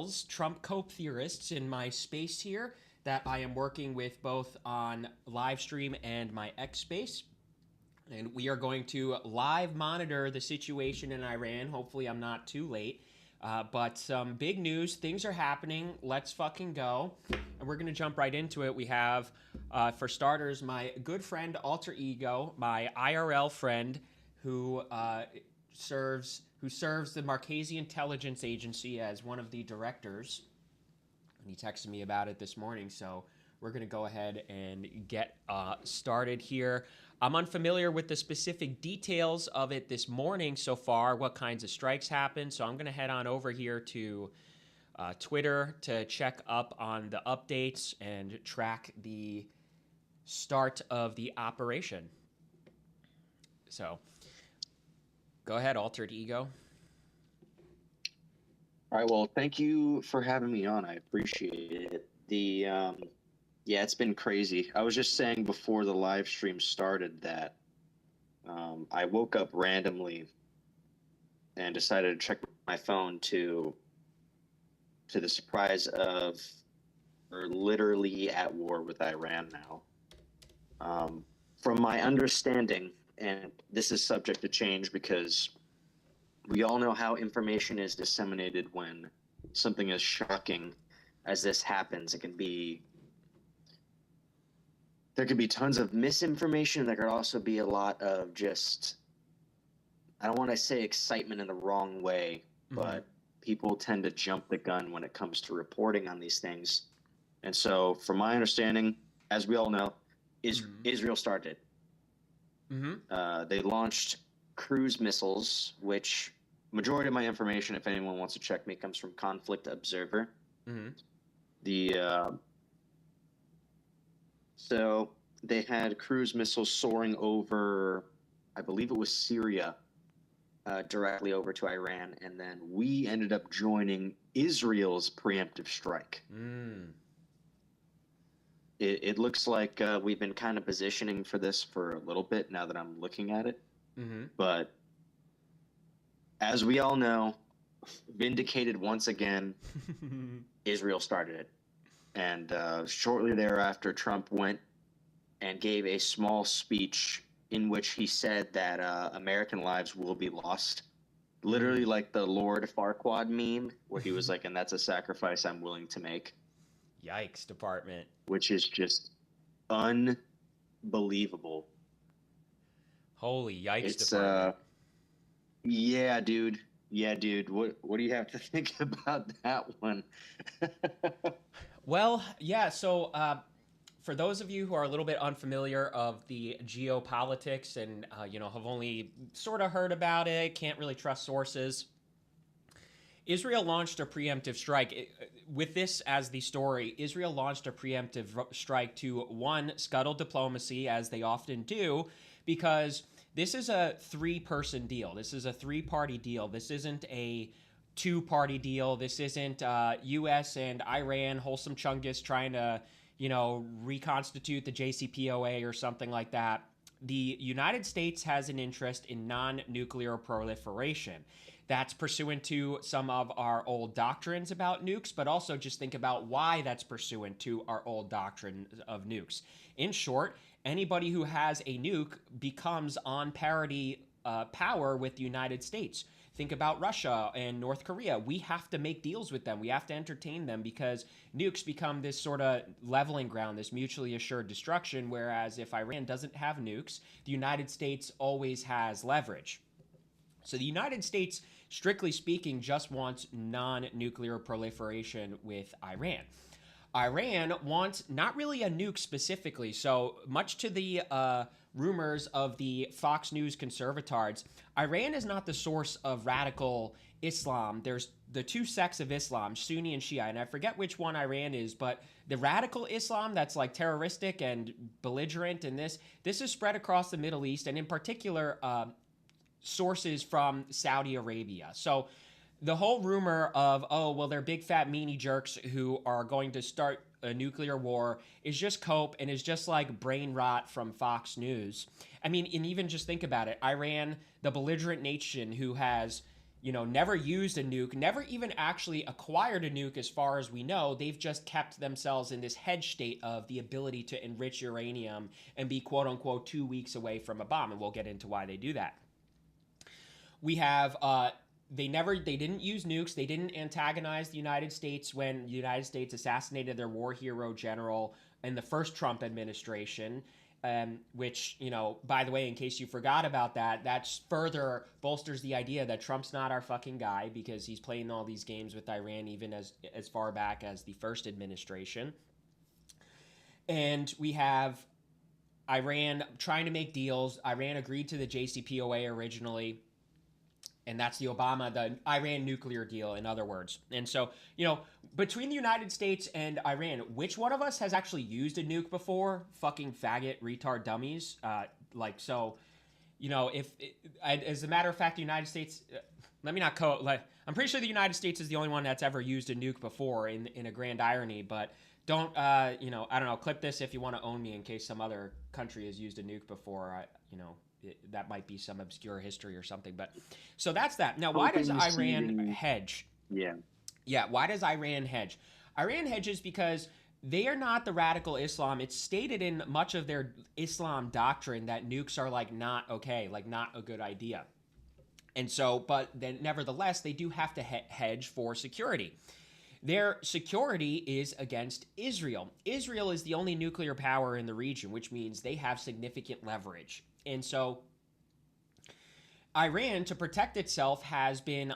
Trumpcels, Trump cope theorists in my space here that I am working with both on live stream and my X space. And we are going to live monitor the situation in Iran. Hopefully, I'm not too late. But some big news. Things are happening. Let's fucking go. And we're going to jump right into it. We have, for starters, my good friend Alter Ego, my IRL friend who serves the Marquesi Intelligence Agency as one of the directors. And he texted me about it this morning. So we're going to go ahead and get started here. I'm unfamiliar with the specific details of it this morning so far, what kinds of strikes happened. So I'm going to head on over here to Twitter to check up on the updates and track the start of the operation. So go ahead, Altered Ego. All right, well, thank you for having me on. I appreciate it. Yeah, it's been crazy. I was just saying before the live stream started that I woke up randomly and decided to check my phone to the surprise of we're literally at war with Iran now. From my understanding, and this is subject to change because we all know how information is disseminated when something as shocking as this happens. There could be tons of misinformation. There could also be a lot of just, I don't want to say excitement in the wrong way, but people tend to jump the gun when it comes to reporting on these things. And so, from my understanding, as we all know, Israel started. They launched cruise missiles, which majority of my information, if anyone wants to check me, comes from Conflict Observer. So they had cruise missiles soaring over, I believe it was Syria, directly over to Iran, and then we ended up joining Israel's preemptive strike. It looks like we've been kind of positioning for this for a little bit now that I'm looking at it. But as we all know, vindicated once again, Israel started it. And shortly thereafter, Trump went and gave a small speech in which he said that American lives will be lost. Literally like the Lord Farquaad meme, where he was like, and that's a sacrifice I'm willing to make. Yikes, department. Which is just unbelievable. Holy yikes, department. Yeah, dude. Yeah, dude. What do you have to think about that one? Well, yeah, so for those of you who are a little bit unfamiliar of the geopolitics and, have only sort of heard about it, can't really trust sources, Israel launched a preemptive strike. With this as the story, Israel launched a preemptive strike to, one, scuttle diplomacy, as they often do, because this is a three-person deal. This is a three-party deal. This isn't a two-party deal. This isn't U.S. and Iran, wholesome Chungus trying to, reconstitute the JCPOA or something like that. The United States has an interest in non-nuclear proliferation. That's pursuant to some of our old doctrines about nukes, but also just think about why that's pursuant to our old doctrine of nukes. In short, anybody who has a nuke becomes on parity power with the United States. Think about Russia and North Korea. We have to make deals with them. We have to entertain them because nukes become this sort of leveling ground, this mutually assured destruction, whereas if Iran doesn't have nukes, the United States always has leverage. So the United States, strictly speaking, just wants non-nuclear proliferation with Iran. Iran wants not really a nuke specifically. So much to the rumors of the Fox News conservatards, Iran is not the source of radical Islam. There's the two sects of Islam, Sunni and Shia, and I forget which one Iran is, but the radical Islam that's like terroristic and belligerent, and this is spread across the Middle East, and in particular, sources from Saudi Arabia. So the whole rumor of, oh, well, they're big fat meanie jerks who are going to start a nuclear war is just cope and is just like brain rot from Fox News. I mean, and even just think about it. Iran, the belligerent nation who has never used a nuke, never even actually acquired a nuke as far as we know. They've just kept themselves in this hedge state of the ability to enrich uranium and be quote unquote 2 weeks away from a bomb. And we'll get into why they do that. We have they didn't use nukes. They didn't antagonize the United States when the United States assassinated their war hero general in the first Trump administration. Which, by the way, in case you forgot about that, that's further bolsters the idea that Trump's not our fucking guy, because he's playing all these games with Iran even as far back as the first administration. And we have Iran trying to make deals. Iran agreed to the JCPOA originally, and that's the Iran nuclear deal, in other words. And so, between the United States and Iran, which one of us has actually used a nuke before? Fucking faggot, retard dummies. If as a matter of fact, the United States, let me not I'm pretty sure the United States is the only one that's ever used a nuke before, in a grand irony, but don't, I don't know, clip this if you want to own me in case some other country has used a nuke before. That might be some obscure history or something. But so that's that. Now, why does Iran hedge? Yeah. Why does Iran hedge? Iran hedges because they are not the radical Islam. It's stated in much of their Islam doctrine that nukes are not okay, not a good idea. And so, but then nevertheless, they do have to hedge for security. Their security is against Israel. Israel is the only nuclear power in the region, which means they have significant leverage. And so Iran, to protect itself, has been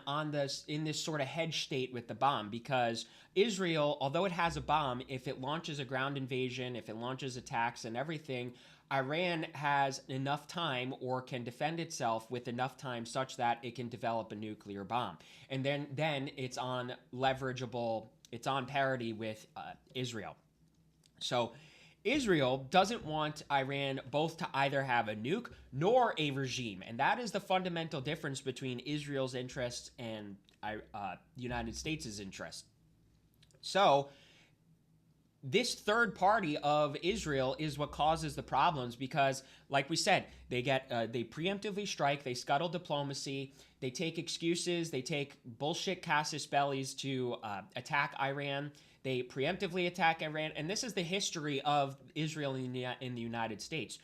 in this sort of hedge state with the bomb, because Israel, although it has a bomb, if it launches a ground invasion, if it launches attacks and everything, Iran has enough time, or can defend itself with enough time, such that it can develop a nuclear bomb. And then it's on parity with Israel. So Israel doesn't want Iran both to either have a nuke nor a regime. And that is the fundamental difference between Israel's interests and the United States' interests. So this third party of Israel is what causes the problems, because, like we said, they preemptively strike, they scuttle diplomacy, they take excuses, they take bullshit casus bellis to attack Iran. They preemptively attack Iran, and this is the history of Israel in the United States.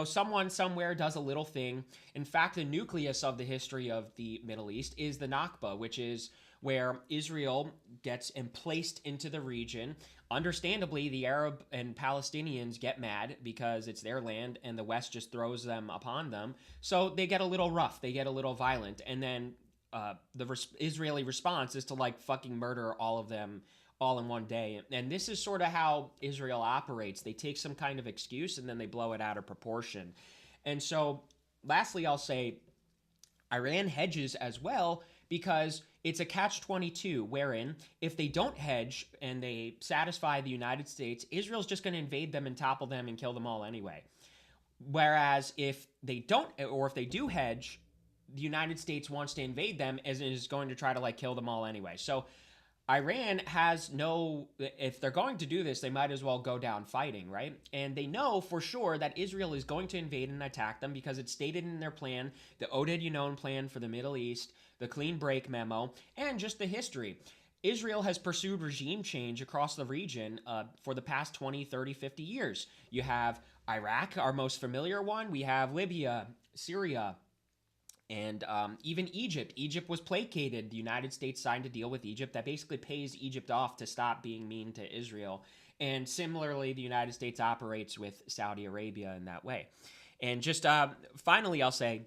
Someone somewhere does a little thing. In fact, the nucleus of the history of the Middle East is the Nakba, which is where Israel gets placed into the region. Understandably, the Arab and Palestinians get mad because it's their land and the West just throws them upon them. So they get a little rough, they get a little violent, and then the Israeli response is to fucking murder all of them all in one day. And this is sort of how Israel operates. They take some kind of excuse and then they blow it out of proportion. And so, lastly, I'll say Iran hedges as well, because it's a catch-22, wherein if they don't hedge and they satisfy the United States, Israel's just going to invade them and topple them and kill them all anyway. Whereas if they don't, or if they do hedge, the United States wants to invade them and is going to try to kill them all anyway. So Iran has if they're going to do this, they might as well go down fighting, right? And they know for sure that Israel is going to invade and attack them, because it's stated in their plan, the Oded Yunon plan for the Middle East, the Clean Break memo, and just the history. Israel has pursued regime change across the region for the past 20, 30, 50 years. You have Iraq, our most familiar one. We have Libya, Syria, and even Egypt. Egypt was placated. The United States signed a deal with Egypt that basically pays Egypt off to stop being mean to Israel. And similarly, the United States operates with Saudi Arabia in that way. And just finally, I'll say,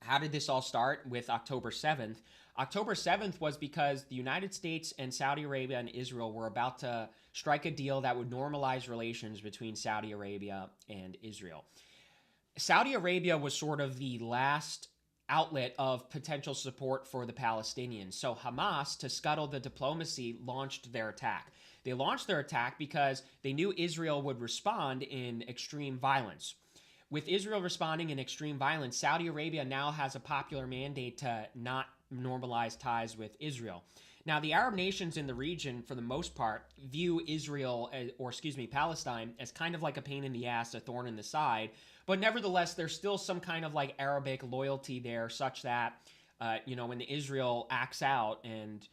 how did this all start with October 7th? October 7th was because the United States and Saudi Arabia and Israel were about to strike a deal that would normalize relations between Saudi Arabia and Israel. Saudi Arabia was sort of the last outlet of potential support for the Palestinians. So Hamas, to scuttle the diplomacy, launched their attack. They launched their attack because they knew Israel would respond in extreme violence. With Israel responding in extreme violence, Saudi Arabia now has a popular mandate to not normalize ties with Israel. Now, the Arab nations in the region, for the most part, view Palestine as kind of like a pain in the ass, a thorn in the side. But nevertheless, there's still some kind of Arabic loyalty there, such that when Israel acts out and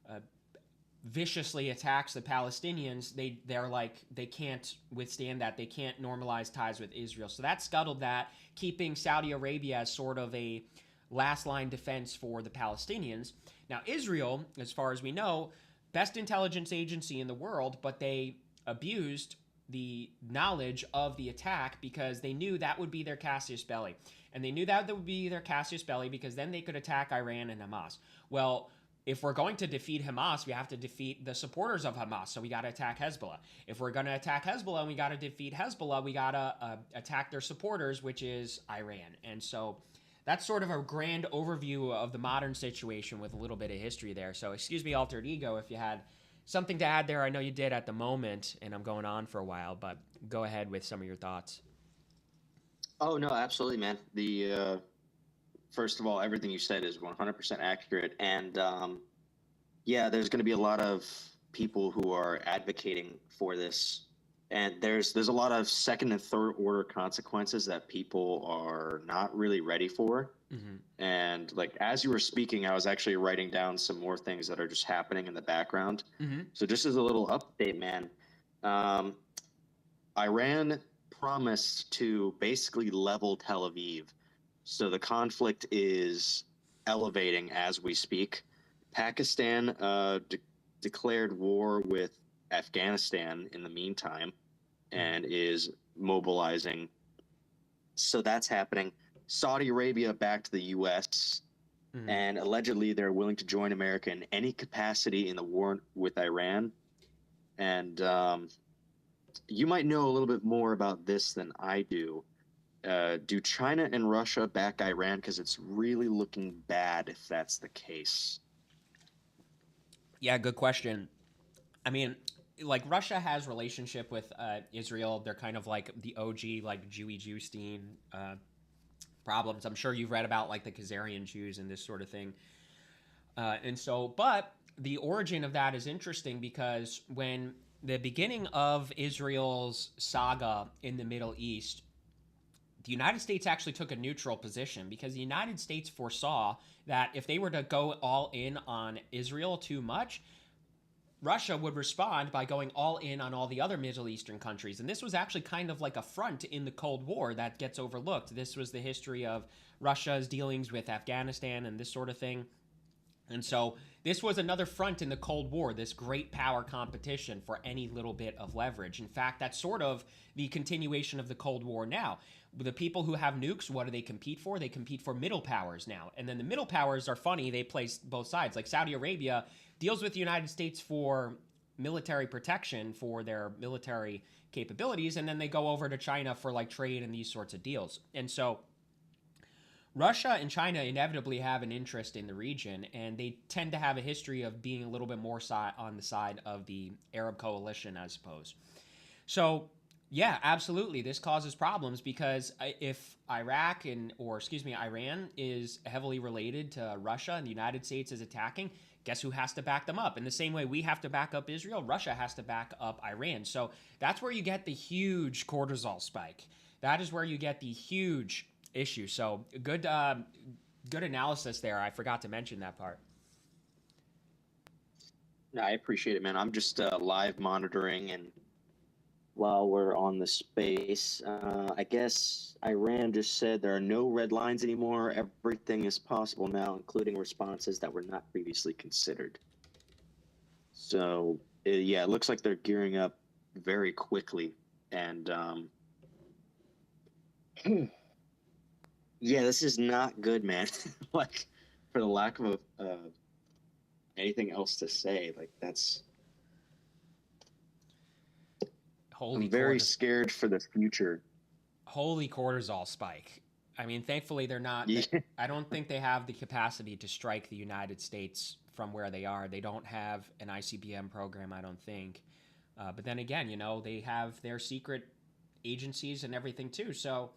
uh, viciously attacks the Palestinians, they're like they can't withstand that. They can't normalize ties with Israel. So that scuttled that, keeping Saudi Arabia as sort of a last line defense for the Palestinians. Now Israel, as far as we know, best intelligence agency in the world, but they abused the knowledge of the attack because they knew that would be their casus belli. And they knew that would be their casus belli because then they could attack Iran and Hamas. Well, if we're going to defeat Hamas, we have to defeat the supporters of Hamas. So we got to attack Hezbollah. If we're going to attack Hezbollah and we got to defeat Hezbollah, we got to attack their supporters, which is Iran. And so that's sort of a grand overview of the modern situation with a little bit of history there. So excuse me, Altered Ego, if you had something to add there. I know you did at the moment, and I'm going on for a while, but go ahead with some of your thoughts. Oh no, absolutely, man. The first of all, everything you said is 100% accurate, and yeah, there's going to be a lot of people who are advocating for this, and there's a lot of second and third order consequences that people are not really ready for. Mm-hmm. And like as you were speaking, I was actually writing down some more things that are just happening in the background. Mm-hmm. So just as a little update, man, um, Iran promised to basically level Tel Aviv. So the conflict is elevating as we speak. Pakistan declared war with Afghanistan in the meantime and is mobilizing. So that's happening. Saudi Arabia backed the U.S. And allegedly they're willing to join America in any capacity in the war with Iran. And you might know a little bit more about this than I do. Do China and Russia back Iran? Because it's really looking bad if that's the case. Yeah, good question. I mean, like Russia has relationship with Israel. They're kind of like the OG, like Jewy Jewstein problems. I'm sure you've read about like the Khazarian Jews and this sort of thing. And so, but the origin of that is interesting because when the beginning of Israel's saga in the Middle East, the United States actually took a neutral position because the United States foresaw that if they were to go all in on Israel too much, Russia would respond by going all in on all the other Middle Eastern countries. And this was actually kind of like a front in the Cold War that gets overlooked. This was the history of Russia's dealings with Afghanistan and this sort of thing. And so this was another front in the Cold War, this great power competition for any little bit of leverage. In fact, that's sort of the continuation of the Cold War now. The people who have nukes, what do they compete for? They compete for middle powers now. And then the middle powers are funny. They play both sides. Like Saudi Arabia deals with the United States for military protection for their military capabilities. And then they go over to China for like trade and these sorts of deals. And so Russia and China inevitably have an interest in the region, and they tend to have a history of being a little bit more on the side of the Arab coalition, I suppose. So, yeah, absolutely, this causes problems because if Iran is heavily related to Russia and the United States is attacking, guess who has to back them up? In the same way we have to back up Israel, Russia has to back up Iran. So that's where you get the huge cortisol spike. That is where you get the huge issue. So good analysis there. I forgot to mention that part. No, I appreciate it, man. I'm just live monitoring, and while we're on the space, I guess Iran just said there are no red lines anymore. Everything is possible now, including responses that were not previously considered. So yeah, it looks like they're gearing up very quickly, and yeah, this is not good, man. Like, for the lack of anything else to say, like that's. I'm very scared for the future. Holy cortisol spike. I mean, thankfully they're not. Yeah. I don't think they have the capacity to strike the United States from where they are. They don't have an ICBM program, I don't think. But then again, they have their secret agencies and everything too. So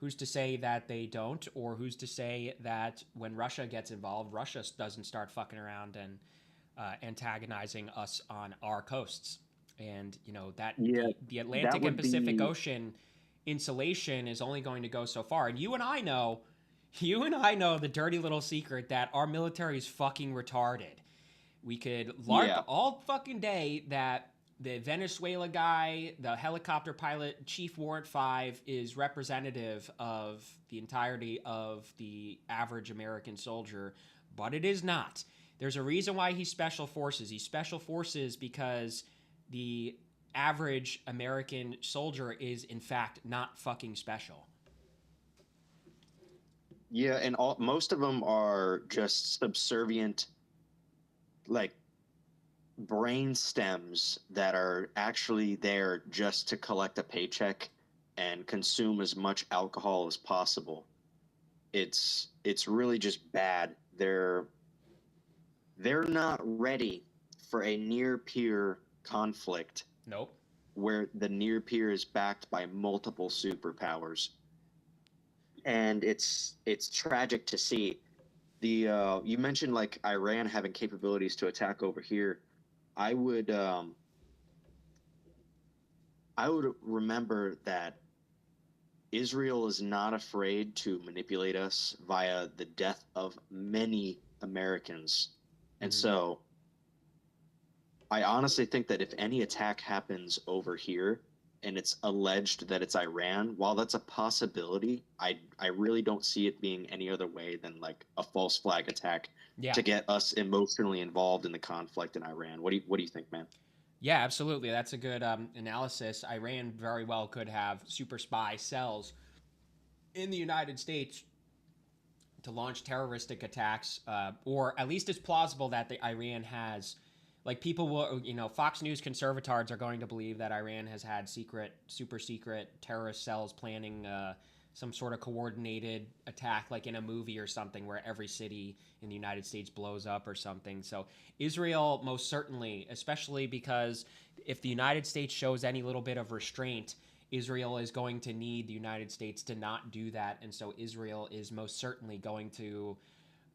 who's to say that they don't, or who's to say that when Russia gets involved, Russia doesn't start fucking around and antagonizing us on our coasts? And the Atlantic and Pacific Ocean insulation is only going to go so far. And you and I know You and I know the dirty little secret that our military is fucking retarded. We could LARP Yeah. all fucking day that the Venezuela guy, the helicopter pilot, Chief Warrant 5, is representative of the entirety of the average American soldier, but it is not. There's a reason why he's special forces. He's special forces because the average American soldier is, in fact, not fucking special. Yeah, and most of them are just subservient, like brain stems that are actually there just to collect a paycheck and consume as much alcohol as possible. It's really just bad. They're not ready for a near peer conflict Nope. where the near peer is backed by multiple superpowers. And it's tragic to see. The you mentioned like Iran having capabilities to attack over here. I would um, I would remember that Israel is not afraid to manipulate us via the death of many Americans. And Mm-hmm. so I honestly think that if any attack happens over here and it's alleged that it's Iran, while that's a possibility, I really don't see it being any other way than like a false flag attack Yeah. to get us emotionally involved in the conflict in Iran. What do you think, man? Yeah, absolutely. That's a good analysis. Iran very well could have super spy cells in the United States to launch terroristic attacks, or at least it's plausible that the Iran has. Like people will, Fox News conservatards are going to believe that Iran has had secret, super secret terrorist cells planning some sort of coordinated attack, like in a movie or something, where every city in the United States blows up or something. So Israel, most certainly, especially because if the United States shows any little bit of restraint, Israel is going to need the United States to not do that. And so Israel is most certainly going to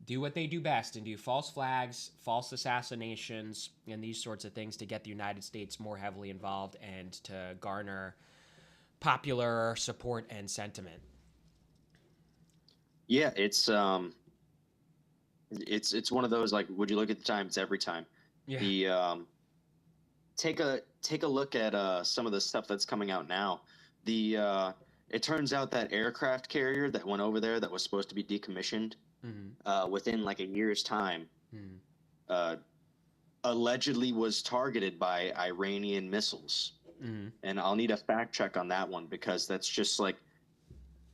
do what they do best and do false flags, false assassinations, and these sorts of things to get the United States more heavily involved and to garner popular support and sentiment. Yeah, it's one of those like would you look at the time? It's every time. Yeah. The take a look at some of the stuff that's coming out now. The it turns out that aircraft carrier that went over there that was supposed to be decommissioned Mm-hmm. within like a year's time Mm-hmm. uh, allegedly was targeted by Iranian missiles. Mm-hmm. And I'll need a fact check on that one because that's just like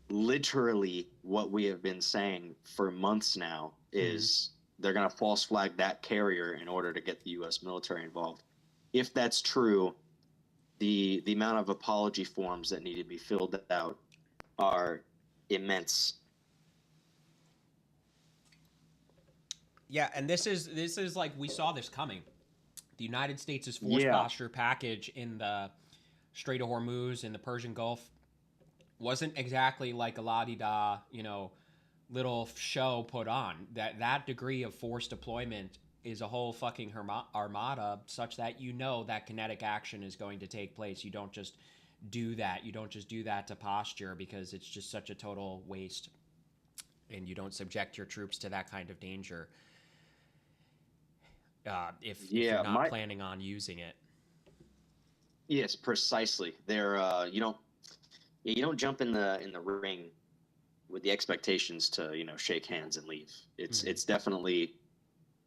literally what we have been saying for months now Mm-hmm. is they're going to false flag that carrier in order to get the US military involved. If that's true, the amount of apology forms that need to be filled out are immense. Yeah, and this is like we saw this coming. The United States' force Yeah. posture package in the Strait of Hormuz and the Persian Gulf wasn't exactly like a la di da, little show put on. That degree of force deployment is a whole fucking armada, such that that kinetic action is going to take place. You don't just do that. You don't just do that to posture because it's just such a total waste, and you don't subject your troops to that kind of danger if you're Yeah, not my planning on using it. yes, precisely. There you don't jump in the ring with the expectations to, shake hands and leave. It's Mm-hmm. it's definitely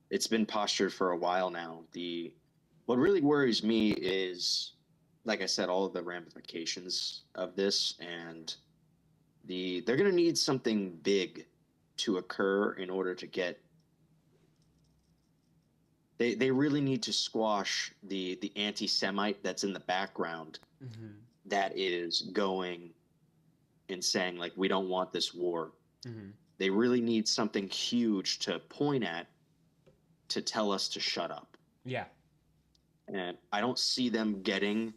it's been postured for a while now. The what really worries me is, like I said, all of the ramifications of this, and they're going to need something big to occur in order to get. They really need to squash the anti-Semite that's in the background Mm-hmm. that is going and saying like we don't want this war. Mm-hmm. They really need something huge to point at to tell us to shut up. Yeah. And I don't see them getting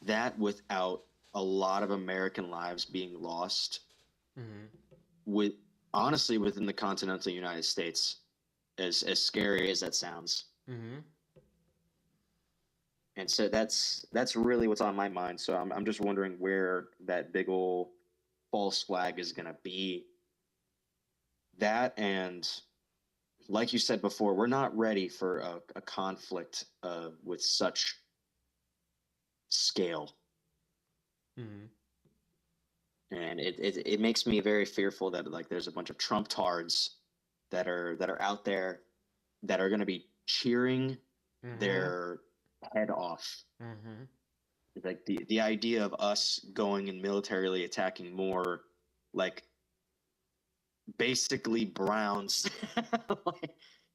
that without a lot of American lives being lost Mm-hmm. with honestly within the continental United States, as scary as that sounds. Mm-hmm. And so that's really what's on my mind. So I'm just wondering where that big old false flag is gonna be that, and like you said before, we're not ready for a conflict with such scale. Mhm. And it makes me very fearful that like there's a bunch of Trump tards that are out there that are going to be cheering Mhm. their head off. Mhm. Like the idea of us going and militarily attacking more like basically Browns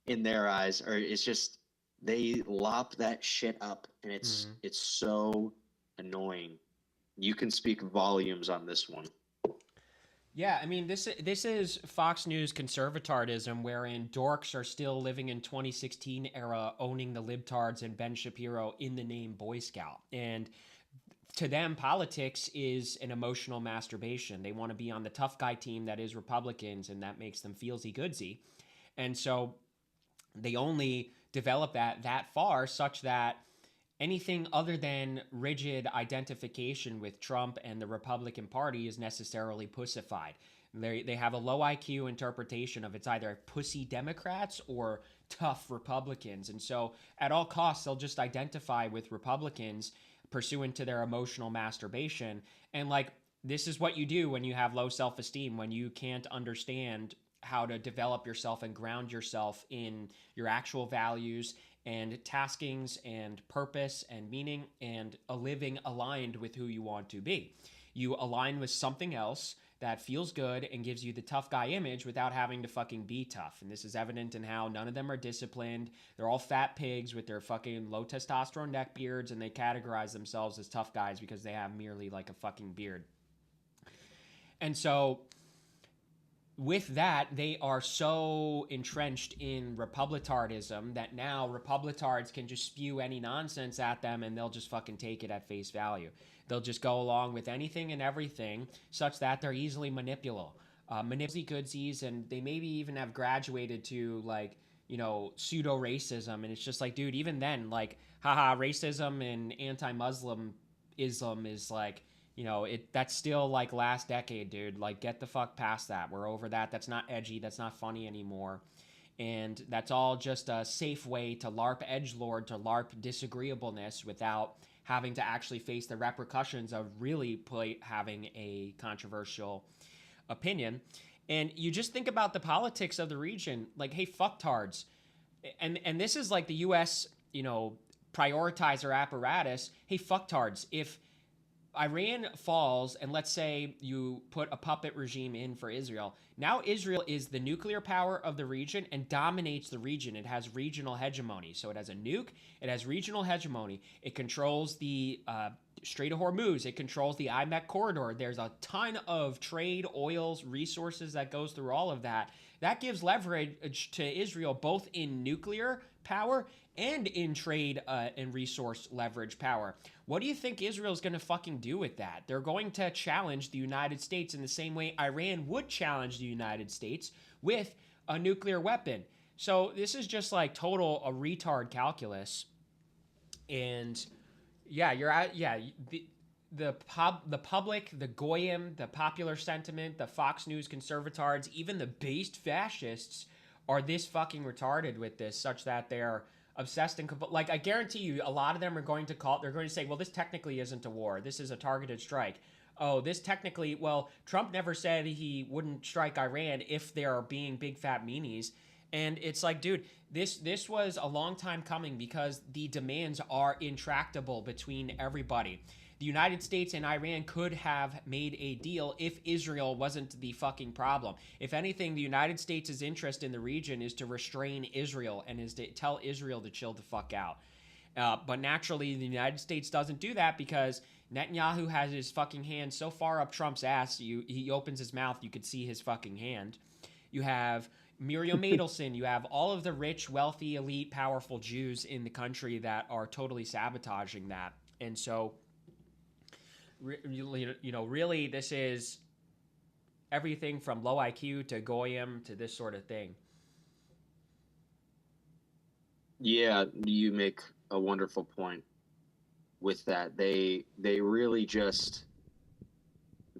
in their eyes, or it's just they lop that shit up, and Mhm. it's so annoying. You can speak volumes on this one. Yeah, I mean this is Fox News conservatardism, wherein dorks are still living in 2016 era, owning the libtards and Ben Shapiro in the name Boy Scout, and to them, politics is an emotional masturbation. They want to be on the tough guy team that is Republicans, and that makes them feelsy goodsy. And so they only develop that far, such that anything other than rigid identification with Trump and the Republican Party is necessarily pussified. They have a low IQ interpretation of it's either pussy Democrats or tough Republicans. And so at all costs, they'll just identify with Republicans pursuant to their emotional masturbation. And like, this is what you do when you have low self esteem, when you can't understand how to develop yourself and ground yourself in your actual values and taskings and purpose and meaning and a living aligned with who you want to be. You align with something else that feels good and gives you the tough guy image without having to fucking be tough. And this is evident in how none of them are disciplined. They're all fat pigs with their fucking low testosterone neck beards, and they categorize themselves as tough guys because they have merely like a fucking beard. And so with that, they are so entrenched in Republicardism that now Republicards can just spew any nonsense at them and they'll just fucking take it at face value. They'll just go along with anything and everything such that they're easily manipulable. Goodsies, and they maybe even have graduated to like, pseudo racism. And it's just like, dude, even then, like, haha, racism and anti Muslim Islam is like, that's still like last decade, dude. Like, get the fuck past that. We're over that. That's not edgy. That's not funny anymore. And that's all just a safe way to LARP edgelord, to LARP disagreeableness without having to actually face the repercussions of really having a controversial opinion. And you just think about the politics of the region, like, hey, fucktards. And this is like the US, prioritizer apparatus. Hey, fucktards, if Iran falls, and let's say you put a puppet regime in for Israel. Now Israel is the nuclear power of the region and dominates the region. It has regional hegemony. So it has a nuke, it has regional hegemony. It controls the Strait of Hormuz, it controls the IMEC corridor. There's a ton of trade, oils, resources that goes through all of that. That gives leverage to Israel both in nuclear power and in trade and resource leverage power. What do you think Israel's going to fucking do with that? They're going to challenge the United States in the same way Iran would challenge the United States with a nuclear weapon. So this is just like total a retard calculus. And yeah, you're at yeah, the public, the goyim, the popular sentiment, the Fox News conservatards, even the based fascists are this fucking retarded with this, such that they're obsessed and like, I guarantee you, a lot of them are going to call. They're going to say, "Well, this technically isn't a war. This is a targeted strike." Oh, this technically. Well, Trump never said he wouldn't strike Iran if they are being big fat meanies. And it's like, dude, this was a long time coming because the demands are intractable between everybody. The United States and Iran could have made a deal if Israel wasn't the fucking problem. If anything, the United States' interest in the region is to restrain Israel and is to tell Israel to chill the fuck out. But naturally, the United States doesn't do that because Netanyahu has his fucking hand so far up Trump's ass, he opens his mouth, you could see his fucking hand. You have Miriam Adelson. You have all of the rich, wealthy, elite, powerful Jews in the country that are totally sabotaging that. And so, really, this is everything from low IQ to goyim to this sort of thing. Yeah, you make a wonderful point with that. They really just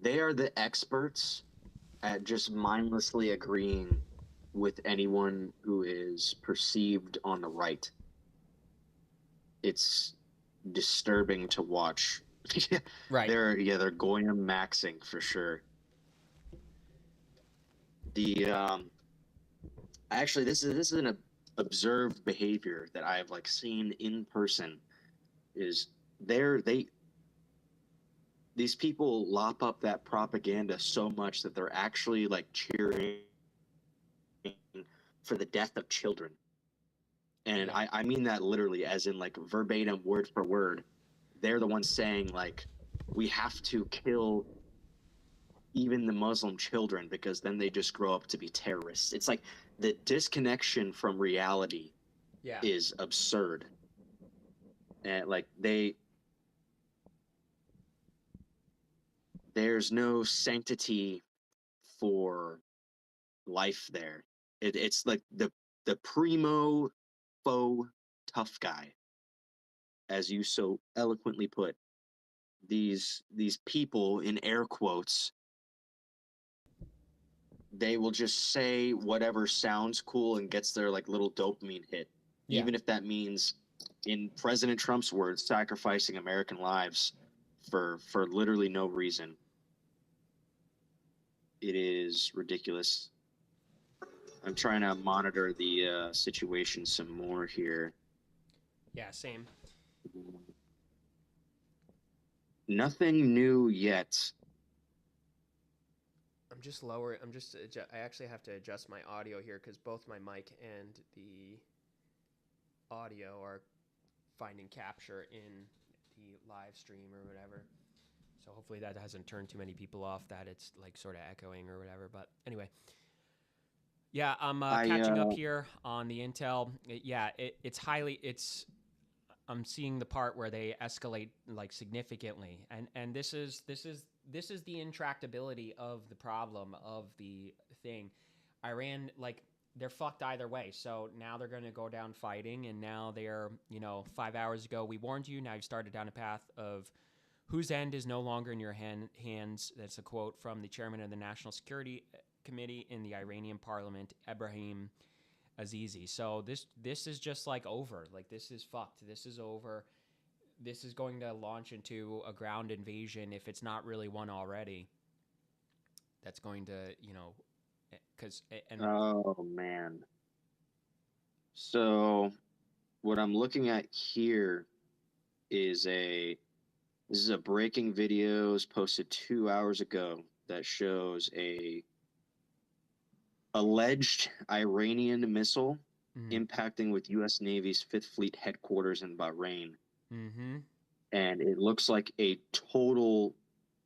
they are the experts at just mindlessly agreeing with anyone who is perceived on the right. It's disturbing to watch. Right. They're Goyim maxing for sure. The Actually, this is an observed behavior that I've like seen in person. Is they these people lop up that propaganda so much that they're actually like cheering for the death of children. And Yeah. I mean that literally, as in like verbatim, word for word. They're the ones saying like, we have to kill even the Muslim children because then they just grow up to be terrorists. It's like the disconnection from reality Yeah. is absurd. And like there's no sanctity for life there. It's like the primo faux tough guy, as you so eloquently put. These people in air quotes, they will just say whatever sounds cool and gets their like little dopamine hit, Yeah. even if that means, in President Trump's words, sacrificing American lives for literally no reason. It is ridiculous. I'm trying to monitor the situation some more here. Yeah. Same. Nothing new yet. I'm just lower. I actually have to adjust my audio here because both my mic and the audio are finding capture in the live stream or whatever. So hopefully that hasn't turned too many people off. That it's like sort of echoing or whatever. But anyway, yeah, I'm I catching up here on the intel. It's highly. It's I'm seeing the part where they escalate like significantly, and this is the intractability of the problem of the thing. Iran, like, they're fucked either way. So now they're going to go down fighting, and now they're 5 hours ago we warned you. Now you've started down a path of whose end is no longer in your hands. That's a quote from the chairman of the National Security Committee in the Iranian Parliament, Ebrahim Azizi. So this is just like over. Like, this is fucked. This is over. This is going to launch into a ground invasion if it's not really one already. That's going to, because and Oh man. So what I'm looking at here is this is a breaking video. It was posted 2 hours ago that shows a alleged Iranian missile mm, impacting with U.S. Navy's Fifth Fleet headquarters in Bahrain, mm-hmm. and it looks like a total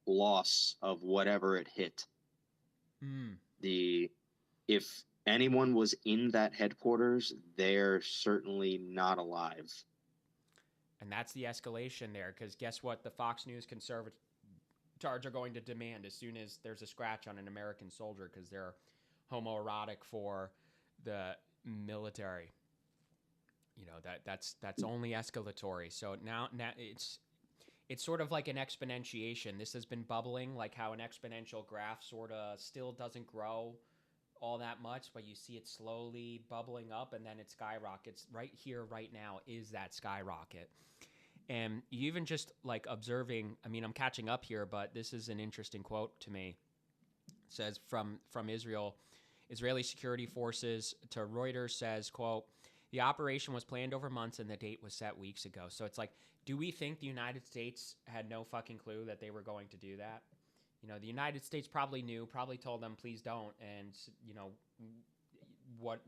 loss of whatever it hit. Mm. The If anyone was in that headquarters, they're certainly not alive. And that's the escalation there, because guess what? The Fox News conservative are going to demand as soon as there's a scratch on an American soldier, because they're homoerotic for the military. That's only escalatory. So now it's sort of like an exponentiation. This has been bubbling, like how an exponential graph sort of still doesn't grow all that much, but you see it slowly bubbling up, and then it skyrockets. Right here, right now, is that skyrocket. And you even just like observing, I mean, I'm catching up here, but this is an interesting quote to me. It says from Israeli security forces to Reuters says, quote, the operation was planned over months and the date was set weeks ago. So it's like, do we think the United States had no fucking clue that they were going to do that? The United States probably knew, probably told them, please don't. And, what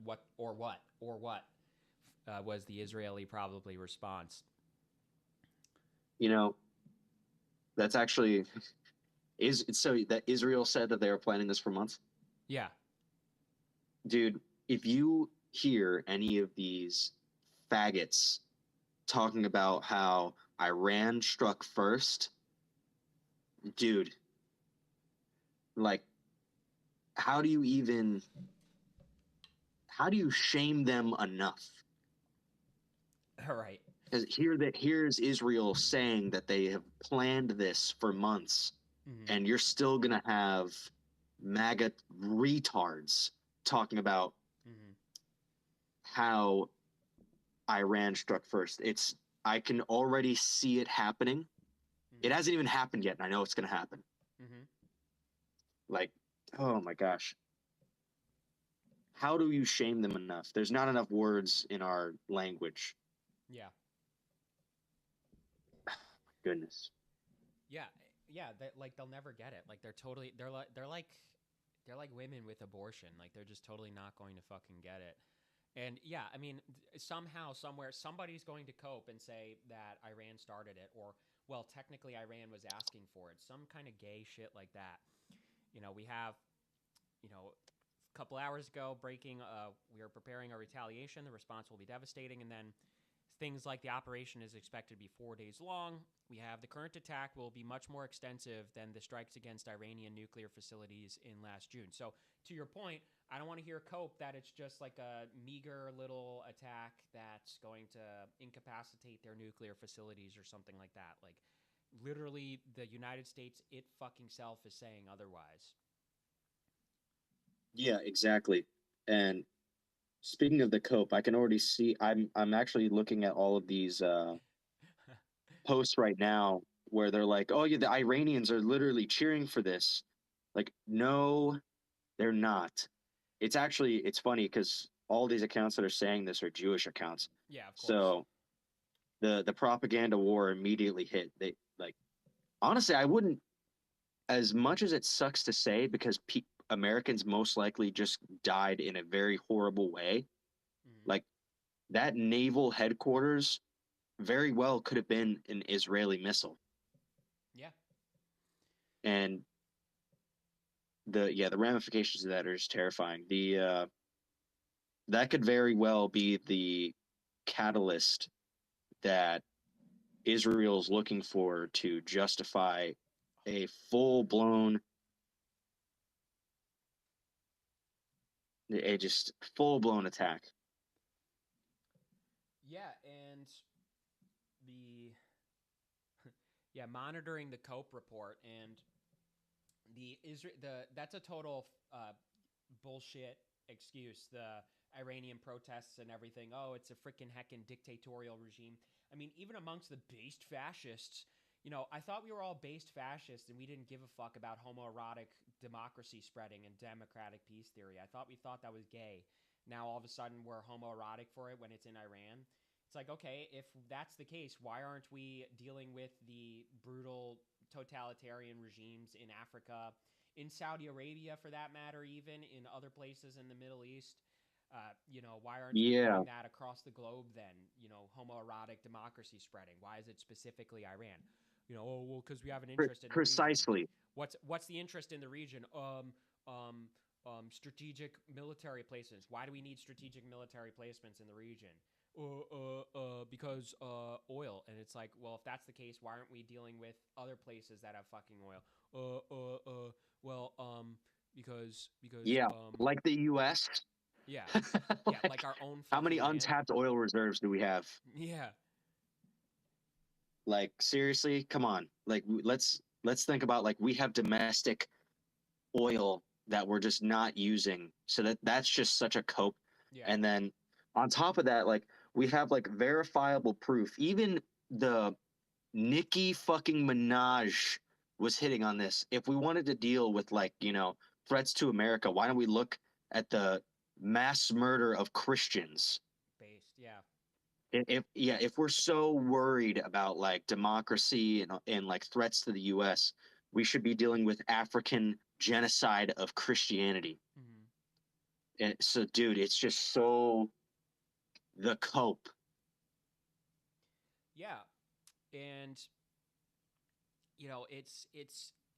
was the Israeli probably response. You know, that's actually is so that Israel said that they were planning this for months. Yeah. Dude, if you hear any of these faggots talking about how Iran struck first, dude, like, how do you shame them enough? All right. Because here's Israel saying that they have planned this for months, Mm-hmm. and you're still gonna have MAGA retards talking about how Iran struck first. I can already see it happening. It Mm-hmm. hasn't even happened yet, and I know it's going to happen. Mm-hmm. Like, oh my gosh, how do you shame them enough? There's not enough words in our language. Yeah. Goodness. Yeah. Yeah. Like they'll never get it. Like they're like women with abortion. Like they're just totally not going to fucking get it. And yeah, I mean, somehow, somewhere, somebody's going to cope and say that Iran started it, or well, technically, Iran was asking for it. Some kind of gay shit like that. We have, a couple hours ago, breaking. We are preparing a retaliation. The response will be devastating, and then things like the operation is expected to be 4 days long. We have the current attack will be much more extensive than the strikes against Iranian nuclear facilities in last June. So, to your point, I don't want to hear cope that it's just like a meager little attack that's going to incapacitate their nuclear facilities or something like that. Like, literally, the United States, it fucking self is saying otherwise. Yeah, exactly. And speaking of the cope, I can already see. I'm actually looking at all of these posts right now where they're like, "Oh yeah, the Iranians are literally cheering for this." Like, no, they're not. It's funny because all these accounts that are saying this are Jewish accounts. Yeah, of course. So the propaganda war immediately hit. They like honestly, I wouldn't, as much as it sucks to say, because Americans most likely just died in a very horrible way. Mm-hmm. Like that naval headquarters very well could have been an Israeli missile, Yeah. and the ramifications of that are just terrifying. The That could very well be the catalyst that Israel's looking for to justify a full blown, a just full blown attack. Yeah, and the yeah, monitoring the Cope report and the Israel the that's a total bullshit excuse. The Iranian protests and everything. Oh, it's a freaking heckin' dictatorial regime. I mean, even amongst the based fascists, I thought we were all based fascists and we didn't give a fuck about homoerotic democracy spreading and democratic peace theory. I thought we thought that was gay. Now all of a sudden we're homoerotic for it when it's in Iran. It's like, okay, if that's the case, why aren't we dealing with the brutal totalitarian regimes in Africa, in Saudi Arabia for that matter, even in other places in the Middle East? Why aren't we Yeah, doing that across the globe then? Homoerotic democracy spreading. Why is it specifically Iran? Oh well, because we have an interest in the region. precisely. What's the interest in the region? Um, strategic military placements. Why do we need strategic military placements in the region? Because oil. And it's like, well, if that's the case, why aren't we dealing with other places that have fucking oil? Well, because Yeah, like the U.S. yeah, yeah, like Like, our own how many fucking land. untapped oil reserves do we have? Yeah, Like, seriously, come on. Like, let's think about, like, we have domestic oil that we're just not using. So that's just such a cope. yeah, And then on top of that, like, we have like verifiable proof. Even the Nicki fucking Minaj was hitting on this. If we wanted to deal with, like, threats to America, why don't we look at the mass murder of Christians? based. Yeah, If we're so worried about like democracy and like threats to the US, we should be dealing with African genocide of Christianity. mm-hmm. And so dude, it's just so the cope. Yeah, and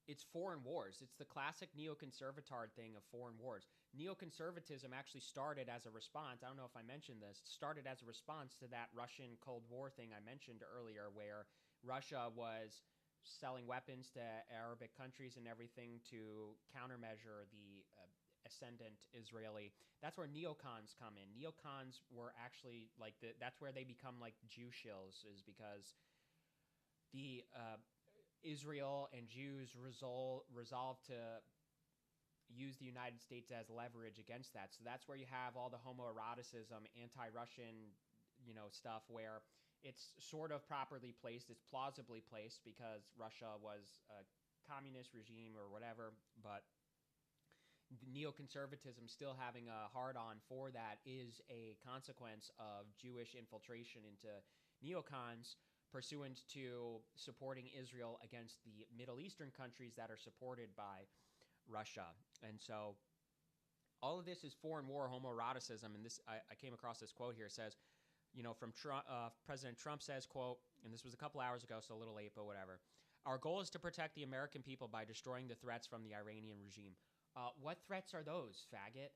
it's foreign wars. It's the classic neoconservatard thing of foreign wars. Neoconservatism actually started as a response. I don't know if I mentioned this. Started as a response to that Russian Cold War thing I mentioned earlier, where Russia was selling weapons to Arabic countries and everything to countermeasure the ascendant Israeli. That's where neocons come in. Neocons were actually like that's where they become like Jew shills, is because the Israel and Jews resolve to use the United States as leverage against that. So that's where you have all the homoeroticism, anti-Russian, stuff where it's sort of properly placed, it's plausibly placed because Russia was a communist regime or whatever, but neoconservatism still having a hard on for that is a consequence of Jewish infiltration into neocons pursuant to supporting Israel against the Middle Eastern countries that are supported by Russia. And so all of this is foreign war homoeroticism. And this, I came across this quote here. It says, from Trump, President Trump says, quote, and this was a couple hours ago, so a little late, but whatever. Our goal is to protect the American people by destroying the threats from the Iranian regime. What threats are those, faggot?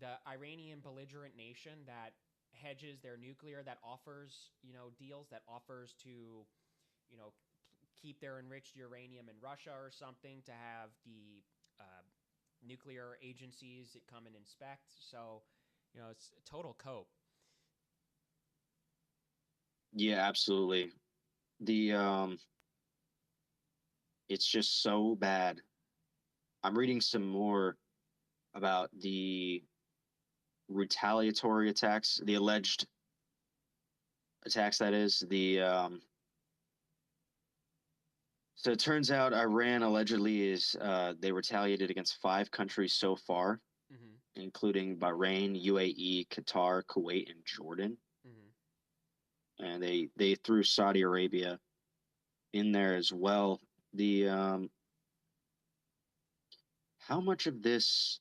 The Iranian belligerent nation that hedges their nuclear, that offers, deals, that offers to, keep their enriched uranium in Russia or something, to have the nuclear agencies come and inspect. So, it's a total cope. Yeah, absolutely. The it's just so bad. I'm reading some more about the retaliatory attacks, the alleged attacks, that is. So it turns out Iran allegedly is they retaliated against 5 countries so far, Mm-hmm. including Bahrain, UAE, Qatar, Kuwait, and Jordan. Mm-hmm. And they threw Saudi Arabia in there as well. The How much of this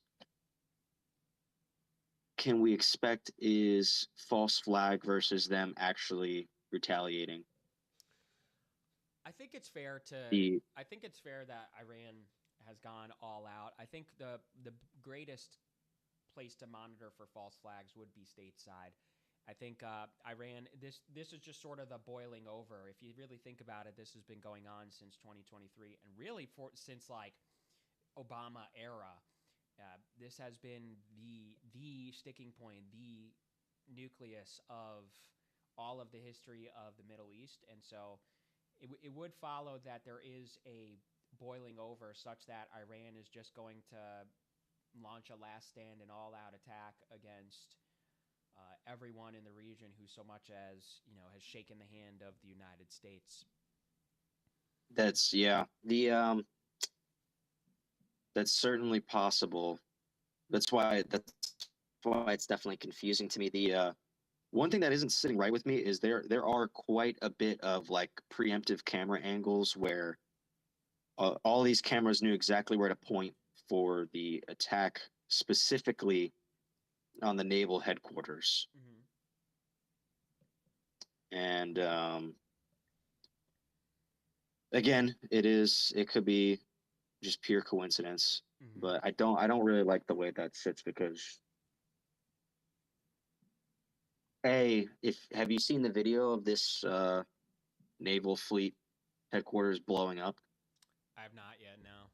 can we expect is false flag versus them actually retaliating? I think it's fair to. The I think it's fair that Iran has gone all out. I think the greatest place to monitor for false flags would be stateside. I think Iran. This is just sort of the boiling over. If you really think about it, this has been going on since 2023, and really since like Obama era. This has been the sticking point, the nucleus of all of the history of the Middle East, and so it would follow that there is a boiling over such that Iran is just going to launch a last stand and all-out attack against everyone in the region who so much as has shaken the hand of the United States. that's yeah. The That's certainly possible. That's why it's definitely confusing to me. The one thing that isn't sitting right with me is there are quite a bit of like preemptive camera angles where all these cameras knew exactly where to point for the attack, specifically on the naval headquarters. Mm-hmm. And again, it could be just pure coincidence, Mm-hmm. but I don't really like the way that sits because if have you seen the video of this naval fleet headquarters blowing up? I have not yet. No.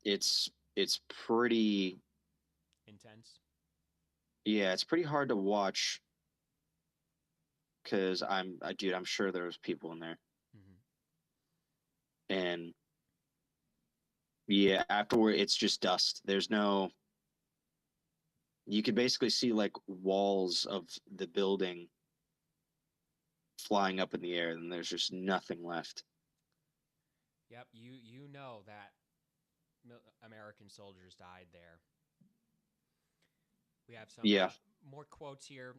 It's pretty Intense. yeah, it's pretty hard to watch because dude, I'm sure there's people in there. Mm-hmm. And yeah, afterward it's just dust. There's no You could basically see like walls of the building flying up in the air, and there's just nothing left. Yep. You know that American soldiers died there. We have some Yeah, more quotes here.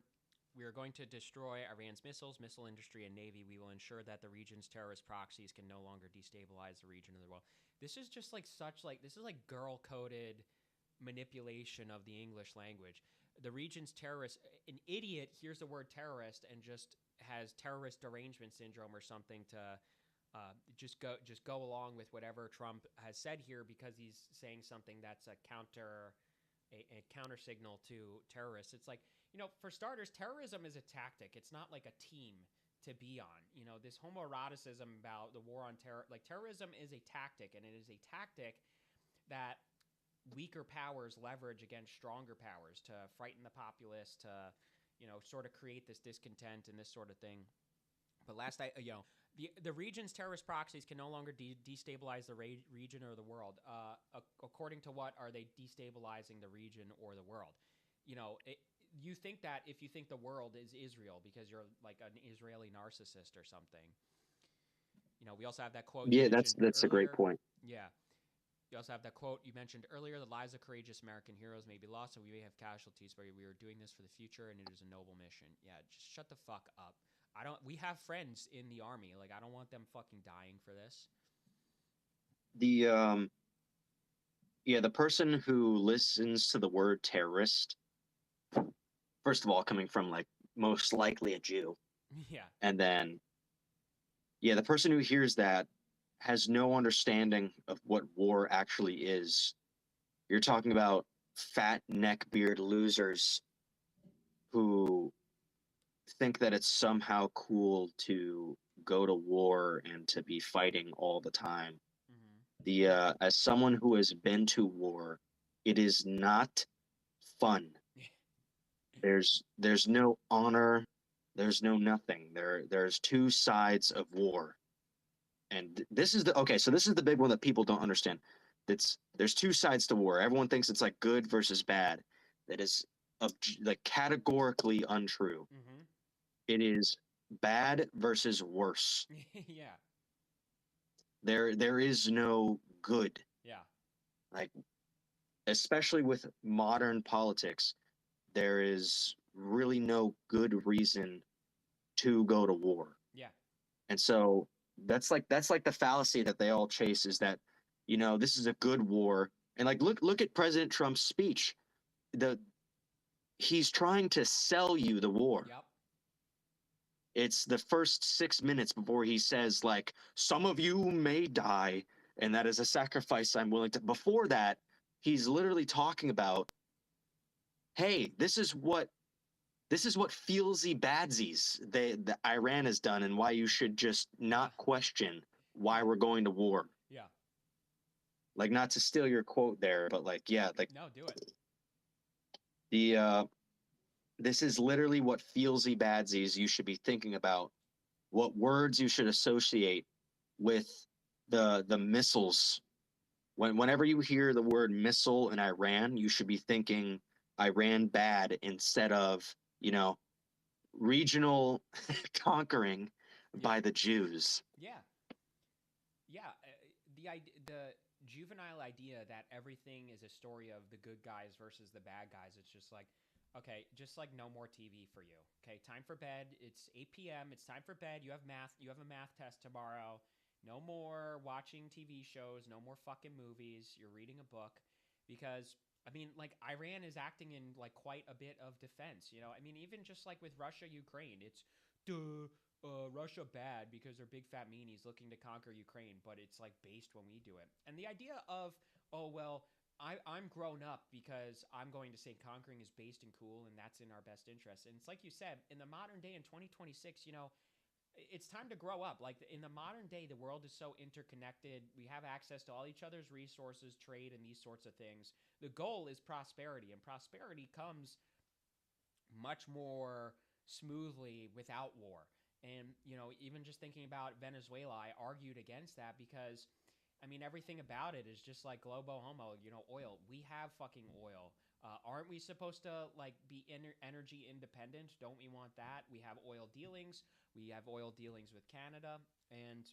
We are going to destroy Iran's missiles, missile industry, and navy. We will ensure that the region's terrorist proxies can no longer destabilize the region of the world. This is just like this is like girl coded manipulation of the English language. The region's terrorist, an idiot hears the word terrorist and just has terrorist derangement syndrome or something to just go along with whatever Trump has said here because he's saying something that's a counter signal to terrorists. It's like, for starters, terrorism is a tactic. It's not like a team to be on. This homoeroticism about the war on terror, like terrorism is a tactic, and it is a tactic that weaker powers leverage against stronger powers to frighten the populace, to, sort of create this discontent and this sort of thing. But The region's terrorist proxies can no longer destabilize the region or the world. According to what are they destabilizing the region or the world? You know, you think that if you think the world is Israel because you're like an Israeli narcissist or something. You know, we also have that quote you Yeah, that's mentioned that's a great earlier. point. Yeah. You also have that quote you mentioned earlier: "The lives of courageous American heroes may be lost, and we may have casualties, but we are doing this for the future, and it is a noble mission." Yeah, just shut the fuck up. I don't. We have friends in the army. Like, I don't want them fucking dying for this. The yeah, the person who listens to the word terrorist, first of all, coming from like most likely a Jew, Yeah. and then yeah, the person who hears that has no understanding of what war actually is. You're talking about fat neckbeard losers who think that it's somehow cool to go to war and to be fighting all the time. Mm-hmm. The As someone who has been to war, it is not fun. There's no honor, there's no nothing. There's two sides of war. And this is the okay, so this is the big one that people don't understand. There's two sides to war. Everyone thinks it's like good versus bad. That is like categorically untrue. Mm-hmm. It is bad versus worse. Yeah. There is no good. Yeah. Like especially with modern politics, there is really no good reason to go to war. Yeah. And so that's like the fallacy that they all chase is that, this is a good war. And like look at President Trump's speech. The He's trying to sell you the war. Yep. It's the first 6 minutes before he says, like, some of you may die, and that is a sacrifice I'm willing to. Before that, he's literally talking about, hey, this is what feelsy badsies the Iran has done, and why you should just Yeah. not question why we're going to war. Yeah. Like, not to steal your quote there, but like, yeah, like No, do it. the this is literally what feelsy badsies you should be thinking about. What words you should associate with the missiles. Whenever you hear the word missile in Iran, you should be thinking Iran bad instead of, regional conquering Yeah. by the Jews. Yeah. Yeah. The juvenile idea that everything is a story of the good guys versus the bad guys. It's just like, okay, just like no more TV for you. Okay, time for bed. It's 8 p.m. It's time for bed. You have math. You have a math test tomorrow. No more watching TV shows. No more fucking movies. You're reading a book because I mean, like Iran is acting in like quite a bit of defense. You know, I mean, even just like with Russia, Ukraine, it's duh, Russia bad because they're big fat meanies looking to conquer Ukraine, but it's like based when we do it. And the idea of, oh, well, I'm grown up because I'm going to say conquering is based and cool and that's in our best interest. And it's like you said, in the modern day in 2026, you know, it's time to grow up. Like in the modern day, the world is so interconnected. We have access to all each other's resources, trade, and these sorts of things. The goal is prosperity, and prosperity comes much more smoothly without war. And, you know, even just thinking about Venezuela, I argued against that because, I mean, everything about it is just like globo homo, you know, oil. We have fucking oil. Aren't we supposed to like be energy independent? Don't we want that? We have oil dealings. We have oil dealings with Canada. And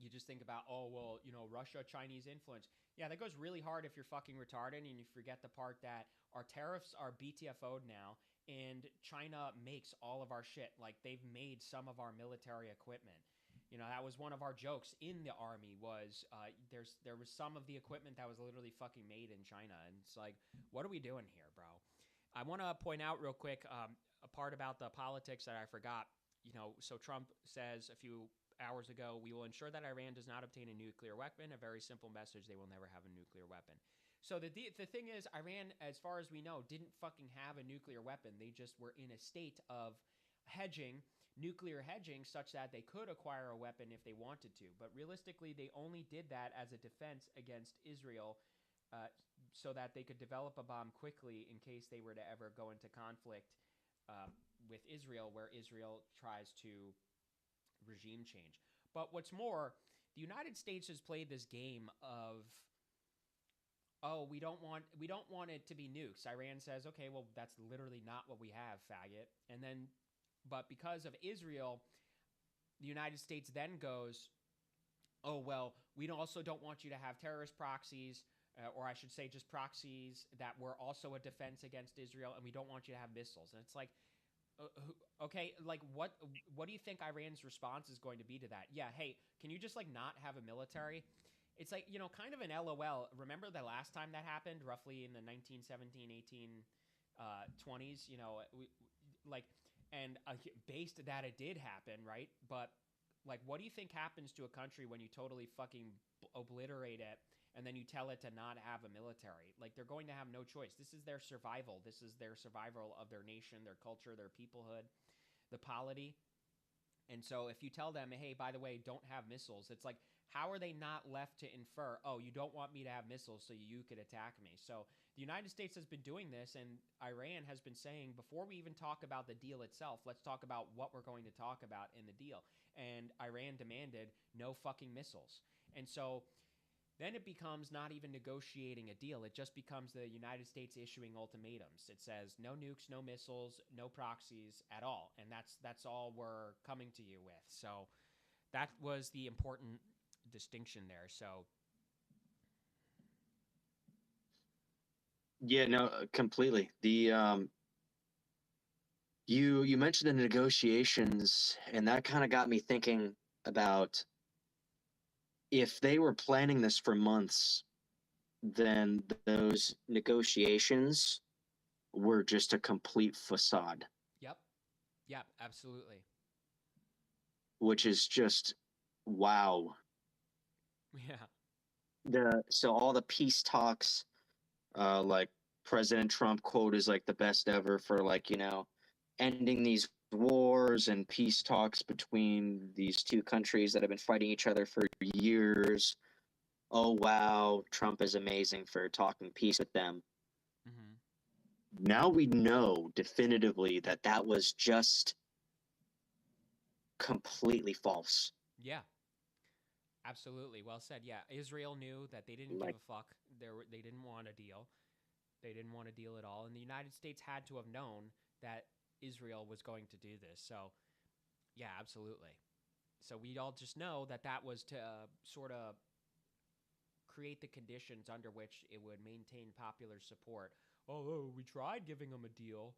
you just think about, oh, well, you know, Russia, Chinese influence. Yeah, that goes really hard if you're fucking retarded and you forget the part that our tariffs are BTFO'd now and China makes all of our shit. Like they've made some of our military equipment. You know, that was one of our jokes in the army was there was some of the equipment that was literally fucking made in China. And it's like, what are we doing here, bro? I want to point out real quick a part about the politics that I forgot. You know, so Trump says a few hours ago, we will ensure that Iran does not obtain a nuclear weapon. A very simple message: they will never have a nuclear weapon. So the thing is, Iran, as far as we know, didn't fucking have a nuclear weapon. They just were in a state of hedging, nuclear hedging, such that they could acquire a weapon if they wanted to. But realistically, they only did that as a defense against Israel, uh, so that they could develop a bomb quickly in case they were to ever go into conflict uh, with Israel, where Israel tries to regime change. But what's more, the United States has played this game of, oh, we don't want it to be nukes. Iran says, okay, well, that's literally not what we have, faggot. And then, but because of Israel, the United States then goes, oh, well, we also don't want you to have terrorist proxies, or I should say just proxies that were also a defense against Israel, and we don't want you to have missiles. And it's like, uh, okay, like what do you think Iran's response is going to be to that? Yeah, hey, can you just like not have a military? It's like, kind of an LOL. Remember the last time that happened, roughly in the 1917, 18 20s, like, and based that it did happen, right? But like, what do you think happens to a country when you totally fucking obliterate it and then you tell it to not have a military? Like, they're going to have no choice. This is their survival. This is their survival of their nation, their culture, their peoplehood, the polity. And so if you tell them, hey, by the way, don't have missiles, it's like, how are they not left to infer, oh, you don't want me to have missiles so you could attack me? So the United States has been doing this, and Iran has been saying, before we even talk about the deal itself, let's talk about what we're going to talk about in the deal. And Iran demanded no fucking missiles. And so then it becomes not even negotiating a deal. It just becomes the United States issuing ultimatums. It says no nukes, no missiles, no proxies at all, and that's all we're coming to you with. So that was the important distinction there. So Yeah, no, completely. You mentioned the negotiations, and that kind of got me thinking about if they were planning this for months, then those negotiations were just a complete facade, yep, yep, absolutely, which is just wow. yeah, The so all the peace talks, like President Trump quote is like the best ever for like, ending these wars and peace talks between these two countries that have been fighting each other for years. Oh wow, Trump is amazing for talking peace with them. mm-hmm. Now we know definitively that that was just completely false. Yeah, absolutely. Well said. Yeah, Israel knew that they didn't give Like, a fuck. They didn't want a deal. They didn't want to deal at all, and the United States had to have known that Israel was going to do this. So, yeah, absolutely. So we all just know that that was to sort of create the conditions under which it would maintain popular support. Oh, we tried giving them a deal.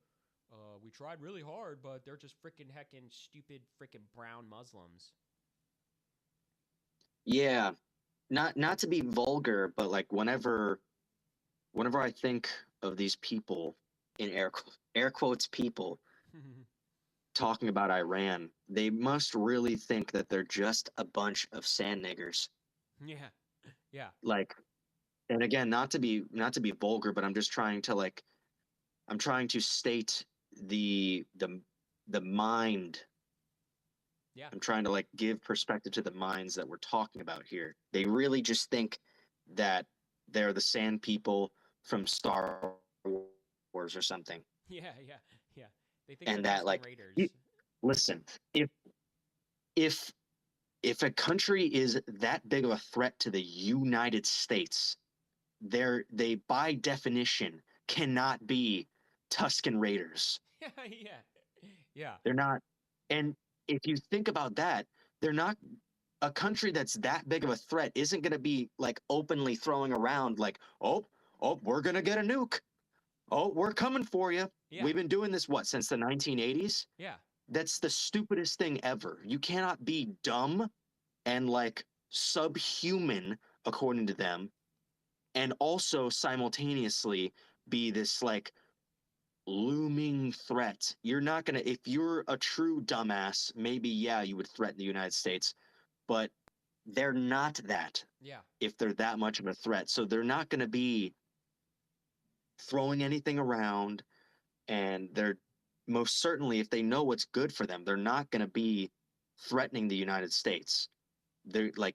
We tried really hard, but they're just freaking heckin' stupid freaking brown Muslims. yeah, not to be vulgar, but like whenever I think of these people in air quotes people talking about Iran, they must really think that they're just a bunch of sand niggers. Yeah, yeah, Like, and again, not to be vulgar, but I'm just trying to like I'm trying to state the mind. yeah, I'm trying to like give perspective to the minds that we're talking about here. They really just think that they're the sand people from Star Wars or something. yeah, yeah, yeah. They think they're And that Tusken like you, Raiders. listen, if if a country is that big of a threat to the United States, they by definition cannot be Tusken Raiders. Yeah, yeah, yeah, They're not. And if you think about that, they're not a country that's that big of a threat isn't going to be like openly throwing around like, oh, we're going to get a nuke. Oh, we're coming for you. yeah, We've been doing this what since the 1980s? yeah, That's the stupidest thing ever. You cannot be dumb and like subhuman according to them and also simultaneously be this like looming threat. You're not going to, if you're a true dumbass, maybe, yeah, you would threaten the United States, but they're not that yeah, if they're that much of a threat. So they're not going to be throwing anything around. And they're most certainly, if they know what's good for them, they're not going to be threatening the United States. They're like,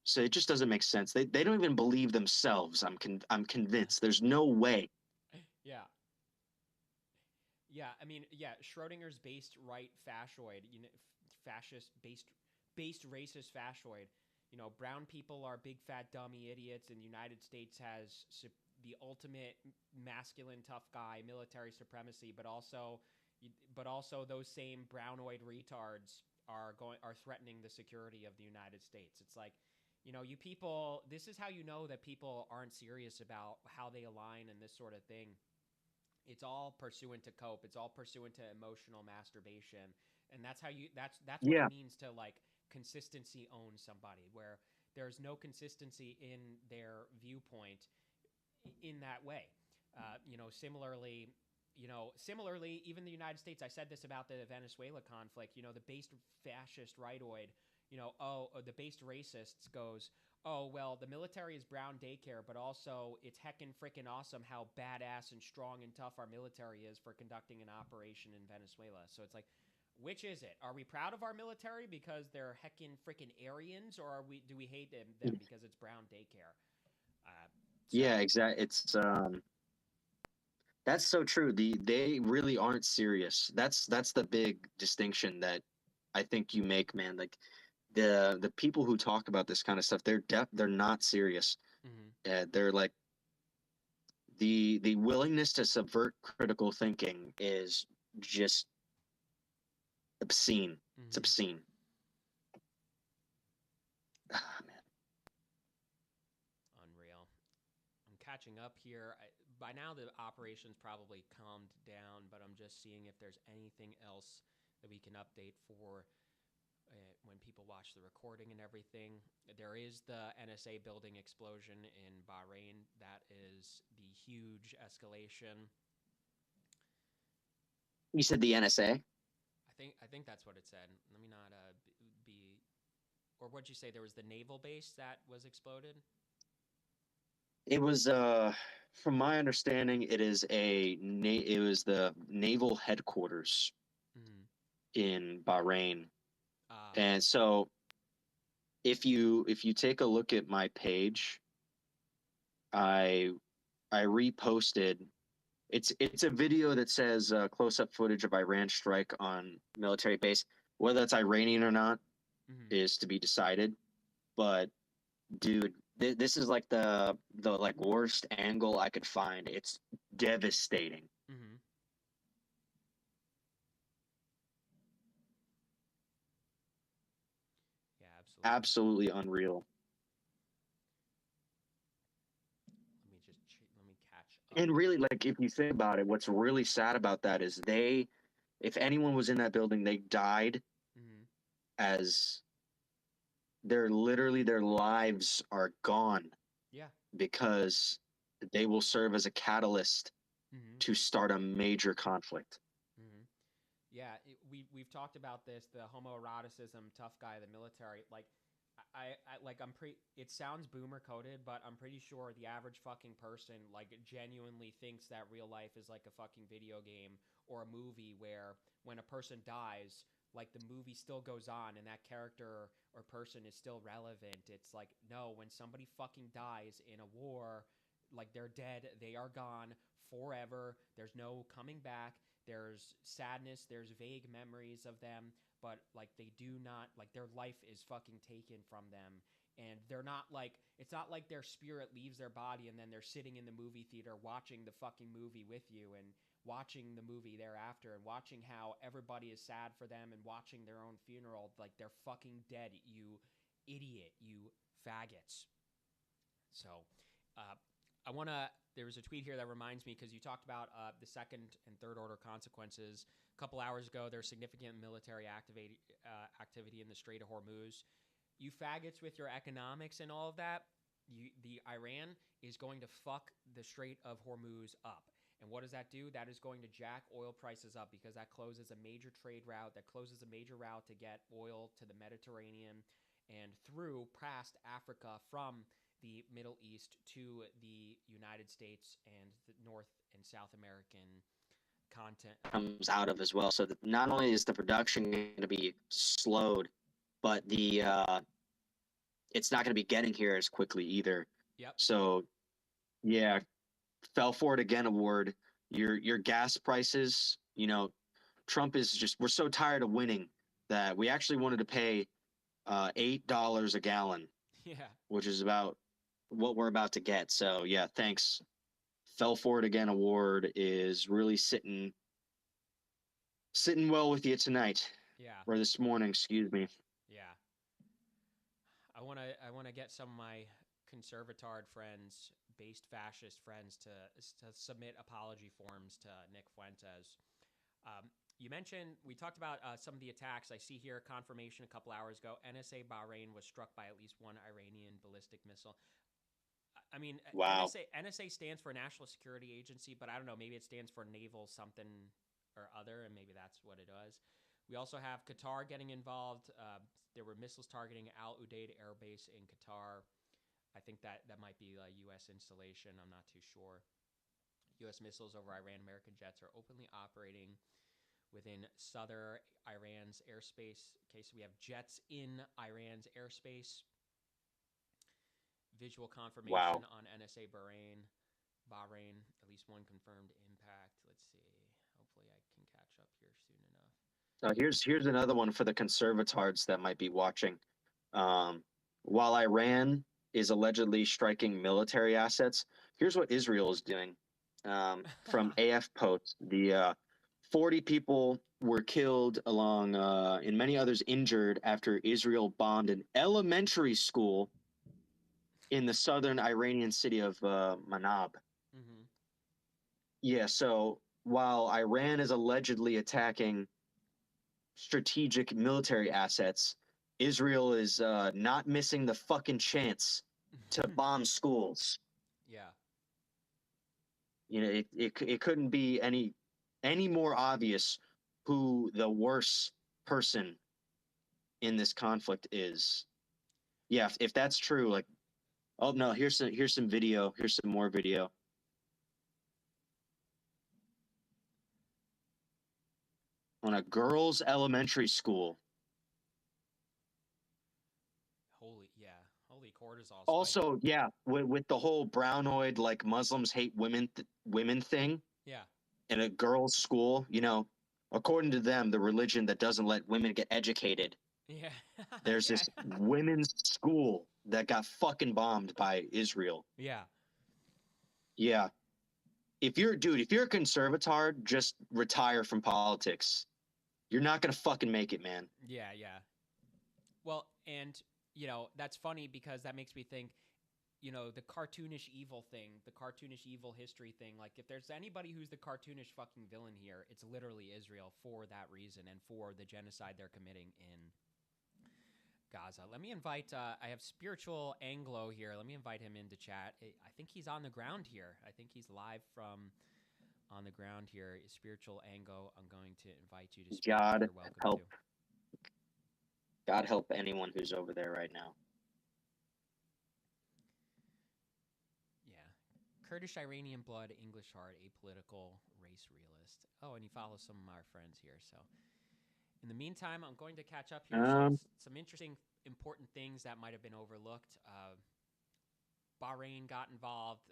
so it just doesn't make sense. They don't even believe themselves. I'm convinced. There's no way. yeah. Yeah, I mean, yeah, Schrodinger's based right fashoid, fascist, based racist fascoid. You know, brown people are big fat dummy idiots, and the United States has the ultimate masculine tough guy military supremacy, but also those same brownoid retards are threatening the security of the United States. It's like, you know, you people, this is how you know that people aren't serious about how they align and this sort of thing. It's all pursuant to cope. It's all pursuant to emotional masturbation, and that's how you. That's what it Yeah. means to like consistency own somebody, where there's no consistency in their viewpoint in that way. You know, similarly, even the United States. I said this about the Venezuela conflict. You know, the based fascist rightoid. You know, the based racists goes, oh well, the military is brown daycare, but also it's heckin' freaking awesome how badass and strong and tough our military is for conducting an operation in Venezuela. So it's like, which is it? Are we proud of our military because they're heckin' freaking Aryans, or do we hate them because it's brown daycare? Yeah, So exactly. It's That's so true. They really aren't serious. That's the big distinction that I think you make, man. Like the people who talk about this kind of stuff, they're not serious. mhm, They're like the willingness to subvert critical thinking is just obscene. It's mhm. obscene. Ah, man. Unreal. I'm catching up here. By now, the operation's probably calmed down, but I'm just seeing if there's anything else that we can update for when people watch the recording and everything. There is the NSA building explosion in Bahrain. That is the huge escalation. You said the NSA? I think that's what it said. Let me not be. Or what'd you say? There was the naval base that was exploded. It was from my understanding, it was the naval headquarters Mm-hmm. in Bahrain. And Okay. so if you take a look at my page, I I reposted. It's a video that says close up footage of Iran strike on military base. Whether it's Iranian or not Mm-hmm. is to be decided. But dude, this is like the like worst angle I could find. It's devastating. Mm-hmm. Yeah, absolutely. Absolutely unreal. Let me catch up. And really, like if you think about it, what's really sad about that is if anyone was in that building, they died Mm-hmm. as their lives are gone Yeah. because they will serve as a catalyst Mm-hmm. to start a major conflict. Mm-hmm. Yeah, we've talked about this, the homoeroticism, tough guy, the military. Like, I like I'm pretty. It sounds boomer coded, but I'm pretty sure the average fucking person like genuinely thinks that real life is like a fucking video game or a movie where when a person dies, like the movie still goes on and that character or person is still relevant. It's like no, when somebody fucking dies in a war, like they're dead, they are gone forever. There's no coming back. There's sadness, there's vague memories of them, but like they do not like their life is fucking taken from them, and they're not like it's not like their spirit leaves their body and then they're sitting in the movie theater watching the fucking movie with you and watching the movie thereafter and watching how everybody is sad for them and watching their own funeral. Like they're fucking dead, you idiot, you faggots. So, uh, I want to. There was a tweet here that reminds me because you talked about the second and third order consequences. A couple hours ago, there's significant military activity in the Strait of Hormuz. You faggots with your economics and all of that, the Iran is going to fuck the Strait of Hormuz up. And what does that do? That is going to jack oil prices up because that closes a major trade route, that closes a major route to get oil to the Mediterranean and through past Africa from the Middle East to the United States and the North and South American content. Comes out of as well. So that not only is the production going to be slowed, but the it's not going to be getting here as quickly either. Yep. So yeah, fell for it again award. Your gas prices, Trump is just we're so tired of winning that we actually wanted to pay $8 a gallon, Yeah. which is about what we're about to get. So yeah, thanks. Fell for it again award is really sitting well with you tonight Yeah. or this morning, excuse me. Yeah. I want to get some of my conservatard friends, based fascist friends, to submit apology forms to Nick Fuentes. You mentioned we talked about some of the attacks. I see here confirmation a couple hours ago. NSA Bahrain was struck by at least one Iranian ballistic missile. I mean, Wow. NSA stands for National Security Agency, but I don't know. Maybe it stands for Naval something or other, and maybe that's what it was. We also have Qatar getting involved. There were missiles targeting Al Udeid Air Base in Qatar. I think that might be a U.S. installation. I'm not too sure. U.S. missiles over Iran. American jets are openly operating within southern Iran's airspace. Okay, so we have jets in Iran's airspace. Visual confirmation Wow. on NSA Bahrain. At least one confirmed impact. Let's see. Hopefully, I can catch up here soon enough. Here's another one for the conservatards that might be watching. Um, while Iran is allegedly striking military assets, here's what Israel is doing. From AF Post, the 40 people were killed along and many others injured after Israel bombed an elementary school in the southern Iranian city of Manab. Mm-hmm. Yeah, so while Iran is allegedly attacking strategic military assets, Israel is not missing the fucking chance to bomb schools. Yeah. You know, it couldn't be any more obvious who the worst person in this conflict is. Yeah, if that's true, like, oh no, here's some video, here's some more video on a girls' elementary school. Holy cortisol spike. Also, yeah, with the whole brownoid like Muslims hate women thing Yeah. in a girls' school, you know, according to them, the religion that doesn't let women get educated. Yeah. There's Yeah. this women's school that got fucking bombed by Israel. Yeah. Yeah. If you're a conservatard, just retire from politics. You're not gonna fucking make it, man. Yeah. Yeah. Well, and that's funny because that makes me think, the cartoonish evil thing, the cartoonish evil history thing. Like, if there's anybody who's the cartoonish fucking villain here, it's literally Israel for that reason and for the genocide they're committing in Gaza. Let me invite, I have Spiritual Anglo here. Let me invite him into chat. I think he's on the ground here. I think he's live from on the ground here. Spiritual Anglo, I'm going to invite you to speak. God You're welcome help. to. God help anyone who's over there right now. Yeah. Kurdish Iranian blood, English heart, apolitical, race realist. Oh, and he follows some of our friends here. So, in the meantime, I'm going to catch up here. Some interesting, important things that might have been overlooked. Bahrain got involved.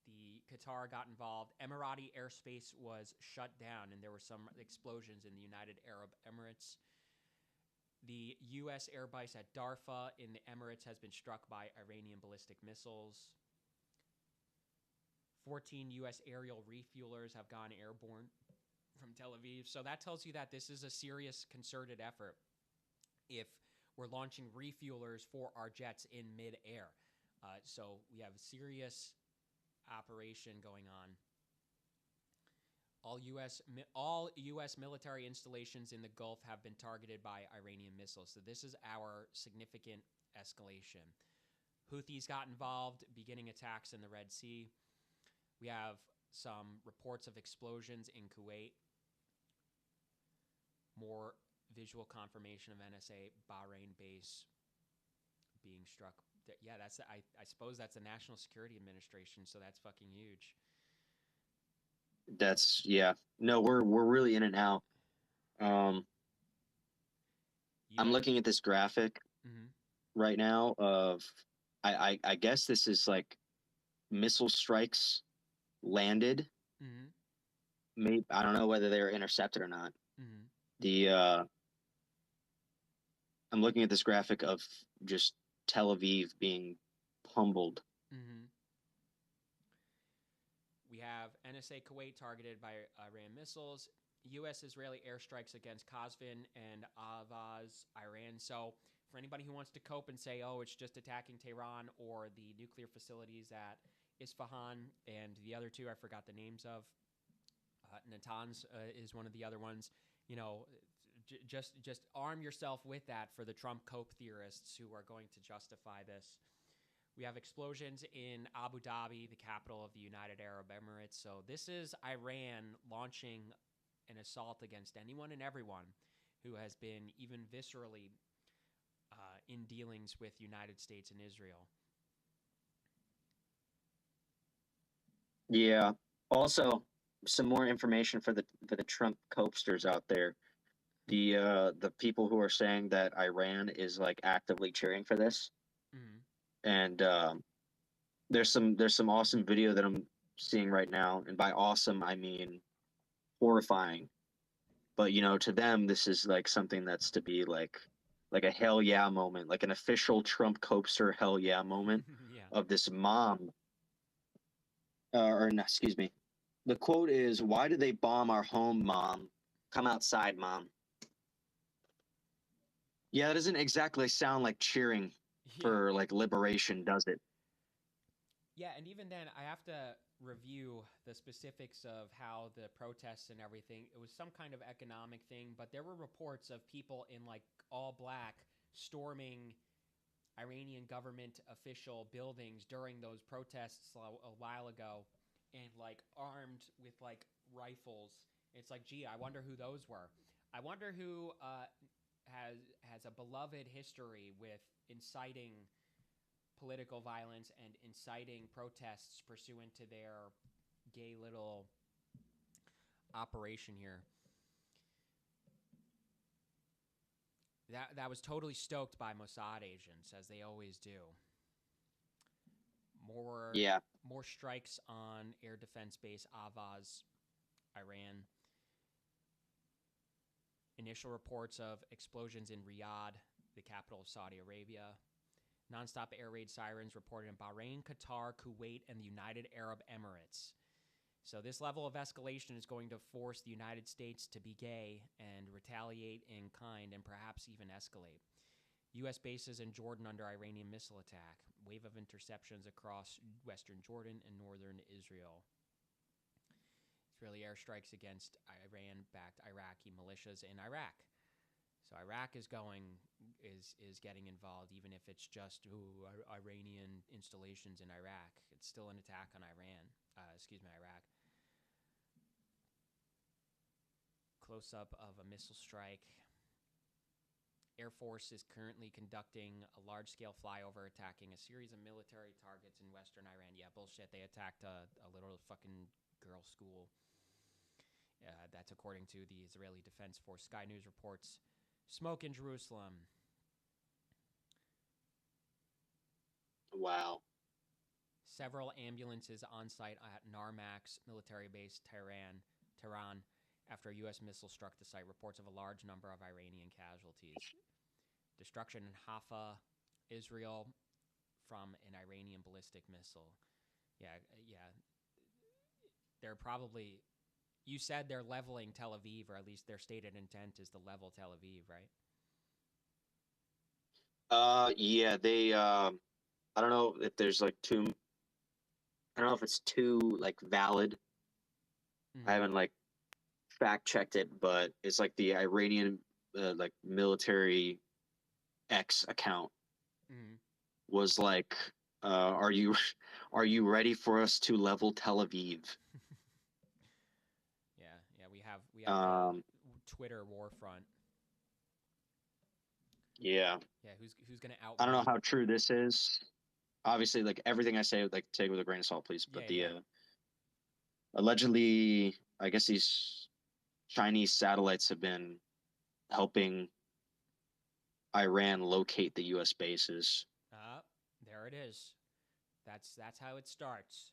The Qatar got involved. Emirati airspace was shut down, and there were some explosions in the United Arab Emirates. The U.S. airbase at Darfa in the Emirates has been struck by Iranian ballistic missiles. 14 U.S. aerial refuelers have gone airborne from Tel Aviv. So that tells you that this is a serious concerted effort if we're launching refuelers for our jets in midair. So we have a serious operation going on. All U.S. military installations in the Gulf have been targeted by Iranian missiles. So this is our significant escalation. Houthis got involved, beginning attacks in the Red Sea. We have some reports of explosions in Kuwait. More visual confirmation of NSA Bahrain base being struck. Yeah, I suppose that's the National Security Administration, so that's fucking huge. That's yeah. No, we're really in and out. I'm looking at this graphic right now of I guess this is like missile strikes landed. Mm-hmm. Maybe I don't know whether they were intercepted or not. Mm-hmm. The I'm looking at this graphic of just Tel Aviv being pummeled. Mm-hmm. We have NSA Kuwait targeted by Iran missiles. U.S. Israeli airstrikes against Qazvin and Avaz, Iran. So, for anybody who wants to cope and say, oh, it's just attacking Tehran or the nuclear facilities at Isfahan and the other two, I forgot the names of. Natanz is one of the other ones. You know, just arm yourself with that for the Trump cope theorists who are going to justify this. We have explosions in Abu Dhabi, the capital of the United Arab Emirates. So this is Iran launching an assault against anyone and everyone who has been even viscerally in dealings with United States and Israel. Yeah. Also, some more information for the Trump copesters out there. The people who are saying that Iran is like actively cheering for this, Mm-hmm. and there's some awesome video that I'm seeing right now, and by awesome I mean horrifying. But to them, this is like something that's to be like a hell yeah moment, like an official Trump copester hell yeah moment Yeah. of this mom, or no, excuse me. The quote is, "Why did they bomb our home, mom? Come outside, mom." Yeah, that doesn't exactly sound like cheering Yeah. for like liberation, does it? Yeah, and even then, I have to review the specifics of how the protests and everything. It was some kind of economic thing, but there were reports of people in like all black storming Iranian government official buildings during those protests a while ago, and like armed with like rifles. It's like, gee, I wonder who those were. I wonder who has a beloved history with inciting political violence and inciting protests pursuant to their gay little operation here. That was totally stoked by Mossad agents, as they always do. More Yeah. more strikes on air defense base Avaz, Iran. Initial reports of explosions in Riyadh, the capital of Saudi Arabia. Nonstop air raid sirens reported in Bahrain, Qatar, Kuwait, and the United Arab Emirates. So this level of escalation is going to force the United States to be gay and retaliate in kind and perhaps even escalate. U.S. bases in Jordan under Iranian missile attack. Wave of interceptions across western Jordan and northern Israel. Israeli airstrikes against Iran-backed Iraqi militias in Iraq. So Iraq is getting involved, even if it's just Iranian installations in Iraq. It's still an attack on Iraq. Close up of a missile strike. Air Force is currently conducting a large-scale flyover attacking a series of military targets in western Iran. Yeah, bullshit. They attacked a little fucking girls' school. That's according to the Israeli Defense Force. Sky News reports smoke in Jerusalem. Wow. Several ambulances on site at Narmax military base Tehran after a U.S. missile struck the site. Reports of a large number of Iranian casualties. Destruction in Haifa, Israel, from an Iranian ballistic missile. Yeah. They're probably. You said they're leveling Tel Aviv, or at least their stated intent is to level Tel Aviv, right? Yeah, they I don't know if there's like two I don't know if it's too like valid. I Mm-hmm. haven't like fact checked it, but it's like the Iranian like military X account Mm-hmm. was like, are you are you ready for us to level Tel Aviv? Yeah. We have the Um, Twitter war front. yeah. Yeah, who's gonna I don't know outrage? how true this is. Obviously, like everything I say, like take it with a grain of salt, please. But the Yeah. allegedly, I guess these Chinese satellites have been helping Iran locate the U.S. bases. There it is. That's how it starts.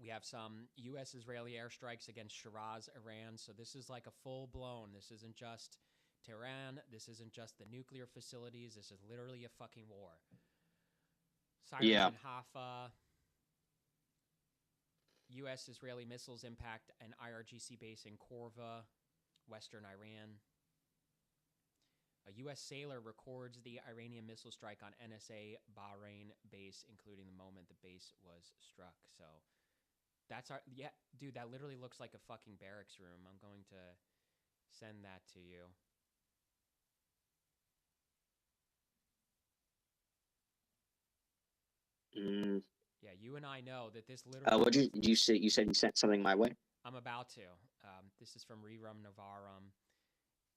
We have some U.S. Israeli airstrikes against Shiraz, Iran. So this is like a full blown. This isn't just Tehran, this isn't just the nuclear facilities. This is literally a fucking war. Sirens Yeah. in Haifa. U.S.-Israeli missiles impact an IRGC base in Korva, western Iran. A U.S. sailor records the Iranian missile strike on NSA Bahrain base, including the moment the base was struck. So that's our, yeah, dude, that literally looks like a fucking barracks room. I'm going to send that to you. Mm. Yeah, you and I know that this literally. What did you say? You said you sent something my way. I'm about to. This is from Rerum Navarum.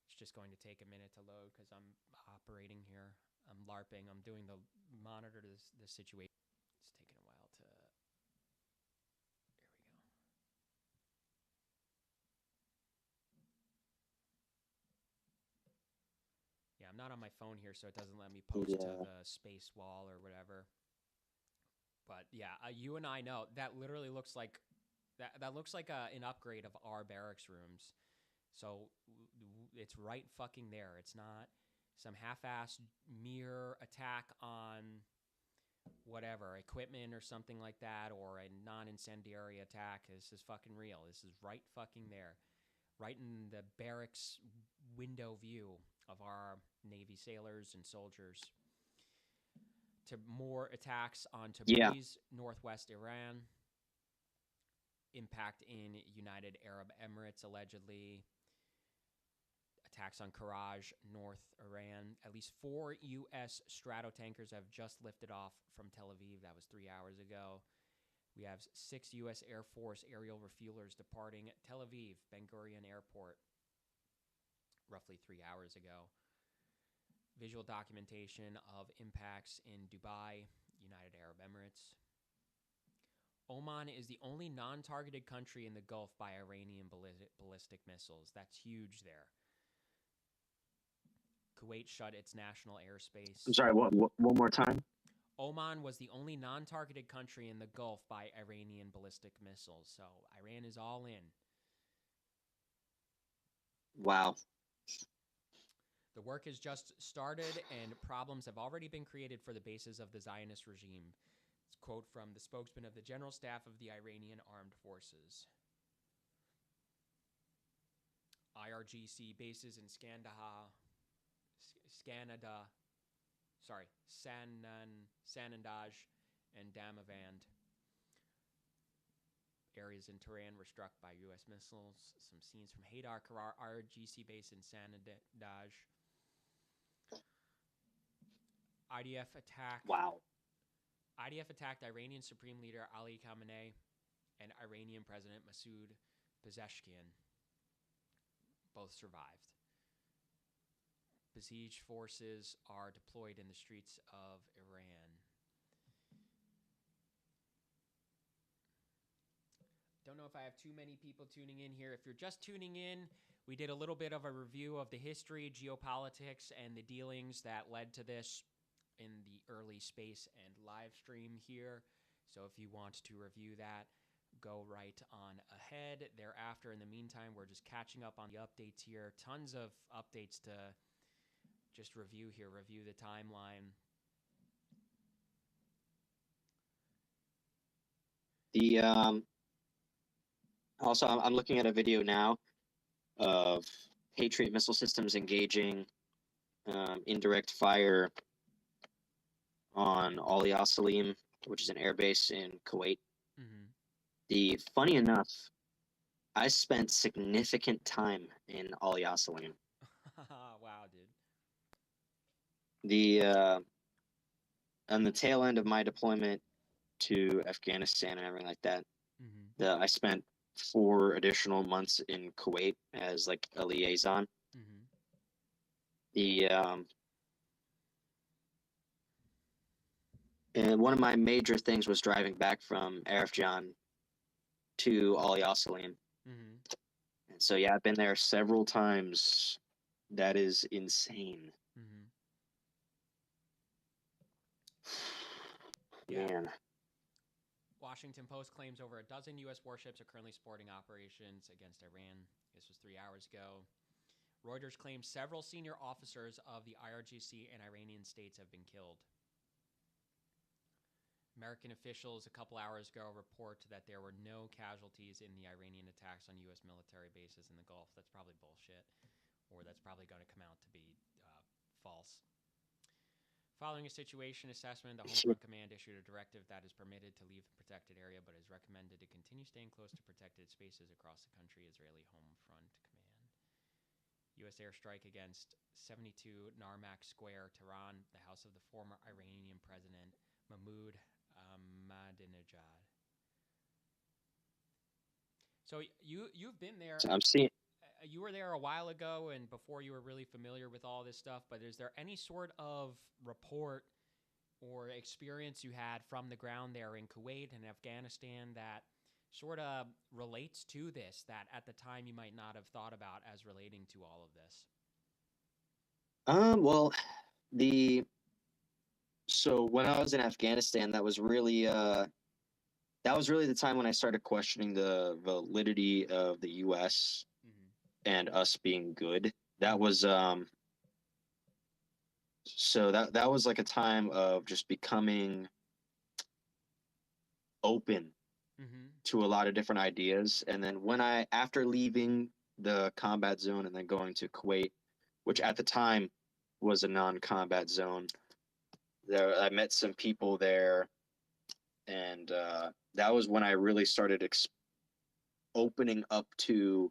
It's just going to take a minute to load because I'm operating here. I'm LARPing. I'm doing the monitor to this situation. It's taking a while to. There we go. Yeah, I'm not on my phone here, so it doesn't let me post to the space wall or whatever. But yeah, you and I know that literally looks like that looks like an upgrade of our barracks rooms. So it's right fucking there. It's not some half-assed mere attack on whatever equipment or something like that, or a non-incendiary attack. This is fucking real. This is right fucking there, right in the barracks window view of our Navy sailors and soldiers. To more attacks on Tabriz, northwest Iran. Impact in United Arab Emirates, allegedly. Attacks on Karaj, North Iran. At least 4 U.S. Stratotankers have just lifted off from Tel Aviv. That was 3 hours ago. We have 6 U.S. Air Force aerial refuelers departing Tel Aviv, Ben Gurion Airport, roughly 3 hours ago. Visual documentation of impacts in Dubai, United Arab Emirates. Oman is the only non-targeted country in the Gulf by Iranian ballistic missiles. That's huge there. Kuwait shut its national airspace. I'm sorry, what one more time? Oman was the only non-targeted country in the Gulf by Iranian ballistic missiles. So Iran is all in. Wow. The work has just started, and problems have already been created for the bases of the Zionist regime. It's a quote from the spokesman of the General Staff of the Iranian Armed Forces. IRGC bases in Sanandaj, and Damavand. Areas in Tehran were struck by U.S. missiles. Some scenes from Haydar Karar IRGC base in Sanandaj. IDF attack. Wow. IDF attacked Iranian Supreme Leader Ali Khamenei and Iranian President Masoud Pezeshkian. Both survived. Besieged forces are deployed in the streets of Iran. Don't know if I have too many people tuning in here. If you're just tuning in, we did a little bit of a review of the history, geopolitics, and the dealings that led to this in the early space and live stream here. So if you want to review that, go right on ahead. Thereafter, in the meantime, we're just catching up on the updates here. Tons of updates to just review here, review the timeline. Also, I'm looking at a video now of Patriot missile systems engaging indirect fire on Ali Salim, which is an airbase in Kuwait. Mm-hmm. Funny enough, I spent significant time in Ali Salim. Wow, dude. On the tail end of my deployment to Afghanistan and everything like that, I spent 4 additional months in Kuwait as like a liaison. And one of my major things was driving back from Arifjan to Ali Salim. And so yeah, I've been there several times. That is insane. Yeah. Man. Washington Post claims over a dozen U.S. warships are currently supporting operations against Iran. This was 3 hours ago. Reuters claims several senior officers of the IRGC and Iranian states have been killed. American officials a couple hours ago report that there were no casualties in the Iranian attacks on U.S. military bases in the Gulf. That's probably bullshit, or that's probably going to come out to be false. Following a situation assessment, the Homefront Command issued a directive that is permitted to leave the protected area, but is recommended to continue staying close to protected spaces across the country. Israeli Homefront Command. U.S. airstrike against 72 Narmak Square, Tehran, the house of the former Iranian president Mahmoud Ahmadinejad. So you've been there. I'm seeing. You were there a while ago, and before you were really familiar with all this stuff. But is there any sort of report or experience you had from the ground there in Kuwait and Afghanistan that sort of relates to this, that at the time you might not have thought about as relating to all of this? Well, so when I was in Afghanistan, that was really the time when I started questioning the validity of the U.S. and us being good. That was so that was like a time of just becoming open to a lot of different ideas. And then after leaving the combat zone and then going to Kuwait, which at the time was a non-combat zone, there I met some people there, and that was when I really started opening up to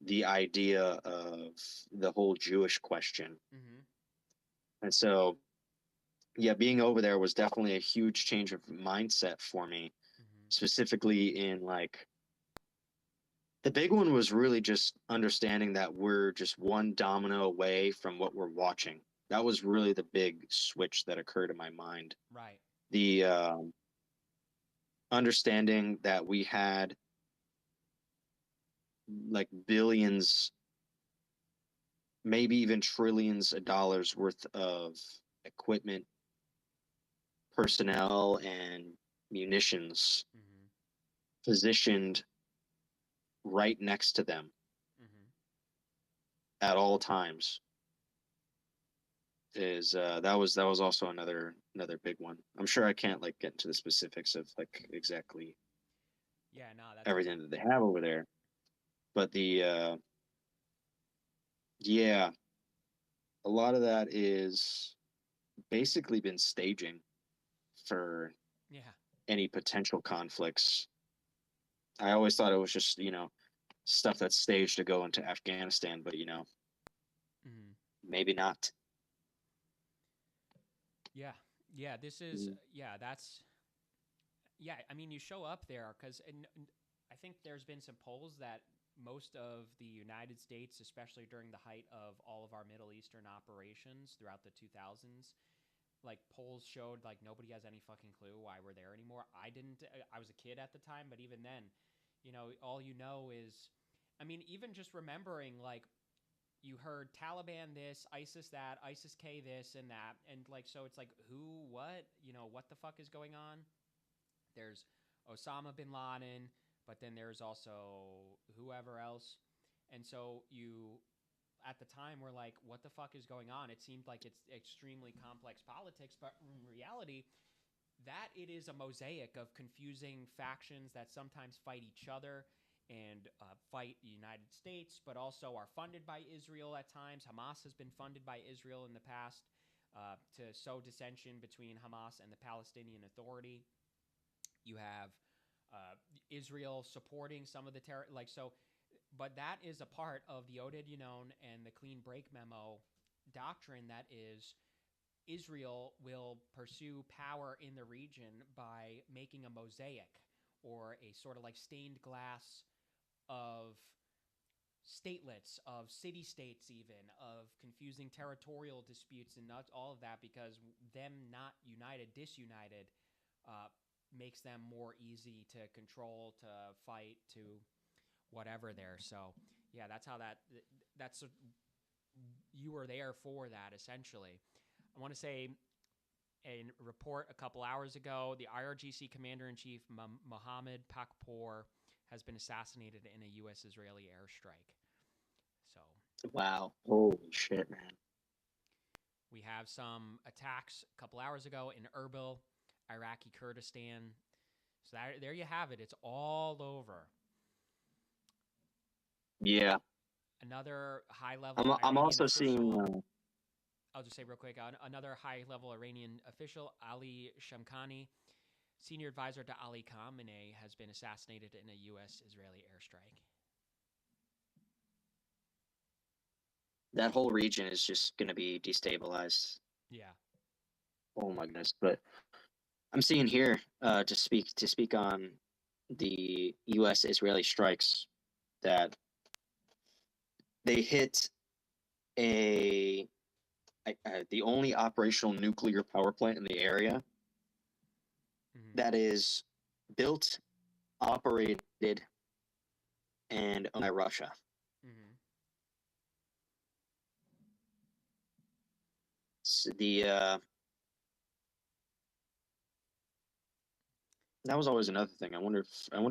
the idea of the whole Jewish question. And so, yeah, being over there was definitely a huge change of mindset for me, specifically in like, the big one was really just understanding that we're just one domino away from what we're watching. That was really the big switch that occurred in my mind. Right. The understanding that we had like billions, maybe even trillions of dollars worth of equipment, personnel, and munitions positioned right next to them at all times. That was also another big one. I'm sure I can't like get into the specifics of like exactly that's everything that they have over there, but a lot of that is basically been staging for any potential conflicts. I always thought it was just stuff that's staged to go into Afghanistan, but maybe not. This is that's I mean, you show up there because I think there's been some polls that most of the United States, especially during the height of all of our Middle Eastern operations throughout the 2000s, like polls showed like nobody has any fucking clue why we're there anymore. I didn't. I was a kid at the time, but even then, all is, I mean, even just remembering like you heard Taliban this, ISIS that, ISIS K this and that, and like so it's like who, what, what the fuck is going on? There's Osama bin Laden, but then there's also whoever else, and so you at the time were like, what the fuck is going on? It seemed like it's extremely complex politics, but in reality, that it is a mosaic of confusing factions that sometimes fight each other and fight the United States, but also are funded by Israel at times. Hamas has been funded by Israel in the past to sow dissension between Hamas and the Palestinian Authority. You have Israel supporting some of the terror, but that is a part of the Oded Yinon and the Clean Break Memo doctrine that is Israel will pursue power in the region by making a mosaic or a sort of like stained glass of statelets, of city-states even, of confusing territorial disputes and not all of that, because them not united, disunited, makes them more easy to control, to fight, to whatever there. So, yeah, that's how that's you were there for that, essentially. I want to say a report a couple hours ago, the IRGC Commander-in-Chief, Mohammed Pakpour, has been assassinated in a U.S.-Israeli airstrike. So Wow. Holy shit, man. We have some attacks a couple hours ago in Erbil, Iraqi Kurdistan. So there you have it. It's all over. Yeah. Another high-level I'm Iranian also seeing. official. I'll just say real quick. Another high-level Iranian official, Ali Shamkhani, senior advisor to Ali Khamenei, has been assassinated in a U.S.-Israeli airstrike. That whole region is just going to be destabilized. Yeah. Oh my goodness! But I'm seeing here to speak on the U.S. Israeli strikes that they hit a the only operational nuclear power plant in the area Mm-hmm. that is built, operated, and owned by Russia. Mm-hmm. The that was always another thing. I wonder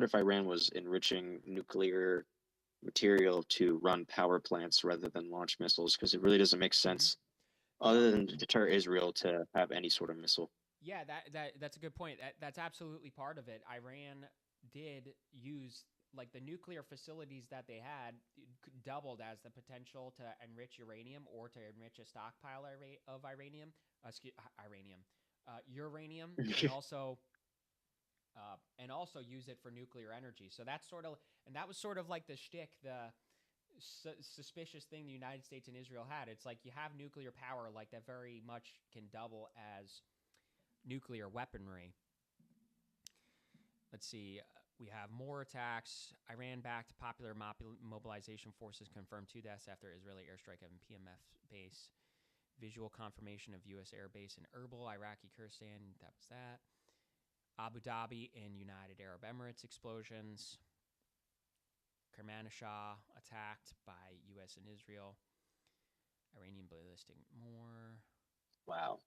if Iran was enriching nuclear material to run power plants rather than launch missiles, because it really doesn't make Mm-hmm. sense Well, other than to deter Israel to have any sort of missile. yeah, that's a good point. That's absolutely part of it. Iran did use like the nuclear facilities that they had doubled as the potential to enrich uranium or to enrich a stockpile of uranium, and also use it for nuclear energy. So that's sort of, and that was sort of like the shtick, the suspicious thing the United States and Israel had. It's like you have nuclear power, like that very much can double as nuclear weaponry. Let's see. We have more attacks. Iran-backed Popular Mobilization Forces confirmed 2 deaths after Israeli airstrike at PMF base. Visual confirmation of U.S. air base in Erbil, Iraqi Kurdistan. That was that. Abu Dhabi and United Arab Emirates explosions. Kermanshah attacked by U.S. and Israel. Iranian ballistic more. Wow.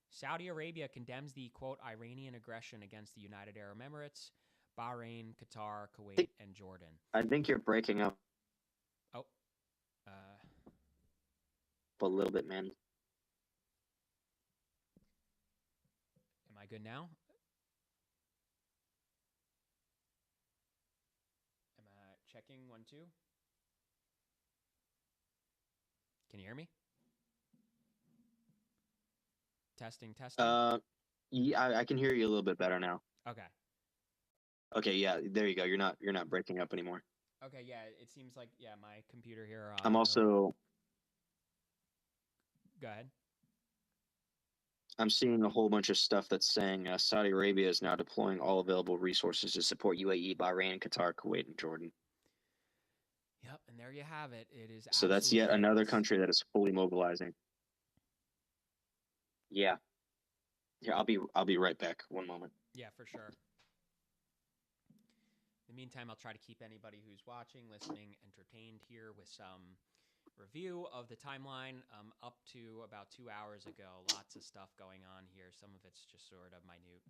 Saudi Arabia condemns the, quote, Iranian aggression against the United Arab Emirates, Bahrain, Qatar, Kuwait, and Jordan. I think you're breaking up Oh, a little bit, man. am I good now? Am I checking 1, 2? Can you hear me? Testing, testing. Yeah, I can hear you a little bit better now. Okay. Okay, yeah, there you go. You're not breaking up anymore. Okay, yeah, it seems like, yeah, my computer here. I'm also Go ahead. I'm seeing a whole bunch of stuff that's saying Saudi Arabia is now deploying all available resources to support UAE, Bahrain, Qatar, Kuwait, and Jordan. Yep, and there you have it. It is So that's absolute yet another chaos. country that is fully mobilizing. Yeah. Here, I'll be right back. One moment. Yeah, for sure. In the meantime, I'll try to keep anybody who's watching, listening, entertained here with some review of the timeline up to about 2 hours ago. Lots of stuff going on here. Some of it's just sort of minute.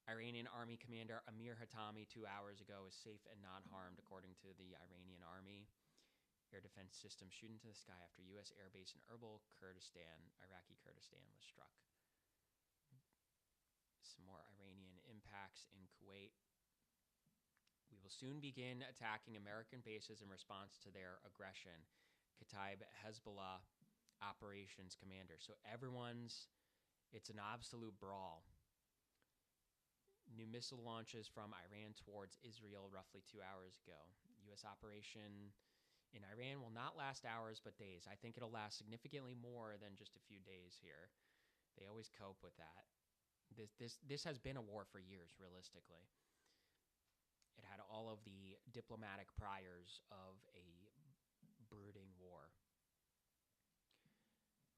Iranian Army Commander Amir Hatami 2 hours ago is safe and not harmed, according to the Iranian Army. Air defense system shoot into the sky after U.S. airbase in Erbil, Kurdistan, Iraqi Kurdistan was struck. Some more Iranian impacts in Kuwait. We will soon begin attacking American bases in response to their aggression. Kataib Hezbollah operations commander. So it's an absolute brawl. New missile launches from Iran towards Israel roughly 2 hours ago. U.S. operation in Iran will not last hours but days. I think it'll last significantly more than just a few days here. They always cope with that. This has been a war for years, realistically. It had all of the diplomatic priors of a brooding war.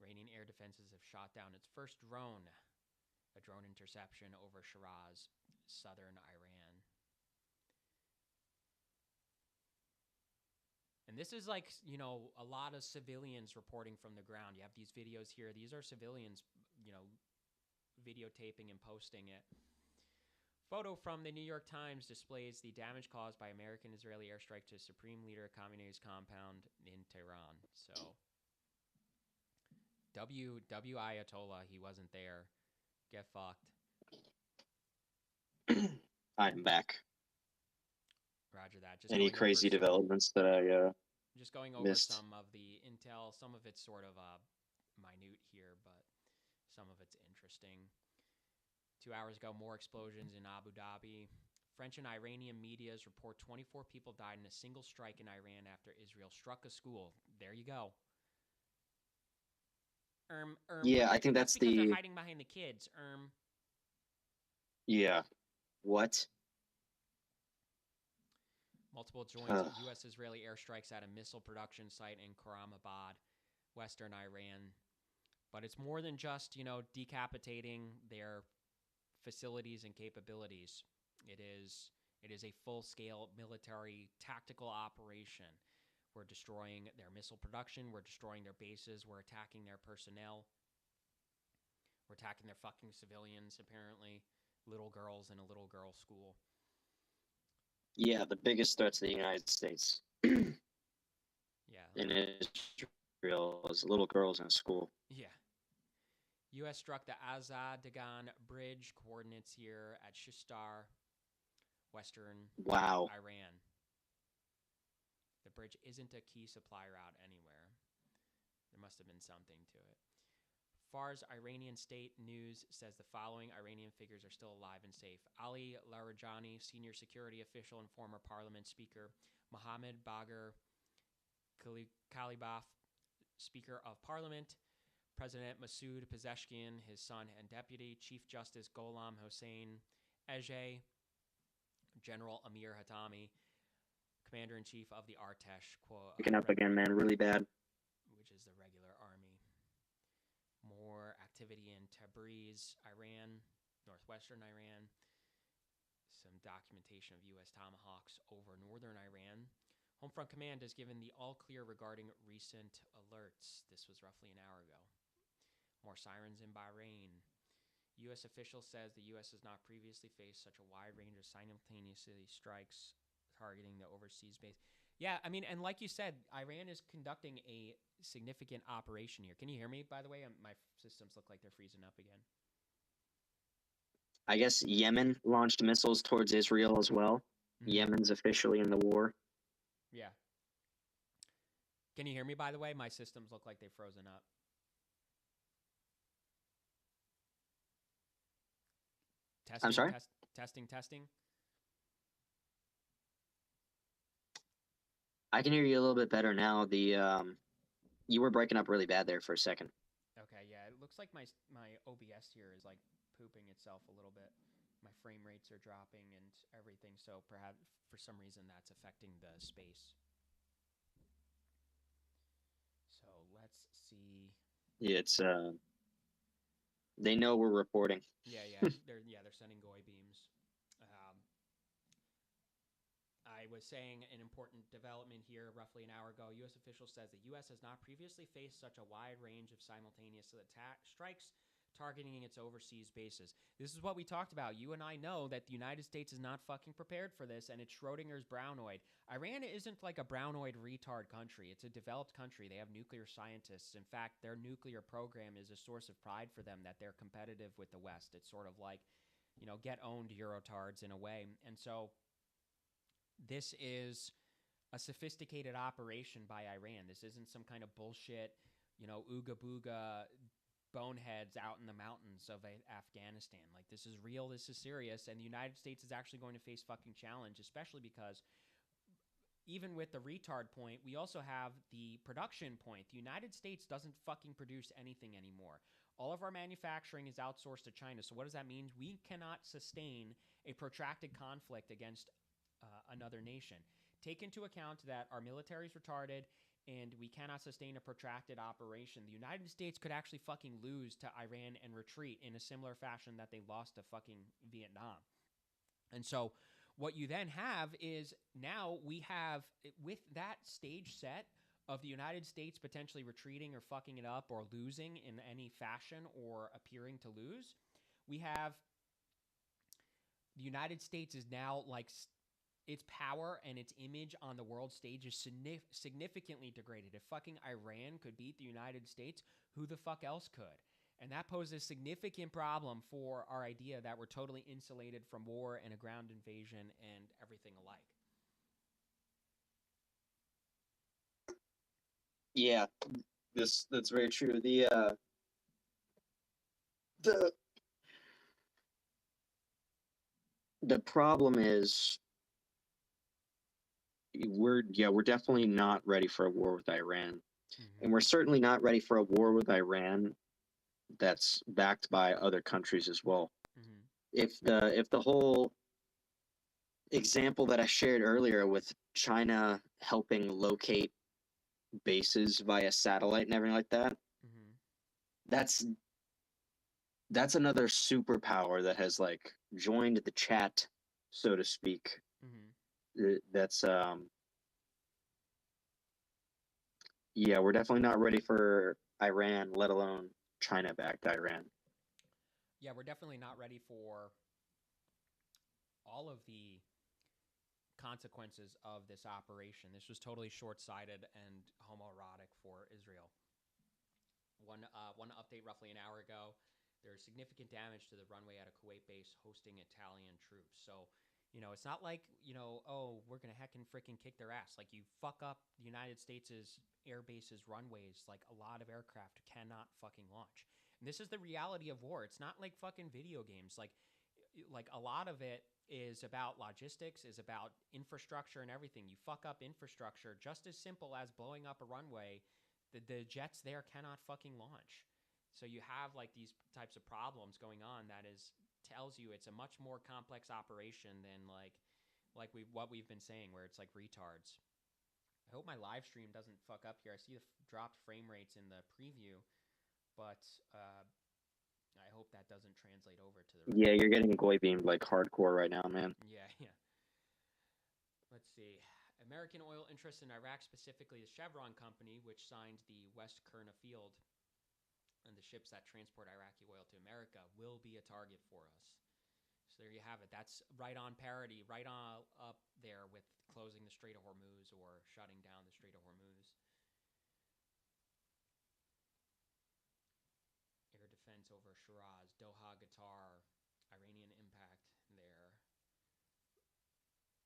Iranian air defenses have shot down its first drone, a drone interception over Shiraz, southern Iran. And this is like, a lot of civilians reporting from the ground. You have these videos here. These are civilians, videotaping and posting it. Photo from the New York Times displays the damage caused by American-Israeli airstrike to Supreme Leader Khamenei's compound in Tehran. So, W Ayatollah, he wasn't there. Get fucked. I'm back. Roger that. Just Any going over crazy some, developments that I just going over missed? some of the intel. Some of it's sort of minute here, but some of it's interesting. 2 hours ago, more explosions in Abu Dhabi. French and Iranian medias report 24 people died in a single strike in Iran after Israel struck a school. There you go. Yeah, I think that's that's because they're the. hiding behind the kids. Yeah. What? Multiple joint U.S.-Israeli airstrikes at a missile production site in Karamabad, western Iran. But it's more than just, decapitating their facilities and capabilities. It is a full-scale military tactical operation. We're destroying their missile production. We're destroying their bases. We're attacking their personnel. We're attacking their fucking civilians, apparently. Little girls in a little girl school. Yeah, the biggest threat to the United States. Yeah. In Israel is little girls in school. Yeah. U.S. struck the Azadagan Bridge, coordinates here at Shistar, western Iran. The bridge isn't a key supply route anywhere. There must have been something to it. Fars Iranian state news says the following Iranian figures are still alive and safe. Ali Larijani, senior security official and former parliament speaker. Mohammed Bagher Kalibaf, speaker of parliament. President Masoud Pezeshkian, his son and deputy. Chief Justice Gholam Hossein Ejei. General Amir Hatami, commander-in-chief of the Artesh. Picking up again, man, really bad. Which is the regular army. More activity in Tabriz, Iran, northwestern Iran. Some documentation of U.S. Tomahawks over northern Iran. Homefront Command has given the all-clear regarding recent alerts. This was roughly an hour ago. More sirens in Bahrain. U.S. official says the U.S. has not previously faced such a wide range of simultaneously strikes targeting the overseas base. Yeah, I mean, and like you said, Iran is conducting a significant operation here. Can you hear me, by the way? My systems look like they're freezing up again. I guess Yemen launched missiles towards Israel as well. Mm-hmm. Yemen's officially in the war. Yeah. Can you hear me, by the way? My systems look like they've frozen up. Testing, I'm sorry? Testing. I can hear you a little bit better now. You were breaking up really bad there for a second. Okay, yeah. It looks like my OBS here is like pooping itself a little bit. My frame rates are dropping and everything, so perhaps for some reason that's affecting the space. So let's see. Yeah, it's they know we're reporting. Yeah, they're sending GOI beams. I was saying an important development here roughly an hour ago. U.S. official says the U.S. has not previously faced such a wide range of simultaneous strikes targeting its overseas bases. This is what we talked about. You and I know that the United States is not fucking prepared for this, and it's Schrodinger's brownoid. Iran isn't like a brownoid retard country. It's a developed country. They have nuclear scientists. In fact, their nuclear program is a source of pride for them that they're competitive with the West. It's sort of like, get owned Eurotards in a way. And so this is a sophisticated operation by Iran. This isn't some kind of bullshit, ooga booga boneheads out in the mountains of Afghanistan. Like, this is real, this is serious, and the United States is actually going to face fucking challenge, especially because even with the retard point, we also have the production point. The United States doesn't fucking produce anything anymore. All of our manufacturing is outsourced to China. So what does that mean? We cannot sustain a protracted conflict against another nation. Take into account that our military is retarded and we cannot sustain a protracted operation. The United States could actually fucking lose to Iran and retreat in a similar fashion that they lost to fucking Vietnam. And so what you then have is now we have, with that stage set of the United States potentially retreating or fucking it up or losing in any fashion or appearing to lose, we have the United States is now like its power and its image on the world stage is significantly degraded. If fucking Iran could beat the United States, who the fuck else could? And that poses a significant problem for our idea that we're totally insulated from war and a ground invasion and everything alike. Yeah, that's very true. The the problem is we're definitely not ready for a war with Iran. Mm-hmm. And we're certainly not ready for a war with Iran that's backed by other countries as well. Mm-hmm. If the whole example that I shared earlier with China helping locate bases via satellite and everything like that, Mm-hmm. that's that's another superpower that has like joined the chat, so to speak. Mm-hmm. That's yeah, we're definitely not ready for Iran, let alone China-backed Iran. Yeah, we're definitely not ready for all of the consequences of this operation. This was totally short-sighted and homoerotic for Israel. One update roughly an hour ago. There's significant damage to the runway at a Kuwait base hosting Italian troops. So, it's not like, oh, we're going to heckin' freaking kick their ass. Like, you fuck up the United States' air bases, runways, like, a lot of aircraft cannot fucking launch. And this is the reality of war. It's not like fucking video games. Like a lot of it is about logistics, is about infrastructure and everything. You fuck up infrastructure, just as simple as blowing up a runway, the jets there cannot fucking launch. So you have like these types of problems going on that is tells you it's a much more complex operation than like what we've been saying, where it's like retards. I hope my live stream doesn't fuck up here. I see the dropped frame rates in the preview, but I hope that doesn't translate over to the Yeah, rest. you're getting goy beamed like hardcore right now, man. Yeah, yeah. Let's see. American oil interests in Iraq, specifically the Chevron company, which signed the West Kurna field and the ships that transport Iraqi oil to America, will be a target for us. So there you have it. That's right on parity, right on up there with closing the Strait of Hormuz or shutting down the Strait of Hormuz. Air defense over Shiraz, Doha, Qatar, Iranian impact there.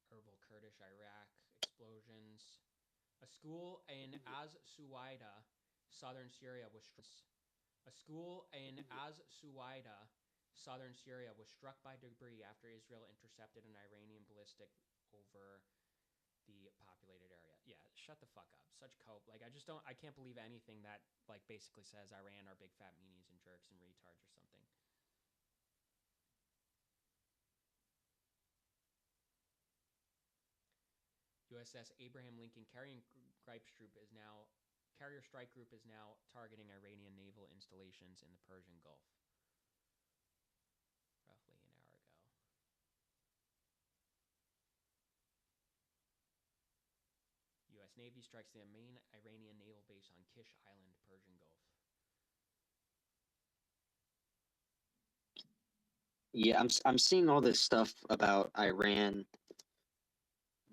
Erbil, Kurdish, Iraq, explosions. A school in Az Suwaida, southern Syria, was a school in Az Suwaida, southern Syria, was struck by debris after Israel intercepted an Iranian ballistic over the populated area. Yeah, shut the fuck up. Such cope. Like I can't believe anything that like basically says Iran are big fat meanies and jerks and retards or something. USS Abraham Lincoln Carrier Strike Group is now targeting Iranian naval installations in the Persian Gulf. Roughly an hour ago. U.S. Navy strikes the main Iranian naval base on Kish Island, Persian Gulf. Yeah, I'm seeing all this stuff about Iran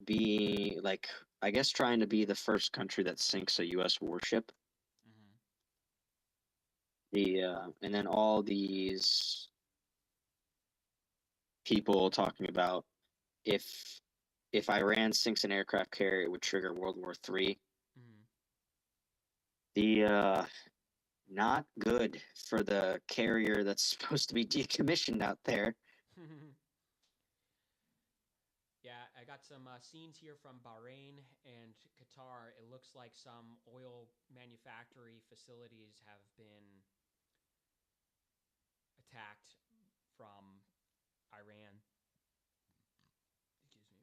being like, I guess, trying to be the first country that sinks a U.S. warship. Mm-hmm. And then all these people talking about if if Iran sinks an aircraft carrier, it would trigger World War III. Mm-hmm. The Not good for the carrier that's supposed to be decommissioned out there. Yeah, I got some scenes here from Bahrain and Qatar. It looks like some oil manufacturing facilities have been attacked from Iran. Excuse me.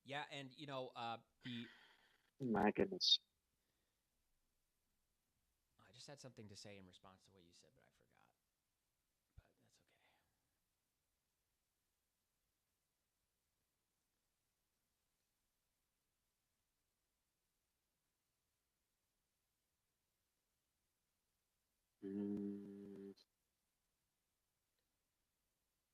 Yeah, and the My goodness. I just had something to say in response to what you said, but I forgot. But that's okay. Mm,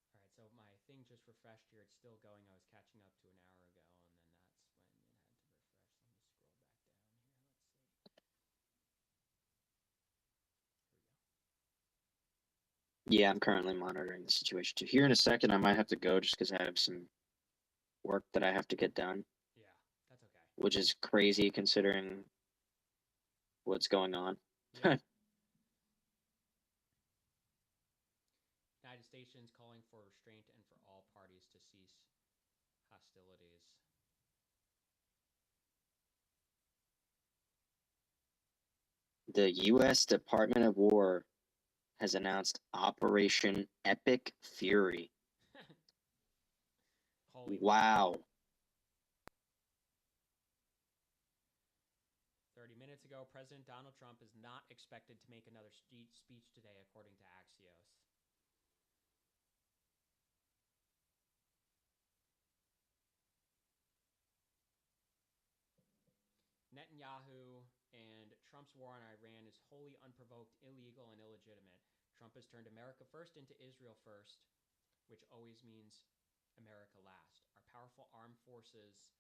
All right, so my thing just refreshed here. It's still going. I was catching up to an hour ago, and then that's when it had to refresh. Let me scroll back down here. Let's see. Here we go. Yeah, I'm currently monitoring the situation too. Here in a second, I might have to go just because I have some work that I have to get done, Yeah, that's okay. which is crazy considering what's going on. Yeah. United States calling for restraint and for all parties to cease hostilities. The U.S. Department of War has announced Operation Epic Fury. Holy Wow. 30 minutes ago, President Donald Trump is not expected to make another speech today, according to Axios. Netanyahu and Trump's war on Iran is wholly unprovoked, illegal, and illegitimate. Trump has turned America first into Israel first, which always means America last. Our powerful armed forces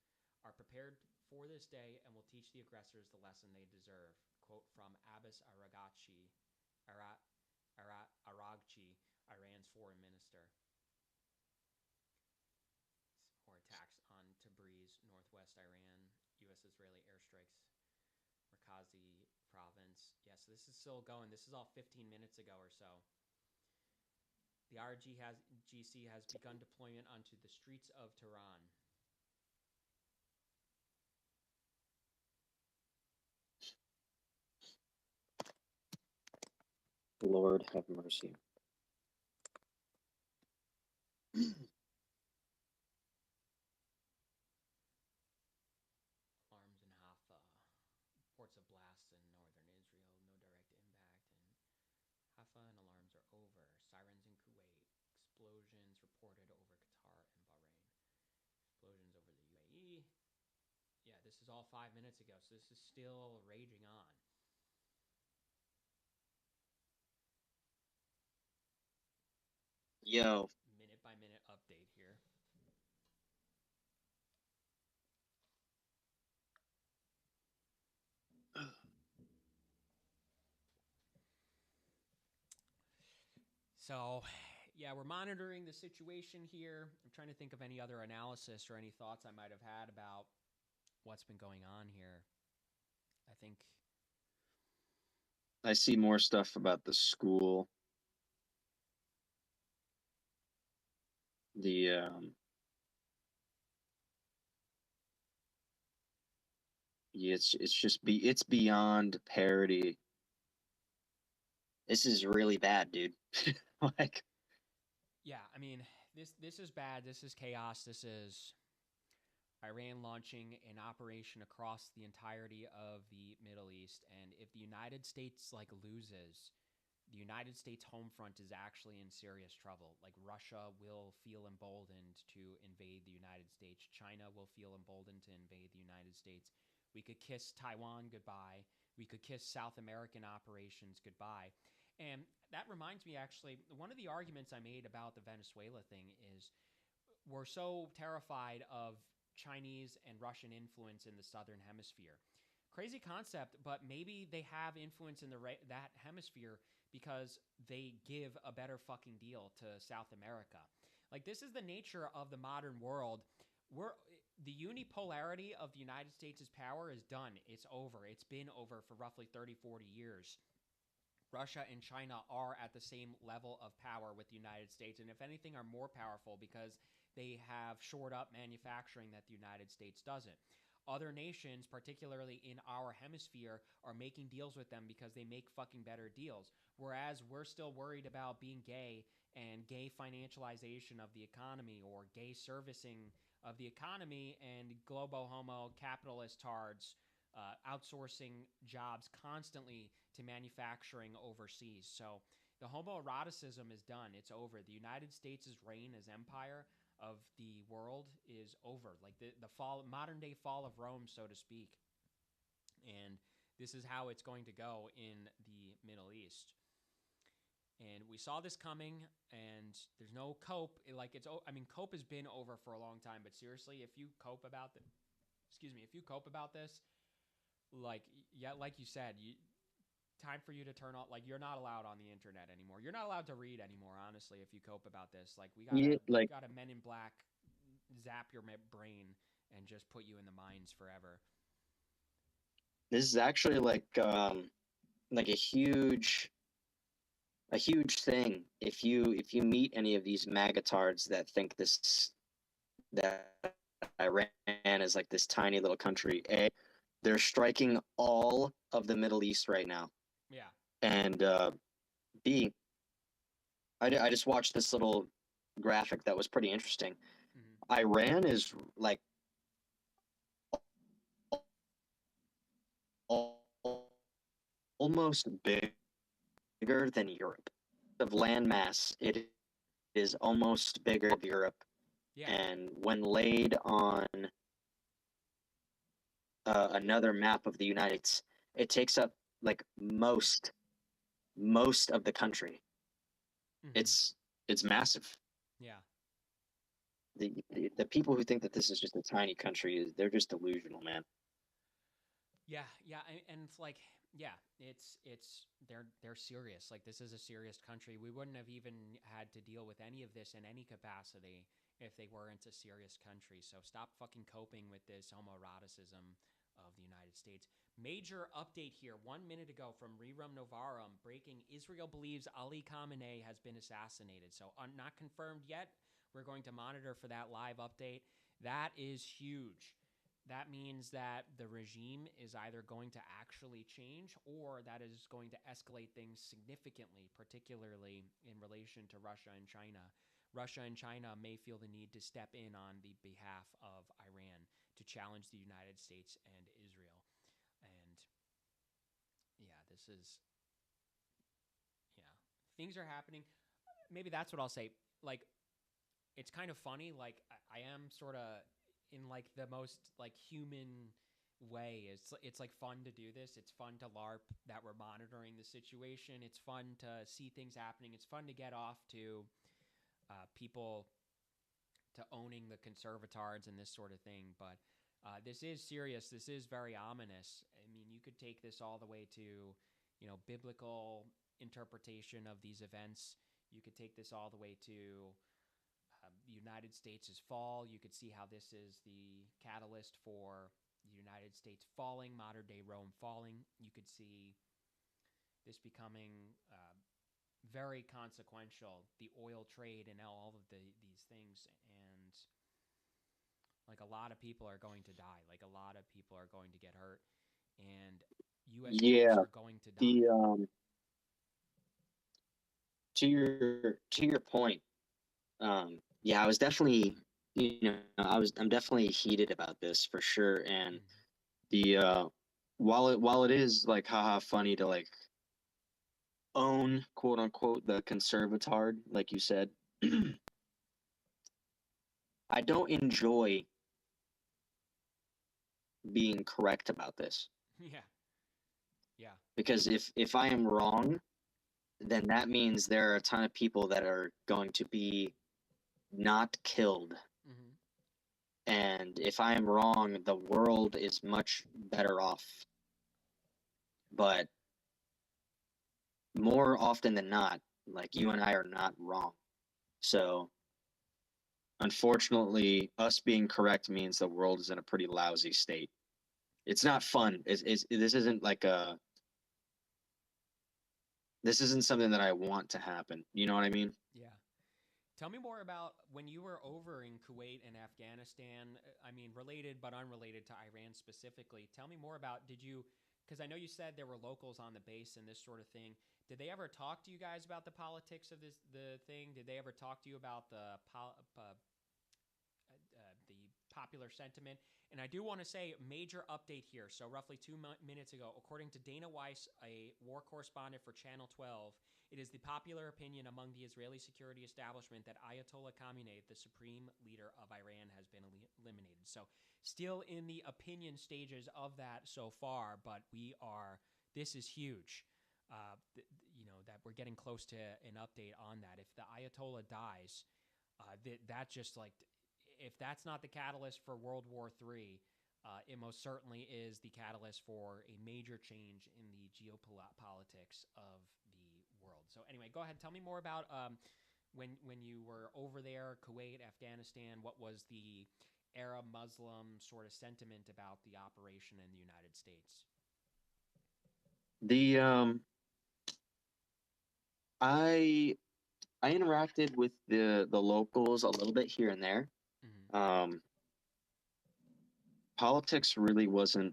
are prepared for this day and will teach the aggressors the lesson they deserve. Quote from Abbas Araghchi, Iran's foreign minister. More attacks on Tabriz, northwest Iran. U.S.-Israeli airstrikes, Markazi province. Yeah, so this is still going. This is all 15 minutes ago or so. The IRGC has begun deployment onto the streets of Tehran. Lord have mercy. Alarms in Haifa. Reports of blasts in northern Israel. No direct impact in Haifa, and alarms are over. Sirens in Kuwait. Explosions reported over Qatar and Bahrain. Explosions over the UAE. Yeah, this is all 5 minutes ago, so this is still raging on. Yo. Minute by minute update here. So, yeah, we're monitoring the situation here. I'm trying to think of any other analysis or any thoughts I might have had about what's been going on here. I think I see more stuff about the school. It's beyond parody. This is really bad, dude. Like, yeah, I mean, this is bad. This is chaos. This is Iran launching an operation across the entirety of the Middle East, and if the United States loses, the United States home front is actually in serious trouble. Like, Russia will feel emboldened to invade the United States. China will feel emboldened to invade the United States. We could kiss Taiwan goodbye. We could kiss South American operations goodbye. And that reminds me, actually, one of the arguments I made about the Venezuela thing is we're so terrified of Chinese and Russian influence in the southern hemisphere. Crazy concept, but maybe they have influence in that hemisphere because they give a better fucking deal to South America. Like, this is the nature of the modern world. The unipolarity of the United States' power is done. It's over. It's been over for roughly 30, 40 years. Russia and China are at the same level of power with the United States, and if anything, are more powerful because they have shored up manufacturing that the United States doesn't. Other nations, particularly in our hemisphere, are making deals with them because they make fucking better deals. Whereas we're still worried about being gay and gay financialization of the economy or gay servicing of the economy and globo homo capitalist tards outsourcing jobs constantly to manufacturing overseas. So the homoeroticism is done. It's over. The United States' reign as empire of the world is over. Like the modern day fall of Rome, so to speak. And this is how it's going to go in the Middle East. And we saw this coming, and there's no cope. Cope has been over for a long time, but seriously, if you cope about this, if you cope about this, like you said, time for you to turn off. Like, you're not allowed on the internet anymore. You're not allowed to read anymore. Honestly, if you cope about this, like, we Yeah, gotta like gotta Men in Black zap your brain and just put you in the mines forever. this is actually like a huge thing if you meet any of these magatards that think this that Iran is like this tiny little country. They're striking all of the Middle East right now, Yeah. and B, I just watched this little graphic that was pretty interesting. Mm-hmm. Iran is like almost bigger than Europe. Of landmass, it is almost bigger than Europe. Yeah. And when laid on another map of the United States, it takes up like most of the country. Mm-hmm. It's massive. Yeah. The people who think that this is just a tiny country, they're just delusional, man. Yeah, yeah, and it's like, yeah, it's they're serious. Like, this is a serious country. We wouldn't have even had to deal with any of this in any capacity if they weren't a serious country. So stop fucking coping with this homoeroticism of the United States. Major update here 1 minute ago from Rerum Novarum, breaking: Israel believes Ali Khamenei has been assassinated. So not confirmed yet. We're going to monitor for that live update. That is huge. That means that the regime is either going to actually change, or that is going to escalate things significantly, particularly in relation to Russia and China. Russia and China may feel the need to step in on the behalf of Iran to challenge the United States and Israel. And yeah, this is, yeah, things are happening. Maybe that's what I'll say. Like, it's kind of funny. Like, I am sort of in like the most like human way. It's like fun to do this. It's fun to LARP that we're monitoring the situation. It's fun to see things happening. It's fun to get off to people to owning the conservatards and this sort of thing. But this is serious. This is very ominous. I mean, you could take this all the way to, biblical interpretation of these events. You could take this all the way to the United States' fall. You could see how this is the catalyst for the United States falling, modern day Rome falling. You could see this becoming very consequential, the oil trade and all of these things. And like, a lot of people are going to die. Like, a lot of people are going to get hurt. And U.S. troops Yeah, are going to die. the to your point, yeah, I was definitely, I'm definitely heated about this for sure. And Mm-hmm. the while it is like haha funny to like own quote unquote the conservatard, like you said, I don't enjoy being correct about this Yeah. Yeah. because if I am wrong, then that means there are a ton of people that are going to be not killed. Mm-hmm. And if I am wrong, the world is much better off. But more often than not, like you and I are not wrong. So unfortunately, us being correct means the world is in a pretty lousy state. It's not fun. This isn't like a this isn't something that I want to happen. You know what I mean? Yeah. Tell me more about when you were over in Kuwait and Afghanistan. I mean, related but unrelated to Iran specifically. Tell me more about, because I know you said there were locals on the base and this sort of thing. Did they ever talk to you guys about the politics of the thing? Did they ever talk to you about the popular sentiment? And I do want to say, major update here. So roughly 2 minutes ago, according to Dana Weiss, a war correspondent for Channel 12, it is the popular opinion among the Israeli security establishment that Ayatollah Khamenei, the supreme leader of Iran, has been eliminated. So still in the opinion stages of that so far, but this is huge. that we're getting close to an update on that. If the Ayatollah dies, that just like, if that's not the catalyst for World War III, it most certainly is the catalyst for a major change in the geopolitics of the world. So anyway, go ahead. Tell me more about when you were over there, Kuwait, Afghanistan. What was the Arab Muslim sort of sentiment about the operation in the United States? The I I interacted with the locals a little bit here and there. Mm-hmm. Um, Politics really wasn't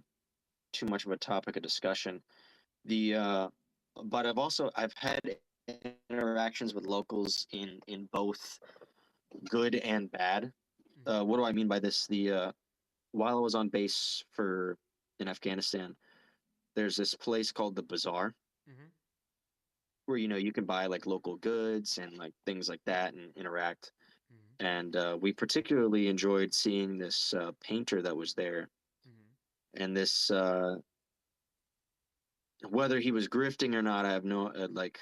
too much of a topic of discussion. The But I've had interactions with locals in both good and bad. Mm-hmm. What do I mean by this? The While I was on base for in Afghanistan, there's this place called the Bazaar Mm-hmm. where you can buy like local goods and like things like that and interact. Mm-hmm. And we particularly enjoyed seeing this painter that was there, Mm-hmm. and this whether he was grifting or not, I have no like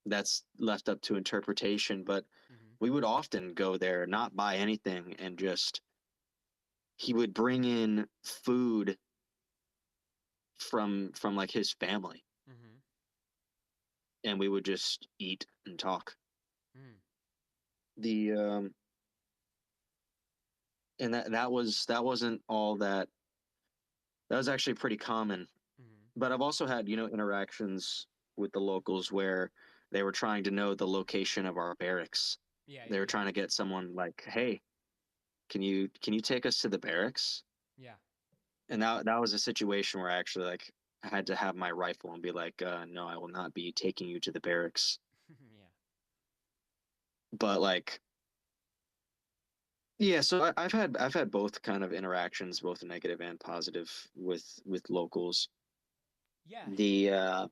that's left up to interpretation. But Mm-hmm. we would often go there, not buy anything, and just he would bring in food from like his family, Mm-hmm. and we would just eat and talk. Mm-hmm. The And that wasn't all that. That was actually pretty common. Mm-hmm. But I've also had, interactions with the locals where they were trying to know the location of our barracks. Yeah, They were yeah, trying to get someone like, "Hey, can you take us to the barracks?" yeah. And that was a situation where I actually like I had to have my rifle and be like, "No, I will not be taking you to the barracks." Yeah. But like, yeah, so I've had both kind of interactions, both negative and positive, with locals. Yeah. The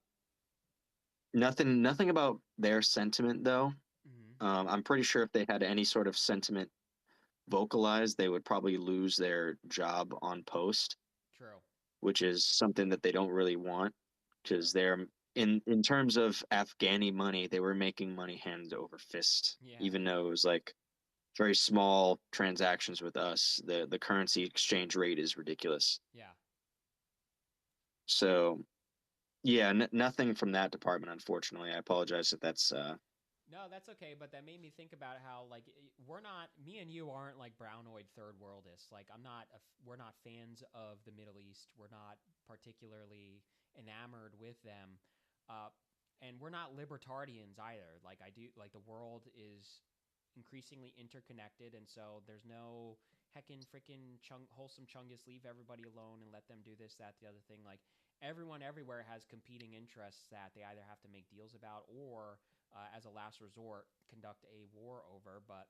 Nothing about their sentiment though. Mm-hmm. I'm pretty sure if they had any sort of sentiment vocalized, they would probably lose their job on post, True. which is something that they don't really want True. because they're in terms of Afghani money, they were making money hand over fist, Yeah. even though it was like very small transactions with us. The currency exchange rate is ridiculous. Yeah. So yeah, nothing from that department, unfortunately. I apologize if that's No, that's okay, but that made me think about how like we're not, me and you aren't like brownoid third worldists. Like we're not fans of the Middle East. We're not particularly enamored with them. Uh, and we're not libertarians either. Like I do like the world is increasingly interconnected, and so there's no heckin' freaking wholesome chungus leave everybody alone and let them do this, that, the other thing. Like everyone everywhere has competing interests that they either have to make deals about or as a last resort, conduct a war over. But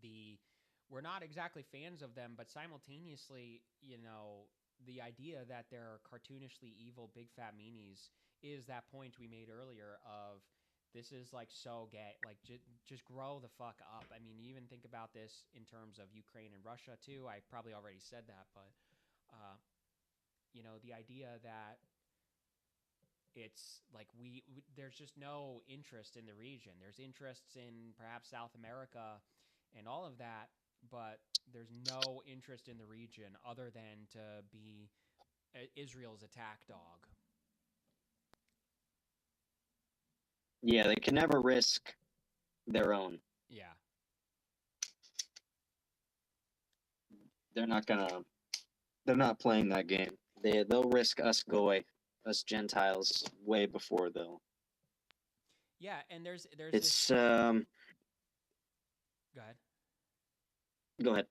the we're not exactly fans of them, but simultaneously, the idea that they're cartoonishly evil big fat meanies is that point we made earlier of this is like so gay. Like just grow the fuck up. I mean, you even think about this in terms of Ukraine and Russia too. I probably already said that, but uh, the idea that it's like there's just no interest in the region. There's interests in perhaps South America and all of that, but there's no interest in the region other than to be Israel's attack dog. yeah, they can never risk their own. Yeah. They're not gonna. They're not playing that game. They'll risk us us Gentiles, way before they'll. Yeah, and there's this. It's Go ahead. Go ahead.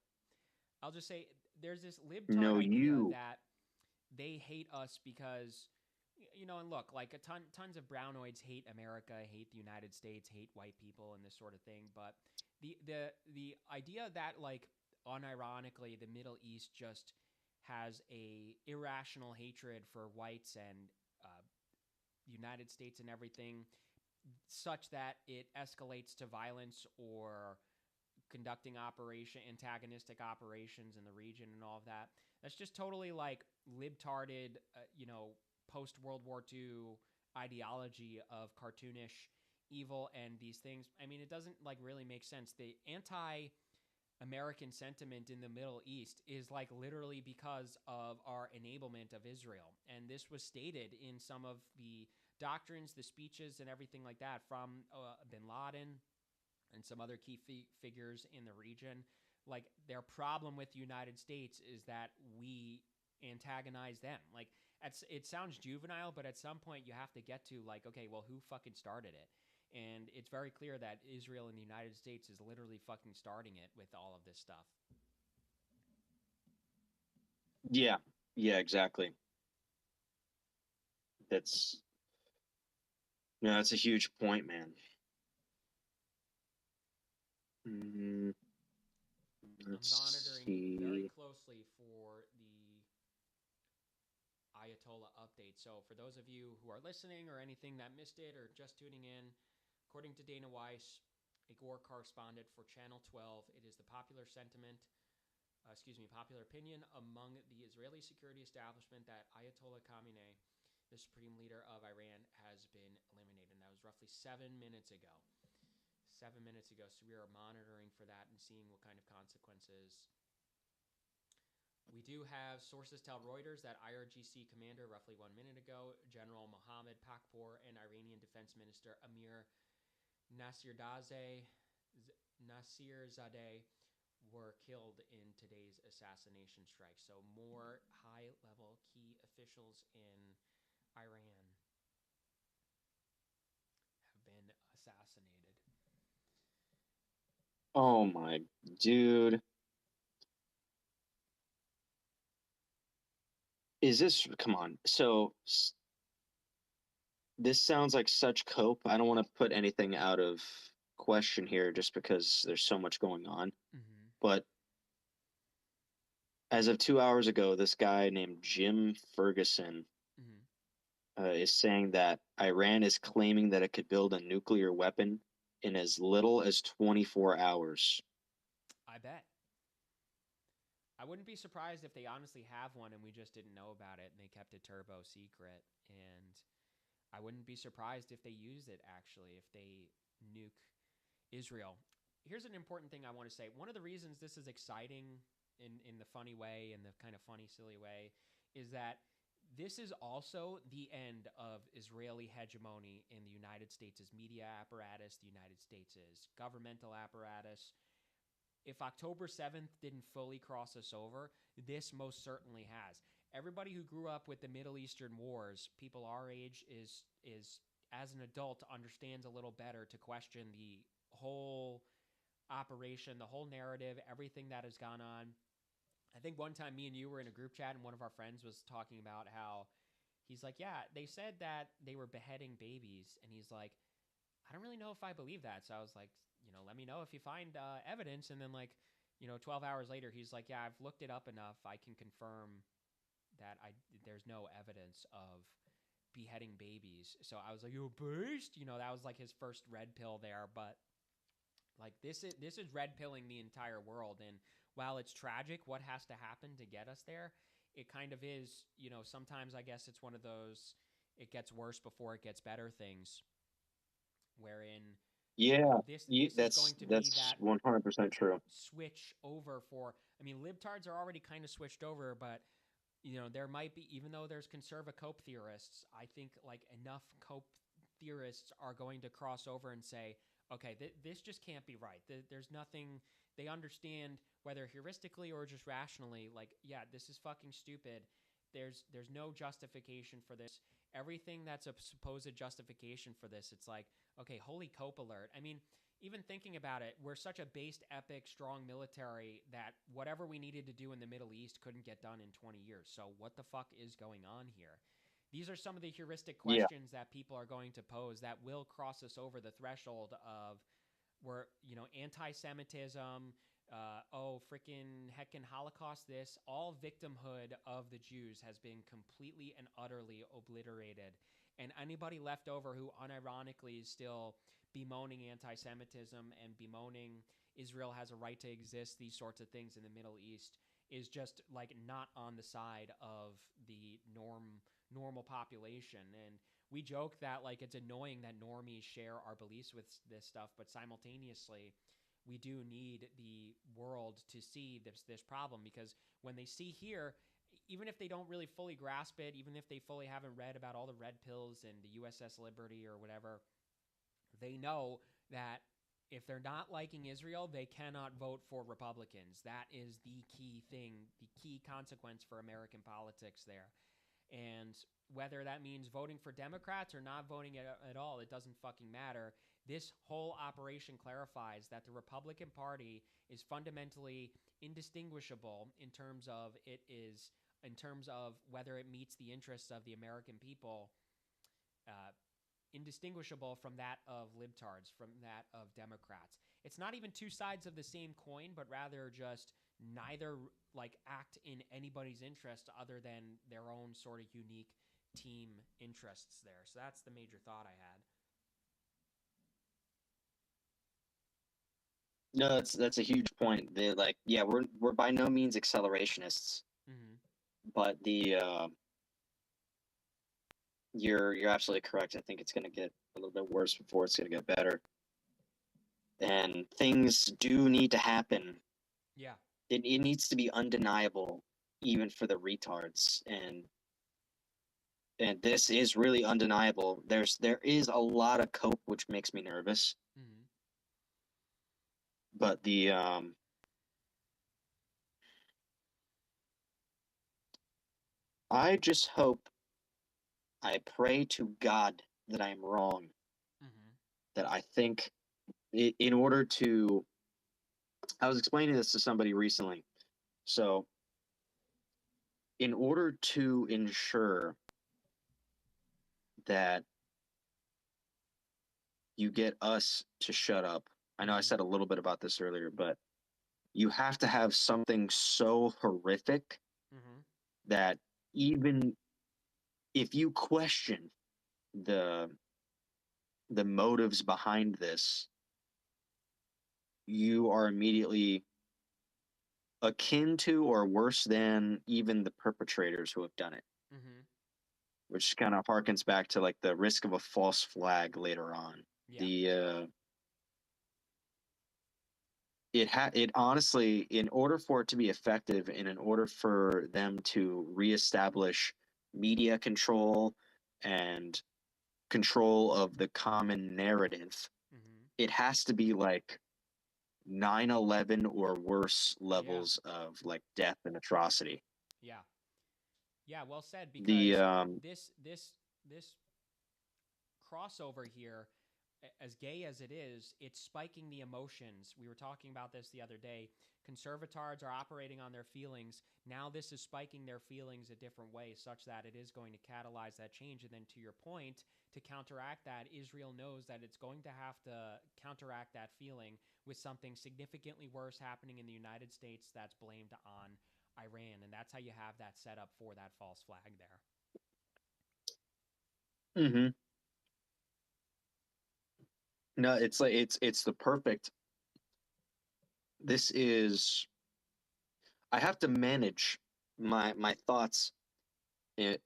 I'll just say there's this libtard No, idea you. that they hate us because and look, like tons of brownoids hate America, hate the United States, hate white people and this sort of thing, but the idea that like unironically the Middle East just has a irrational hatred for whites and the United States and everything such that it escalates to violence or conducting antagonistic operations in the region and all of that. That's just totally like libtarded, post World War II ideology of cartoonish evil and these things. I mean, it doesn't like really make sense. The anti American sentiment in the Middle East is like literally because of our enablement of Israel. And this was stated in some of the doctrines, the speeches, and everything like that from bin Laden and some other key figures in the region. Like their problem with the United States is that we antagonize them. Like it sounds juvenile, but at some point you have to get to like, okay, well, who fucking started it? And it's very clear that Israel and the United States is literally fucking starting it with all of this stuff. Yeah, yeah, exactly. That's no, that's a huge point, man. Mm, I'm let's monitoring very see. closely for the Ayatollah update. So, for those of you who are listening or anything that missed it or just tuning in, according to Dana Weiss, a Gore correspondent for Channel 12, it is the popular sentiment, popular opinion among the Israeli security establishment that Ayatollah Khamenei, the supreme leader of Iran, has been eliminated. And that was roughly 7 minutes ago. 7 minutes ago. So we are monitoring for that and seeing what kind of consequences. We do have sources tell Reuters that IRGC commander, roughly 1 minute ago, General Mohammad Pakpour, and Iranian Defense Minister Amir Nasirzadeh were killed in today's assassination strike. So more high-level key officials in Iran have been assassinated. Oh my dude. Is this, come on. So this sounds like such cope. I don't want to put anything out of question here just because there's so much going on. Mm-hmm. But as of 2 hours ago, this guy named Jim Ferguson Mm-hmm. is saying that Iran is claiming that it could build a nuclear weapon in as little as 24 hours. I bet. I wouldn't be surprised if they honestly have one and we just didn't know about it and they kept it turbo secret. And I wouldn't be surprised if they use it actually, if they nuke Israel. Here's an important thing I want to say. One of the reasons this is exciting in the funny way, in the kind of funny, silly way, is that this is also the end of Israeli hegemony in the United States' media apparatus, the United States' governmental apparatus. If October 7th didn't fully cross us over, this most certainly has. Everybody who grew up with the Middle Eastern wars, people our age, is as an adult understands a little better to question the whole operation, the whole narrative, everything that has gone on. I think one time me and you were in a group chat and one of our friends was talking about how he's like, yeah, they said that they were beheading babies. And he's like, I don't really know if I believe that. So I was like, let me know if you find evidence. And then 12 hours later, he's like, yeah, I've looked it up enough. I can confirm that there's no evidence of beheading babies. So I was like, you beast. That was like his first red pill there. But like this is red pilling the entire world. And while it's tragic, what has to happen to get us there? It kind of is. Sometimes I guess it's one of those. It gets worse before it gets better things wherein Yeah, this is going to be that's that 100% true. switch over for. I mean, libtards are already kind of switched over, but there might be, even though there's conserva cope theorists, I think like enough cope theorists are going to cross over and say, okay, this just can't be right. There's nothing. They understand whether heuristically or just rationally, like, yeah, this is fucking stupid. There's no justification for this. Everything that's a supposed justification for this, it's like, okay, holy cope alert. I mean, even thinking about it, we're such a based, epic, strong military that whatever we needed to do in the Middle East couldn't get done in 20 years. So what the fuck is going on here? These are some of the heuristic Yeah. questions that people are going to pose that will cross us over the threshold of where, anti-Semitism, freaking heckin' Holocaust, this, all victimhood of the Jews has been completely and utterly obliterated. And anybody left over who unironically is still bemoaning anti-Semitism and bemoaning Israel has a right to exist, these sorts of things in the Middle East, is just like not on the side of the normal population. And we joke that like it's annoying that normies share our beliefs with this stuff, but simultaneously, we do need the world to see this problem, because when they see here, even if they don't really fully grasp it, even if they fully haven't read about all the red pills and the USS Liberty or whatever, they know that if they're not liking Israel, they cannot vote for Republicans. That is the key thing, the key consequence for American politics there. And whether that means voting for Democrats or not voting at all, it doesn't fucking matter. This whole operation clarifies that the Republican Party is fundamentally indistinguishable in terms of whether it meets the interests of the American people, uh, indistinguishable from that of libtards, from that of Democrats. It's not even two sides of the same coin, but rather just neither like act in anybody's interest other than their own sort of unique team interests there. So that's the major thought I had. No, that's a huge point. They like, yeah, we're by no means accelerationists, Mm-hmm. but the you're absolutely correct. I think it's going to get a little bit worse before it's going to get better, and things do need to happen. Yeah. It needs to be undeniable, even for the retards, and this is really undeniable. There is a lot of cope, which makes me nervous, Mm-hmm. but the I just hope, I pray to God that I am wrong. Mm-hmm. That I think in order to, I was explaining this to somebody recently. So, in order to ensure that you get us to shut up, I know I Mm-hmm. said a little bit about this earlier, but you have to have something so horrific Mm-hmm. that even if you question the the motives behind this, you are immediately akin to or worse than even the perpetrators who have done it, Mm-hmm. which kind of harkens back to like the risk of a false flag later on. Yeah. The it honestly, in order for it to be effective and in order for them to reestablish media control and control of the common narrative, Mm-hmm. it has to be like 9/11 or worse Yeah. levels of like death and atrocity. Yeah. Yeah. Well said. The Because this crossover here, as gay as it is, it's spiking the emotions. We were talking about this the other day. Conservatards are operating on their feelings. Now this is spiking their feelings a different way, such that it is going to catalyze that change. And then to your point, to counteract that, Israel knows that it's going to have to counteract that feeling with something significantly worse happening in the United States that's blamed on Iran. And that's how you have that set up for that false flag there. Mhm. No, it's like it's the perfect. This is, I have to manage my thoughts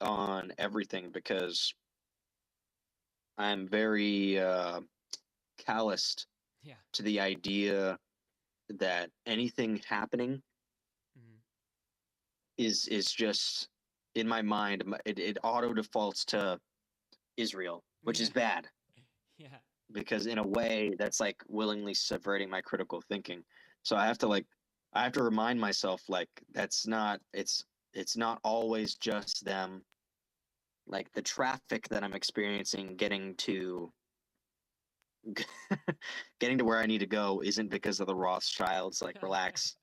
on everything because I'm very calloused Yeah. to the idea that anything happening Mm-hmm. is just in my mind. It auto defaults to Israel, which is Yeah. bad Yeah. because in a way that's like willingly subverting my critical thinking. So I have to remind myself like that's not it's not always just them. Like the traffic that I'm experiencing getting to where I need to go isn't because of the Rothschilds. Like relax.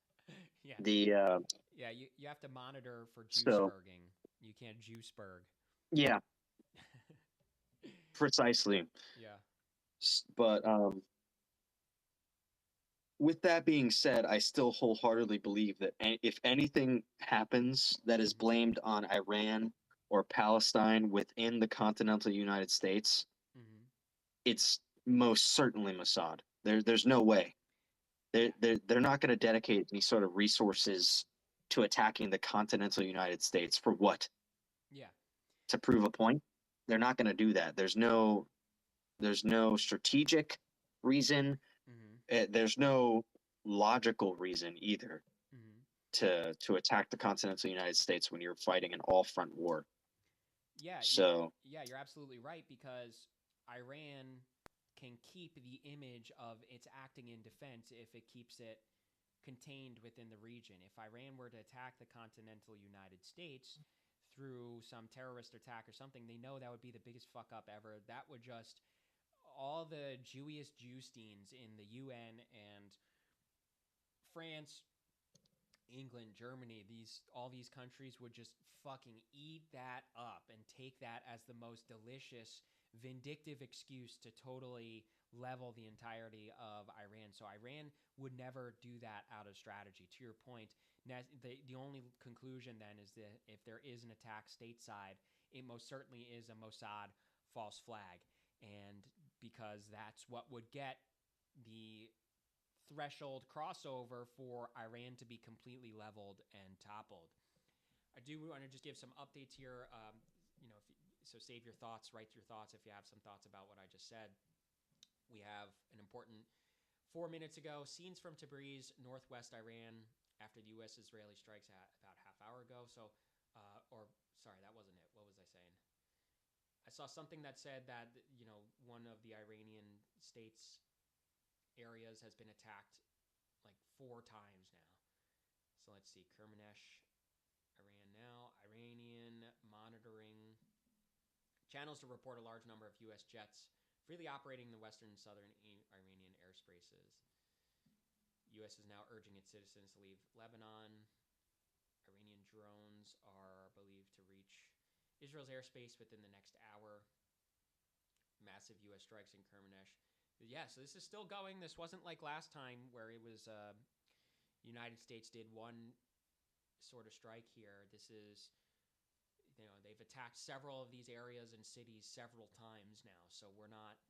Yeah. The Yeah, you have to monitor for so juiceberging. You can't juiceberg. yeah, precisely. Yeah. But with that being said, I still wholeheartedly believe that if anything happens that is Mm-hmm. blamed on Iran or Palestine within the continental United States, Mm-hmm. it's most certainly Mossad. There's no way. Yeah. They're not going to dedicate any sort of resources to attacking the continental United States for what? Yeah. To prove a point? They're not going to do that. There's no strategic reason. Mm-hmm. There's no logical reason either Mm-hmm. to attack the continental United States when you're fighting an all front war. Yeah, So you're absolutely right, because Iran can keep the image of its acting in defense if it keeps it contained within the region. If Iran were to attack the continental United States through some terrorist attack or something, they know that would be the biggest fuck up ever. That would just, all the Jewiest Jewsteins in the UN and France, England, Germany, all these countries would just fucking eat that up and take that as the most delicious, vindictive excuse to totally level the entirety of Iran. So Iran would never do that out of strategy. To your point, the only conclusion then is that if there is an attack stateside, it most certainly is a Mossad false flag. And because that's what would get the threshold crossover for Iran to be completely leveled and toppled. I do want to just give some updates here. So save your thoughts, write your thoughts if you have some thoughts about what I just said. We have an important 4 minutes ago, scenes from Tabriz, northwest Iran, after the U.S.-Israeli strikes about half hour ago. So, sorry, that wasn't it. What was I saying? I saw something that said that one of the Iranian states areas has been attacked like 4 times now. So let's see, Kermanesh, Iran now, Iranian monitoring channels to report a large number of U.S. jets freely operating in the western and southern Iranian airspaces. U.S. is now urging its citizens to leave Lebanon. Iranian drones are believed to reach Israel's airspace within the next hour. Massive U.S. strikes in Kermanesh. Yeah, so this is still going. This wasn't like last time where it was United States did one sort of strike here. This is, they've attacked several of these areas and cities several times now. So we're not.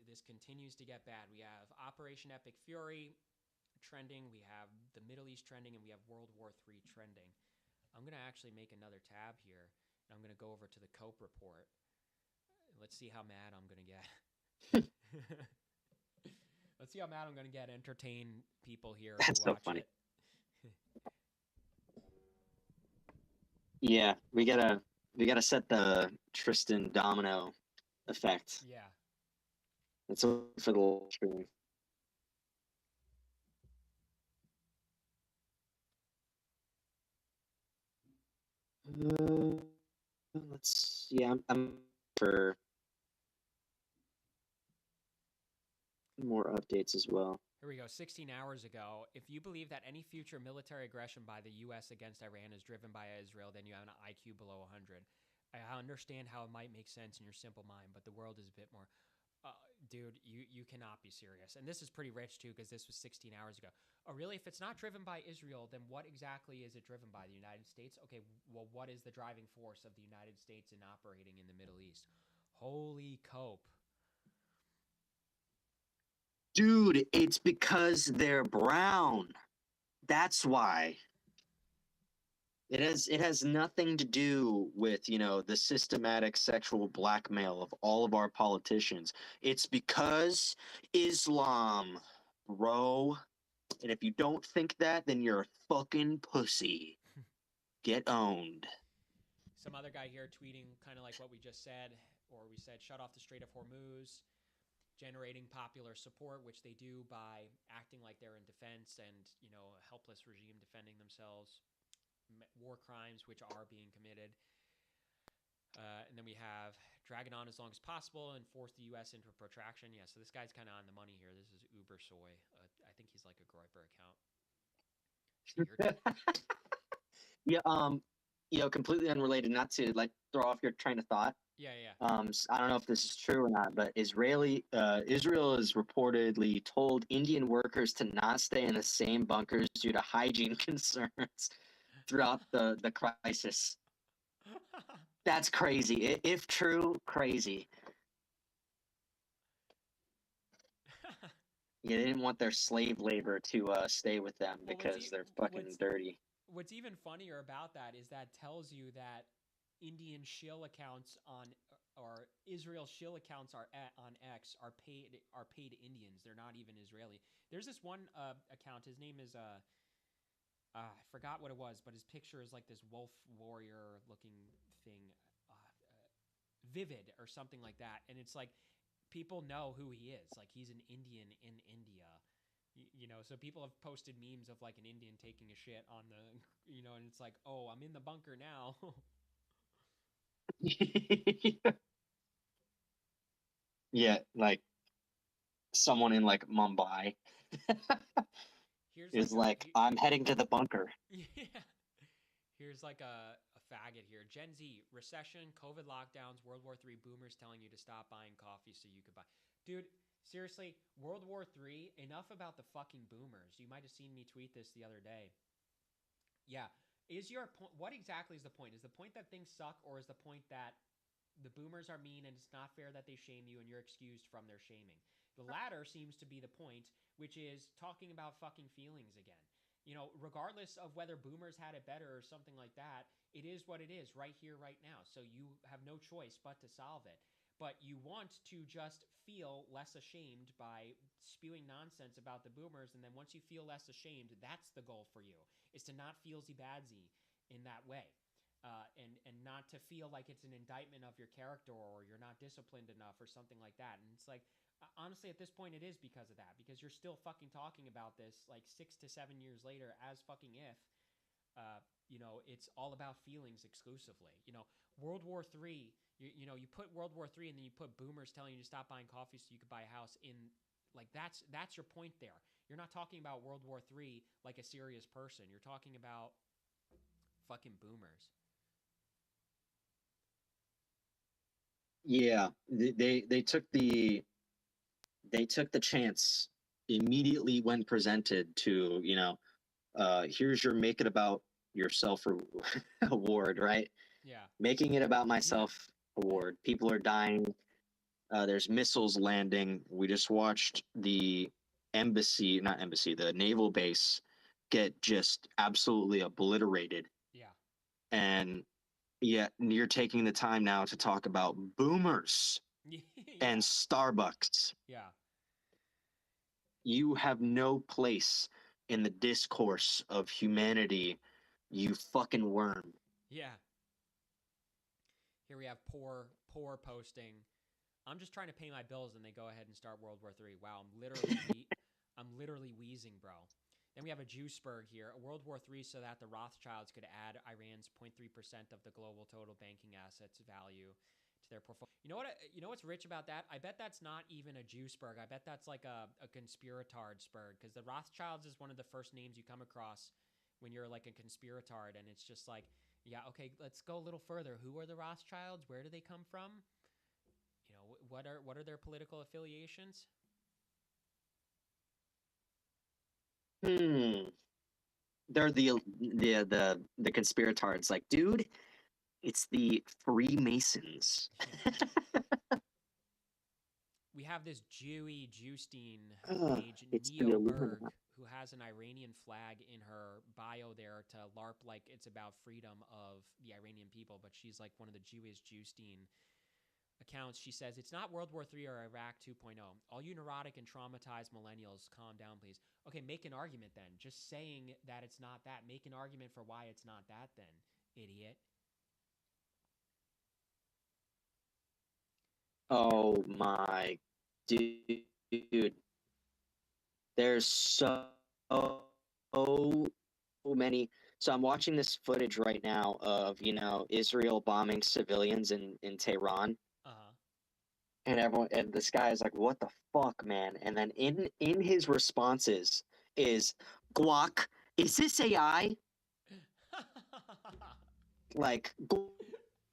This continues to get bad. We have Operation Epic Fury trending. We have the Middle East trending, and we have World War III trending. I'm gonna actually make another tab here, and I'm gonna go over to the COPE report. Let's see how mad I'm gonna get. Let's see how mad I'm gonna get. Entertain people here that's who so watch funny. it. Yeah, we gotta set the Tristan domino effect. Yeah. That's for the stream. Let's see. I'm for more updates as well. Here we go. 16 hours ago. If you believe that any future military aggression by the U.S. against Iran is driven by Israel, then you have an IQ below 100. I understand how it might make sense in your simple mind, but the world is a bit more. Dude, you cannot be serious. And this is pretty rich, too, because this was 16 hours ago. Oh, really? If it's not driven by Israel, then what exactly is it driven by? The United States? Okay, well, what is the driving force of the United States in operating in the Middle East? Holy cope. Dude, it's because they're brown. That's why. It has nothing to do with, the systematic sexual blackmail of all of our politicians. It's because Islam, bro. And if you don't think that, then you're a fucking pussy. Get owned. Some other guy here tweeting kind of like what we just said, or we said, shut off the Strait of Hormuz, generating popular support, which they do by acting like they're in defense and, a helpless regime defending themselves, war crimes which are being committed. And then we have drag it on as long as possible and force the U.S. into a protraction. Yeah, so this guy's kind of on the money here. This is Uber Soy. I think he's like a Groiper account. Yeah, completely unrelated, not to like throw off your train of thought. Yeah. I don't know if this is true or not, but Israel has reportedly told Indian workers to not stay in the same bunkers due to hygiene concerns throughout the crisis. That's crazy. If true, crazy. Yeah, they didn't want their slave labor to stay with them because they're fucking dirty. What's even funnier about that is that tells you that Indian shill accounts on or Israel shill accounts on X are paid Indians. They're not even Israeli. There's this one account. His name is I forgot what it was, but his picture is like this wolf warrior looking thing, vivid or something like that, and it's like people know who he is. Like he's an Indian in India. So people have posted memes of like an Indian taking a shit on the, and it's like, oh, I'm in the bunker now. Yeah, like someone in like Mumbai Here's is like like, I'm heading to the bunker. yeah. Here's like a faggot here. Gen Z, recession, COVID lockdowns, World War III, boomers telling you to stop buying coffee so you could buy. Dude, seriously, World War III, enough about the fucking boomers. You might have seen me tweet this the other day. Yeah. Is your point, what exactly is the point? Is the point that things suck, or is the point that the boomers are mean and it's not fair that they shame you and you're excused from their shaming? The latter seems to be the point, which is talking about fucking feelings again. Regardless of whether boomers had it better or something like that, it is what it is right here, right now. So you have no choice but to solve it. But you want to just feel less ashamed by spewing nonsense about the boomers. And then once you feel less ashamed, that's the goal for you, is to not feelsy badsy in that way. And not to feel like it's an indictment of your character or you're not disciplined enough or something like that. And it's like, honestly, at this point, it is because of that, because you're still fucking talking about this like 6 to 7 years later as fucking if, it's all about feelings exclusively. World War III, you put World War III and then you put boomers telling you to stop buying coffee so you could buy a house in, like, that's your point there. You're not talking about World War III like a serious person. You're talking about fucking boomers. Yeah, they took the chance immediately when presented to, here's your make it about yourself award, right? Yeah. Making it about Yeah. myself award. People are dying. There's missiles landing. We just watched the not embassy, the naval base get just absolutely obliterated. Yeah. And yet you're taking the time now to talk about boomers and Yeah. Starbucks. Yeah. You have no place in the discourse of humanity, you fucking worm. Yeah. Here we have poor posting. I'm just trying to pay my bills and they go ahead and start World War III. Wow, I'm literally wheezing, bro. Then we have a Juiceberg here, a World War III so that the Rothschilds could add Iran's 0.3% of the global total banking assets value to their portfolio. You know what's rich about that? I bet that's not even a Juiceberg. I bet that's like a conspiratard-sberg, because the Rothschilds is one of the first names you come across when you're like a conspiratard, and it's just like, yeah, okay, let's go a little further. Who are the Rothschilds? Where do they come from? What are their political affiliations? Hmm. They're the conspiratards. Like, dude, it's the Freemasons. Yeah. We have this Jewy Justine page, It's the Neoberg, Illuminati. who has an Iranian flag in her bio there to LARP like it's about freedom of the Iranian people, but she's like one of the Jewish Justine accounts. She says, it's not World War III or Iraq 2.0. All you neurotic and traumatized millennials, calm down, please. Okay, make an argument then. Just saying that it's not that. Make an argument for why it's not that then, idiot. Oh my dude. There's many. So I'm watching this footage right now of, Israel bombing civilians in Tehran. Uh huh. And everyone, and this guy is like, "What the fuck, man?" And then in his responses is, "Guac, is this AI?" Like,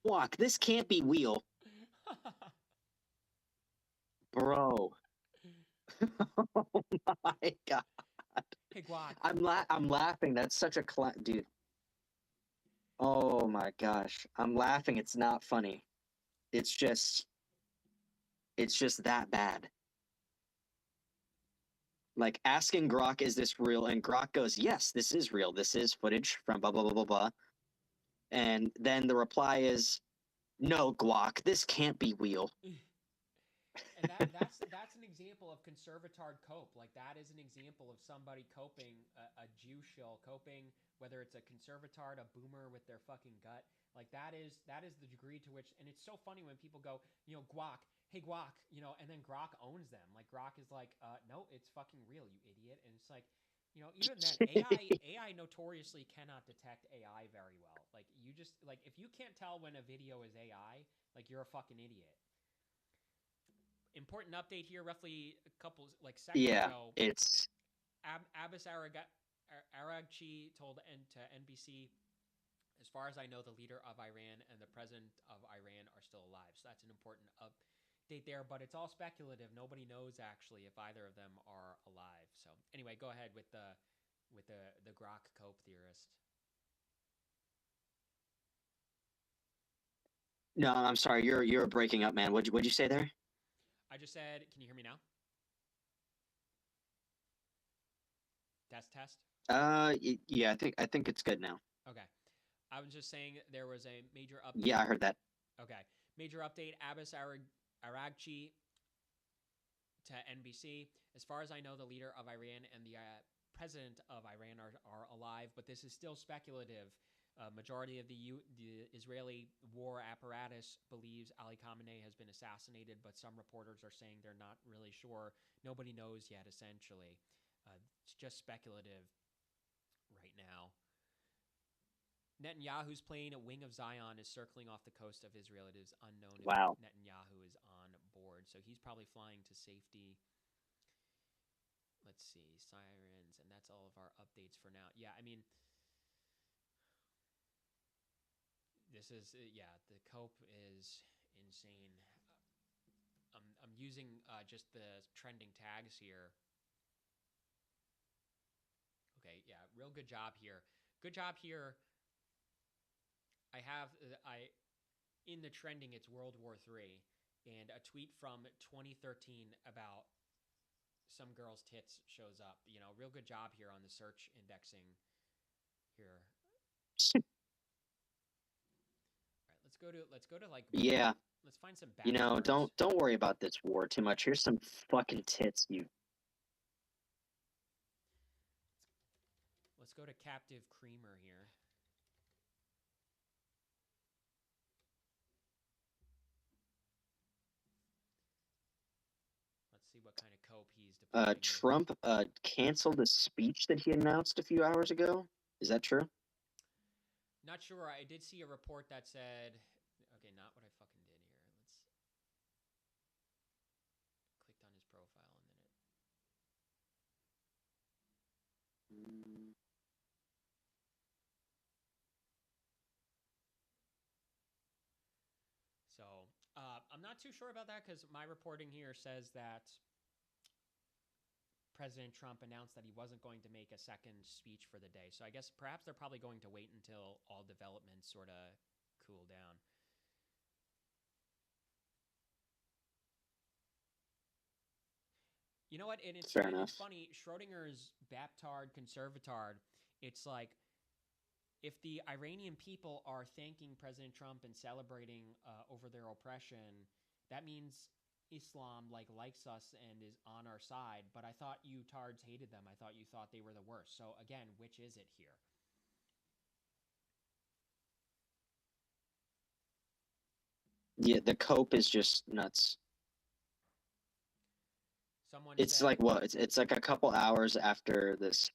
"Guac, this can't be real, bro." Oh my god, Hey, Guac. I'm laughing. That's such a dude. Oh my gosh, I'm laughing. It's not funny. It's just it's just that bad. Like asking Grok, "Is this real?" And Grok goes, "Yes, this is real. This is footage from blah blah blah blah blah." And then the reply is, no, Glock, this can't be real. And that's an example of conservatard cope. Like that is an example of somebody coping, a Jew shill coping, whether it's a conservatard, a boomer with their fucking gut. Like that is the degree to which, and it's so funny when people go, Guac, hey Guac, and then Grok owns them. Like Grok is like, no, it's fucking real, you idiot. And it's like, even then, AI notoriously cannot detect AI very well. Like you just like if you can't tell when a video is AI, like you're a fucking idiot. Important update here, roughly a couple seconds ago. It's Abbas Araghchi told to NBC, as far as I know, the leader of Iran and the president of Iran are still alive. So that's an important update there, but it's all speculative. Nobody knows actually if either of them are alive. So anyway, go ahead with the Grok cope theorist. No, I'm sorry, you're breaking up, man. What'd you say there? I just said, can you hear me now? Test. Yeah, I think it's good now. Okay. I was just saying there was a major update. Yeah, I heard that. Okay. Major update. Abbas Araghchi to NBC. As far as I know, the leader of Iran and the president of Iran are alive, but this is still speculative. Majority of the Israeli war apparatus believes Ali Khamenei has been assassinated, but some reporters are saying they're not really sure. Nobody knows yet, essentially. It's just speculative right now. Netanyahu's plane, a Wing of Zion, is circling off the coast of Israel. It is unknown if Netanyahu is on board, so he's probably flying to safety. Let's see, sirens, and that's all of our updates for now. Yeah, I mean, this is, the cope is insane. I'm using just the trending tags here. Okay, yeah, real good job here. Good job here. In the trending, it's World War III, and a tweet from 2013 about some girl's tits shows up. Real good job here on the search indexing here. All right, let's go to like let's find some bad words. Don't worry about this war too much. Here's some fucking tits, you. Let's go to Captive Creamer here. Let's see what kind of cope he's deploying. Trump canceled a speech that he announced a few hours ago. Is that true? Not sure. I did see a report that said, okay, not what I fucking did here. Let's clicked on his profile and then it. So I'm not too sure about that because my reporting here says that President Trump announced that he wasn't going to make a second speech for the day. So I guess perhaps they're probably going to wait until all developments sort of cool down. You know what? And it's funny. Schrodinger's Baptard Conservatard. It's like if the Iranian people are thanking President Trump and celebrating over their oppression, that means Islam likes us and is on our side. But I thought you tards hated them. I thought you thought they were the worst. So again, which is it here? Yeah, the cope is just nuts. It's said, like what? It's like a couple hours after this.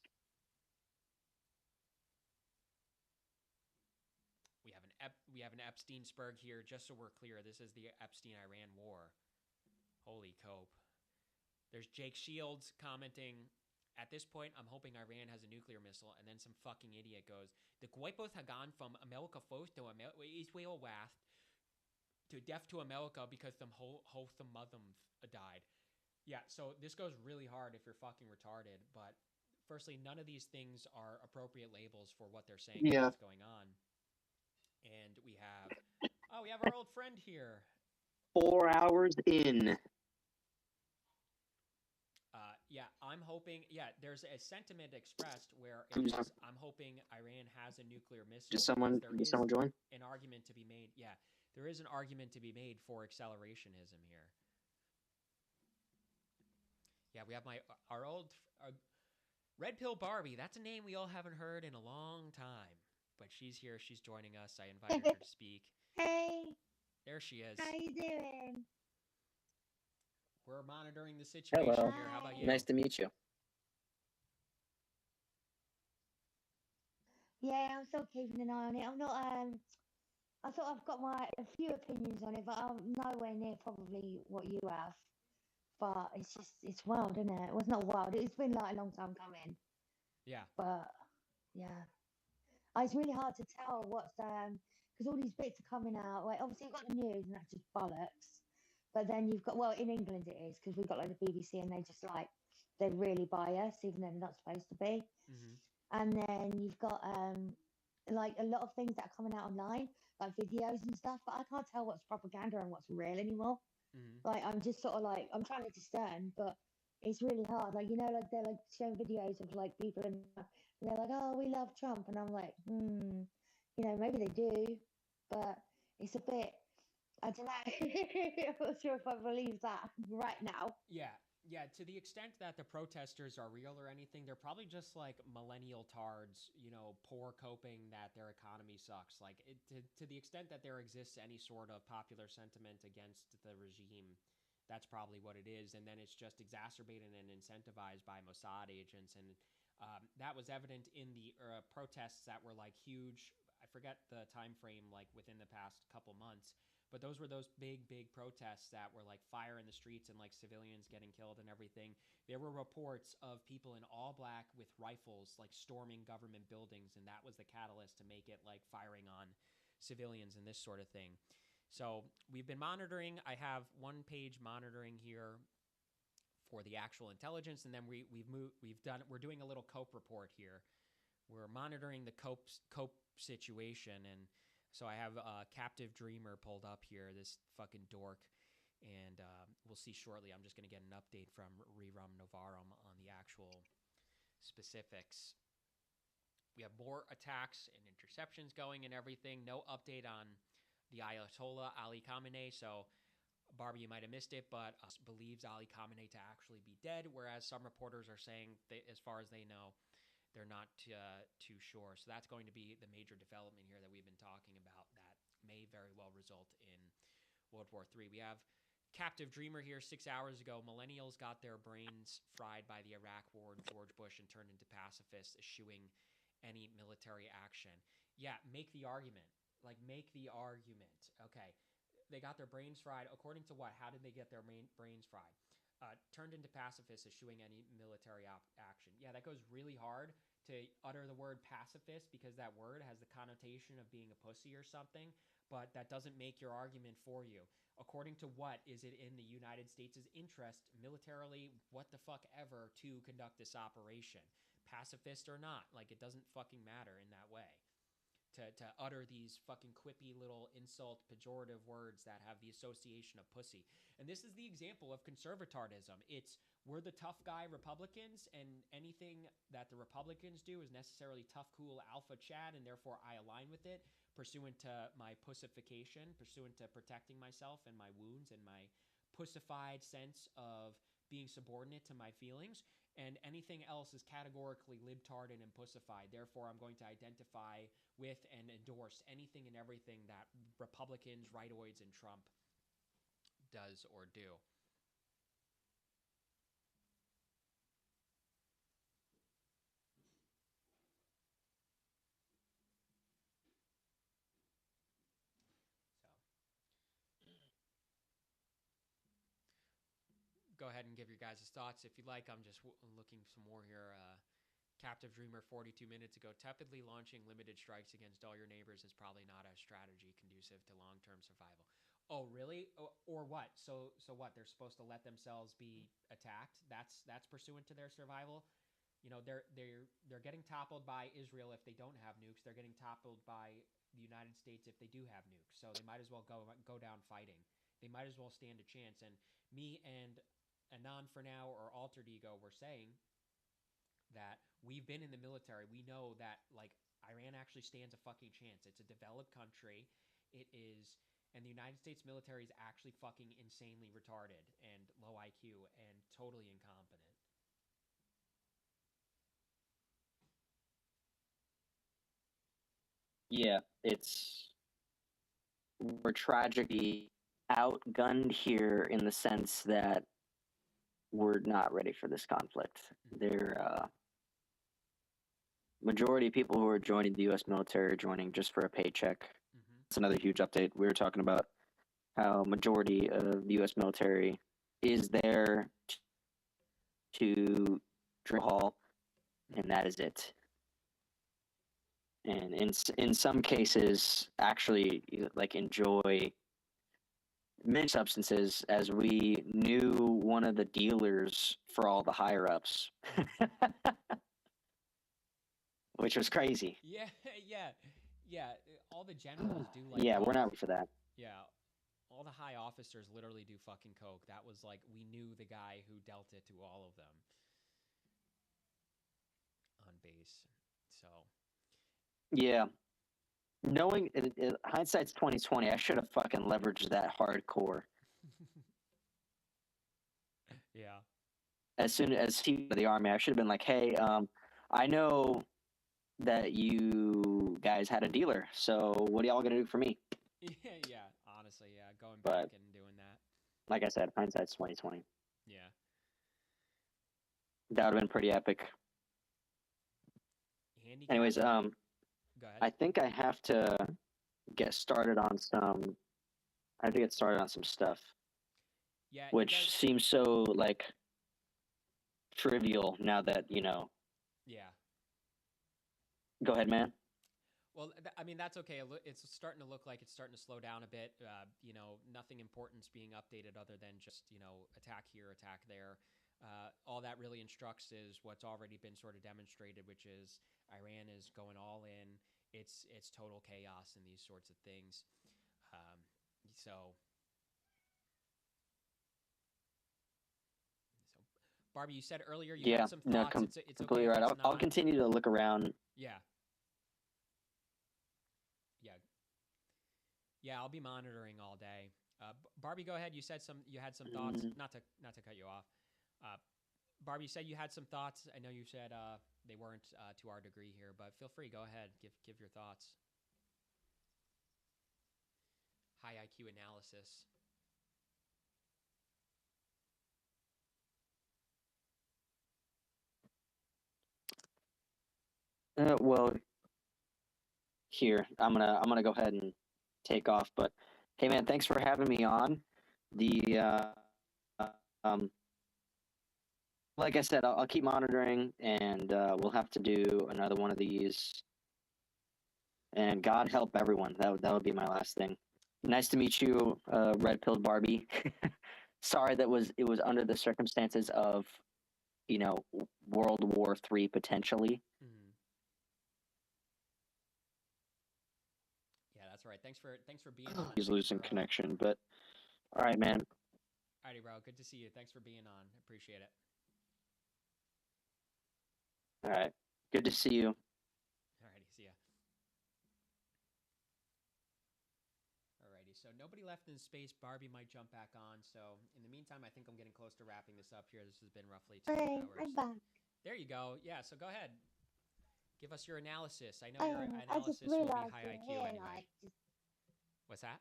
We have an Epsteinsburg here. Just so we're clear, this is the Epstein-Iran war. Holy cope. There's Jake Shields commenting, at this point, I'm hoping Iran has a nuclear missile, and then some fucking idiot goes, the Guaipos have gone from America first to Israel last to death to America because some wholesome Muslims died. Yeah, so this goes really hard if you're fucking retarded, but firstly, none of these things are appropriate labels for what they're saying and what's going on. And we have our old friend here. 4 hours in. I'm hoping, yeah, there's a sentiment expressed where it Who's is, I'm hoping Iran has a nuclear missile Did because someone there did is someone join? an argument to be made. Yeah, there is an argument to be made for accelerationism here. Yeah, we have our old Red Pill Barbie. That's a name we all haven't heard in a long time, but she's here. She's joining us. I invited her to speak. Hey, There she is. how you doing? We're monitoring the situation Hello. here. How about you? Nice to meet you. Yeah, I'm still keeping an eye on it. I'm not. I thought I've got a few opinions on it, but I'm nowhere near probably what you have. But it's wild, isn't it? Well, it's not wild. It's been like a long time coming. Yeah. But yeah, it's really hard to tell what's because all these bits are coming out. Like obviously you've got the news and that's just bollocks. But then you've got in England it is because we've got like the BBC and they're really biased even though they're not supposed to be. Mm-hmm. And then you've got like a lot of things that are coming out online, like videos and stuff, but I can't tell what's propaganda and what's real anymore. Mm-hmm. Like I'm just sort of like I'm trying to discern, but it's really hard. Like like they're like showing videos of like people and they're like, oh, we love Trump, and I'm like, maybe they do, but it's a bit. I don't know. I'm not sure if I believe that right now. Yeah. Yeah, to the extent that the protesters are real or anything, they're probably just like millennial tards, poor coping that their economy sucks. Like, to the extent that there exists any sort of popular sentiment against the regime, that's probably what it is. And then it's just exacerbated and incentivized by Mossad agents. And that was evident in the protests that were like huge. I forget the time frame, like within the past couple months. But those were those big protests that were like fire in the streets and like civilians getting killed and everything. There were reports of people in all black with rifles like storming government buildings, and that was the catalyst to make it like firing on civilians and this sort of thing. So we've been monitoring. I have one page monitoring here for the actual intelligence, and then we're doing a little COPE report here. We're monitoring the COPE situation, and so I have Captive Dreamer pulled up here, this fucking dork, and we'll see shortly. I'm just going to get an update from Rerum Novarum on the actual specifics. We have more attacks and interceptions going and everything. No update on the Ayatollah Ali Khamenei, so Barbie, you might have missed it, but believes Ali Khamenei to actually be dead, whereas some reporters are saying, as far as they know, they're not too sure. So that's going to be the major development here that we've been talking about that may very well result in World War III. We have Captive Dreamer here 6 hours ago. Millennials got their brains fried by the Iraq War and George Bush and turned into pacifists, eschewing any military action. Yeah, make the argument. Like, make the argument. Okay, they got their brains fried. According to what? How did they get their brains fried? Turned into pacifists, eschewing any military action. Yeah, that goes really hard to utter the word pacifist because that word has the connotation of being a pussy or something, but that doesn't make your argument for you. According to what is it in the United States' interest, militarily, what the fuck ever, to conduct this operation? Pacifist or not, like, it doesn't fucking matter in that way. To utter these fucking quippy little insult pejorative words that have the association of pussy. And this is the example of conservatardism. It's we're the tough guy Republicans, and anything that the Republicans do is necessarily tough, cool, alpha Chad, and therefore I align with it, pursuant to my pussification, pursuant to protecting myself and my wounds and my pussified sense of being subordinate to my feelings, and anything else is categorically libtard and pussified. Therefore, I'm going to identify with and endorse anything and everything that Republicans, rightoids, and Trump does or do. Go ahead and give your guys' thoughts if you like. I'm just looking some more here. Captive Dreamer 42 minutes ago. Tepidly launching limited strikes against all your neighbors is probably not a strategy conducive to long-term survival. Oh, really? Or what? So what? They're supposed to let themselves be attacked? That's pursuant to their survival? They're getting toppled by Israel if they don't have nukes. They're getting toppled by the United States if they do have nukes. So they might as well go down fighting. They might as well stand a chance. And me and Anon for now or Altered Ego were saying that we've been in the military. We know that like Iran actually stands a fucking chance. It's a developed country. It is, and the United States military is actually fucking insanely retarded and low IQ and totally incompetent. Yeah, we're tragically outgunned here in the sense that we're not ready for this conflict. Majority of people who are joining the U.S. military are joining just for a paycheck. It's another huge update. We were talking about how majority of the U.S. military is there to drill hall, and that is it. And in some cases, actually, like enjoy many substances, as we knew one of the dealers for all the higher ups, which was crazy. Yeah. All the generals do like. Yeah, we're not ready for that. Yeah, all the high officers literally do fucking coke. That was like we knew the guy who dealt it to all of them on base. So yeah, knowing hindsight's 2020, I should have fucking leveraged that hardcore. yeah. As soon as he the army, I should have been like, hey, I know that you guys had a dealer, so what are y'all gonna do for me? Yeah. Honestly, yeah. Going back and doing that. Like I said, hindsight's 2020. Yeah. That would have been pretty epic. Handicap. Anyways, Go ahead. I think I have to get started on some. I have to get started on some stuff. Yeah. Which seems so like trivial now that you know. Yeah. Go ahead, man. Well, I mean that's okay. It's starting to look like it's starting to slow down a bit. You know, nothing important's being updated other than just attack here, attack there. All that really instructs is what's already been sort of demonstrated, which is Iran is going all in. It's total chaos in these sorts of things. So Barbie, you said earlier you had some thoughts. No, it's completely okay. right. I'll continue to look around. Yeah. I'll be monitoring all day. Barbie, go ahead. You said you had some thoughts. Not to cut you off. Barbie, you said you had some thoughts. I know you said they weren't to our degree here, but feel free. Go ahead. Give your thoughts. High IQ analysis. Well, here I'm gonna go ahead and take off. But hey, man, thanks for having me on. Like I said, I'll keep monitoring, and we'll have to do another one of these. And God help everyone. That would be my last thing. Nice to meet you, Red Pilled Barbie. Sorry it was under the circumstances of, World War III potentially. Yeah, that's right. Thanks for being on. He's losing connection, but all right, man. Alrighty, bro. Good to see you. Thanks for being on. Appreciate it. All right. Good to see you. Alrighty, see ya. Alrighty, so nobody left in space. Barbie might jump back on. So in the meantime, I think I'm getting close to wrapping this up here. This has been roughly 2 hours. I'm back. There you go. Yeah, so go ahead. Give us your analysis. I know your analysis will be high IQ anyway. What's that?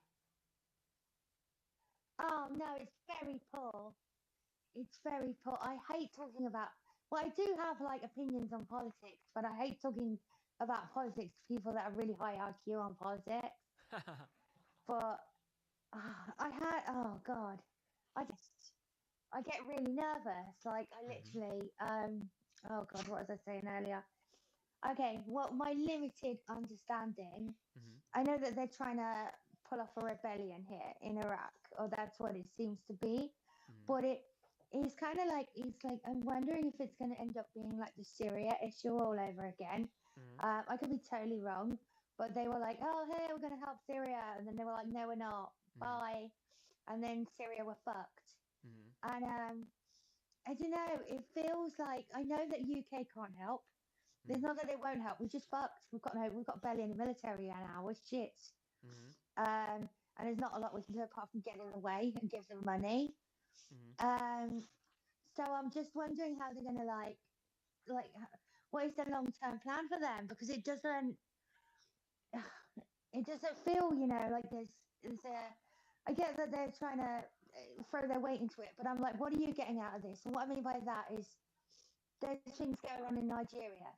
Oh, no, it's very poor. It's very poor. I hate talking about... Well, I do have, opinions on politics, but I hate talking about politics to people that are really high IQ on politics. But oh, God. I get really nervous. I literally... Oh, God, what was I saying earlier? Okay, well, my limited understanding, I know that they're trying to pull off a rebellion here in Iraq, or that's what it seems to be. But it's kind of I'm wondering if it's going to end up being like the Syria issue all over again. I could be totally wrong, but they were like, oh, hey, we're going to help Syria. And then they were like, no, we're not. Bye. And then Syria were fucked. And I don't know. It feels like I know that UK can't help. It's not that they won't help. We're just fucked. We've got barely any military now. We're shit. Mm-hmm. And there's not a lot we can do apart from get in the way and give them money. Mm-hmm. So I'm just wondering how they're gonna like what is the long term plan for them, because it doesn't feel, like there's a. I get that they're trying to throw their weight into it, but I'm like, what are you getting out of this? And what I mean by that is there's things going on in Nigeria,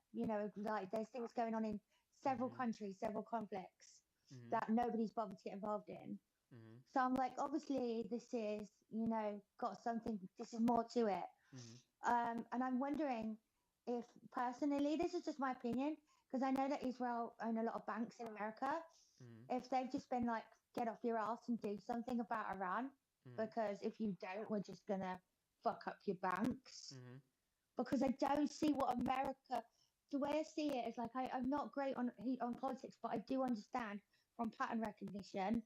like there's things going on in several Mm-hmm. countries, several conflicts Mm-hmm. that nobody's bothered to get involved in. Mm-hmm. So I'm like, obviously this is, got something, this is more to it. Mm-hmm. And I'm wondering if personally, this is just my opinion, because I know that Israel own a lot of banks in America, Mm-hmm. if they've just been like, get off your ass and do something about Iran, Mm-hmm. because if you don't, we're just going to fuck up your banks. Mm-hmm. Because I don't see what America, the way I see it is like, I'm not great on politics, but I do understand from pattern recognition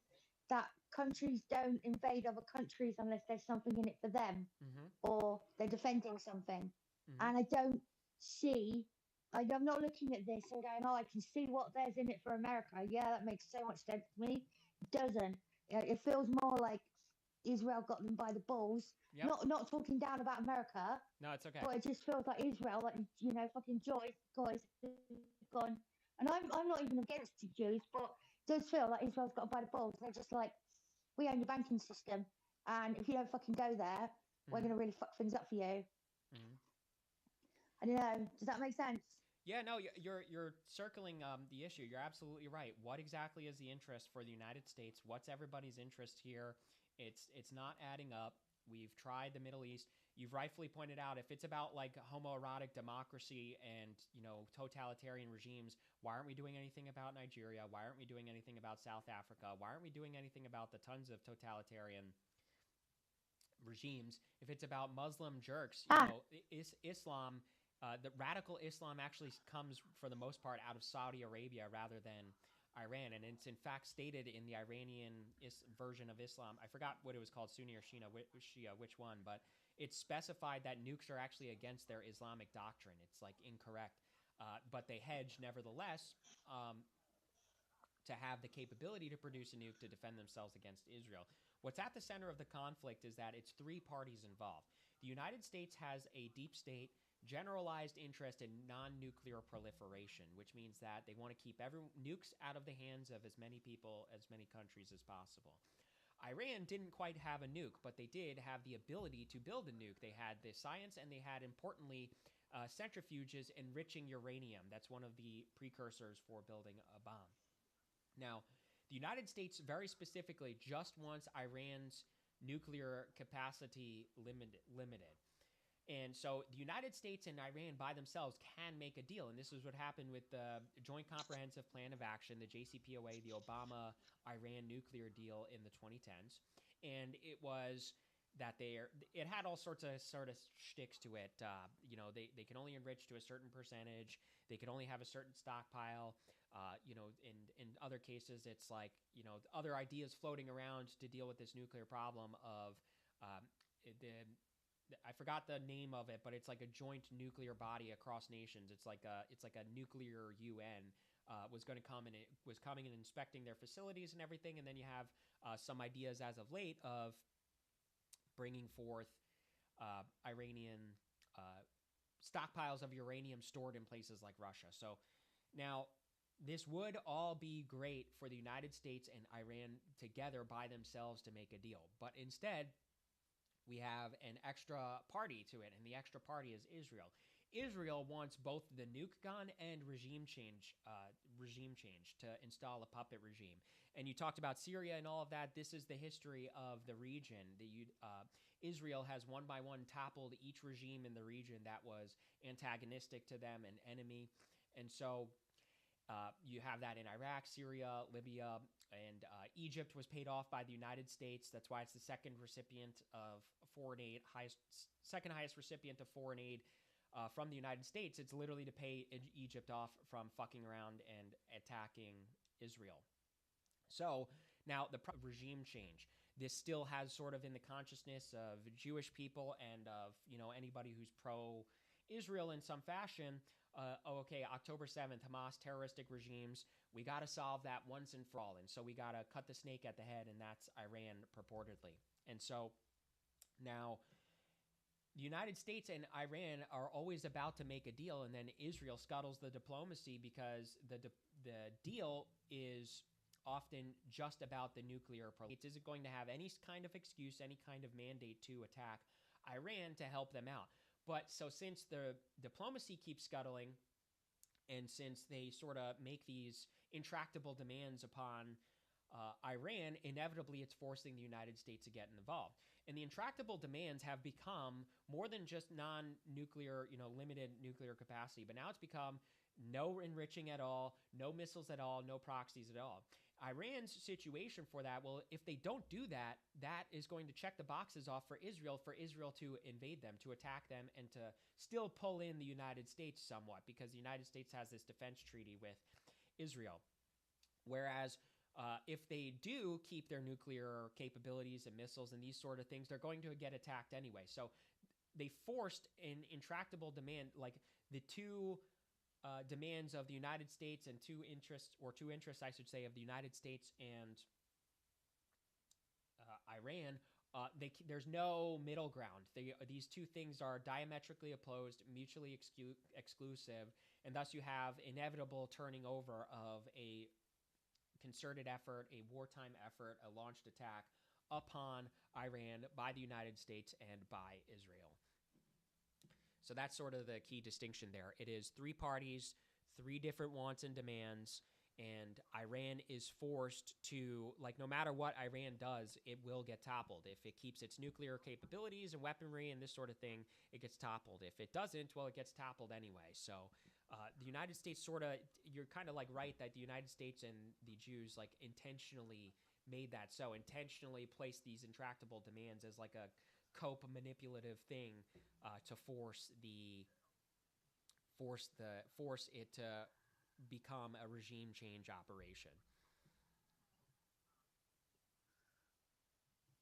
that countries don't invade other countries unless there's something in it for them, Mm-hmm. or they're defending something. Mm-hmm. And I don't see, I'm not looking at this and going, oh, I can see what there's in it for America. Yeah, that makes so much sense to me. It doesn't. It feels more like Israel got them by the balls. Yep. Not talking down about America, No, it's okay. but it just feels like Israel, like, fucking Joyce guys gone. And I'm not even against the Jews, but it does feel like Israel's got them by the balls. They're just like, we own your banking system, and if you don't fucking go there, we're Mm-hmm. gonna really fuck things up for you. Mm-hmm. I don't know. Does that make sense? Yeah, no, you're circling the issue. You're absolutely right. What exactly is the interest for the United States? What's everybody's interest here? It's not adding up. We've tried the Middle East. You've rightfully pointed out, if it's about like homoerotic democracy and totalitarian regimes, why aren't we doing anything about Nigeria? Why aren't we doing anything about South Africa? Why aren't we doing anything about the tons of totalitarian regimes? If it's about Muslim jerks, Islam. The radical Islam actually comes, for the most part, out of Saudi Arabia rather than Iran, and it's in fact stated in the Iranian version of Islam. I forgot what it was called, Sunni or Shia, which one, but it's specified that nukes are actually against their Islamic doctrine. It's like incorrect, but they hedge nevertheless to have the capability to produce a nuke to defend themselves against Israel. What's at the center of the conflict is that it's three parties involved. The United States has a deep state generalized interest in non-nuclear proliferation, which means that they want to keep nukes out of the hands of as many people, as many countries as possible. Iran didn't quite have a nuke, but they did have the ability to build a nuke. They had the science, and they had, importantly, centrifuges enriching uranium. That's one of the precursors for building a bomb. Now, the United States very specifically just wants Iran's nuclear capacity limited. And so the United States and Iran by themselves can make a deal. And this is what happened with the Joint Comprehensive Plan of Action, the JCPOA, the Obama-Iran nuclear deal in the 2010s. And it was that it had all sorts of sort of shticks to it. They can only enrich to a certain percentage. They can only have a certain stockpile. In other cases, it's like, other ideas floating around to deal with this nuclear problem of I forgot the name of it, but it's like a joint nuclear body across nations. It's like a nuclear UN was going to come, and it was coming and inspecting their facilities and everything. And then you have some ideas as of late of bringing forth Iranian stockpiles of uranium stored in places like Russia. So now this would all be great for the United States and Iran together by themselves to make a deal. But instead, we have an extra party to it, and the extra party is Israel. Israel wants both the nuke gun and regime change to install a puppet regime. And you talked about Syria and all of that. This is the history of the region. Israel has one by one toppled each regime in the region that was antagonistic to them, an enemy. And so you have that in Iraq, Syria, Libya, and Egypt was paid off by the United States. That's why it's the second recipient of foreign aid, second highest recipient of foreign aid from the United States. It's literally to pay Egypt off from fucking around and attacking Israel. So now the regime change. this still has sort of in the consciousness of Jewish people and of, anybody who's pro Israel in some fashion. Okay, October 7th, Hamas terroristic regimes. We got to solve that once and for all. And so we got to cut the snake at the head, and that's Iran purportedly. And so now the United States and Iran are always about to make a deal, and then Israel scuttles the diplomacy because the deal is often just about the nuclear program. It isn't going to have any kind of excuse, any kind of mandate to attack Iran to help them out. But so since the diplomacy keeps scuttling, and since they sort of make these intractable demands upon Iran, inevitably it's forcing the United States to get involved. And the intractable demands have become more than just non-nuclear, limited nuclear capacity, but now it's become no enriching at all, no missiles at all, no proxies at all. Iran's situation for that, well, if they don't do that, that is going to check the boxes off for Israel to invade them, to attack them, and to still pull in the United States somewhat, because the United States has this defense treaty with Israel. Whereas if they do keep their nuclear capabilities and missiles and these sort of things, they're going to get attacked anyway. So they forced an intractable demand, like the two demands of the United States and two interests, I should say, of the United States and Iran. There's no middle ground. These two things are diametrically opposed, mutually exclusive, and thus you have inevitable turning over of a concerted effort, a wartime effort, a launched attack upon Iran by the United States and by Israel. So that's sort of the key distinction there. It is three parties, three different wants and demands, and Iran is forced to, no matter what Iran does, it will get toppled. If it keeps its nuclear capabilities and weaponry and this sort of thing, it gets toppled. If it doesn't, well, it gets toppled anyway. So the United States you're kind of right that the United States and the Jews intentionally made that so, intentionally placed these intractable demands as a cope manipulative thing to force it to become a regime change operation.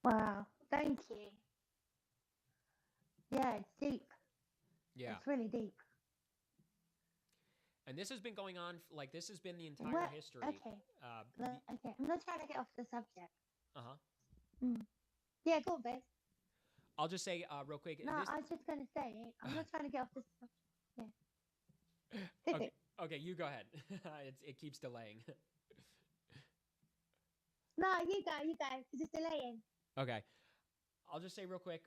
Wow, thank you. Yeah, it's deep. Yeah. It's really deep. And this has been going on, this has been the entire history. Okay. Okay, I'm not trying to get off the subject. Uh-huh. Yeah, go on, babe. I'll just say real quick. No, I was just going to say, I'm not trying to get off the subject. Yeah. Okay, you go ahead. It keeps delaying. No, you go, because it's delaying. Okay. I'll just say real quick,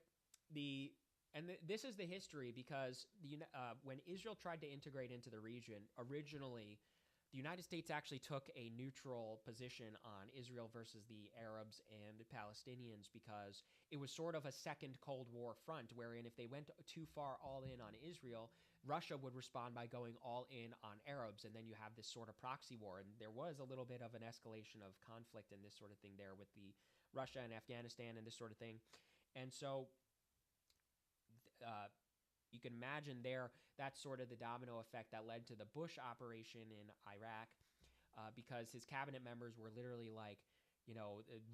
this is the history, because when Israel tried to integrate into the region, originally the United States actually took a neutral position on Israel versus the Arabs and Palestinians, because it was sort of a second Cold War front, wherein if they went too far all in on Israel, Russia would respond by going all in on Arabs, and then you have this sort of proxy war. And there was a little bit of an escalation of conflict and this sort of thing there with the Russia and Afghanistan and this sort of thing. And so you can imagine that's sort of the domino effect that led to the Bush operation in Iraq, because his cabinet members were literally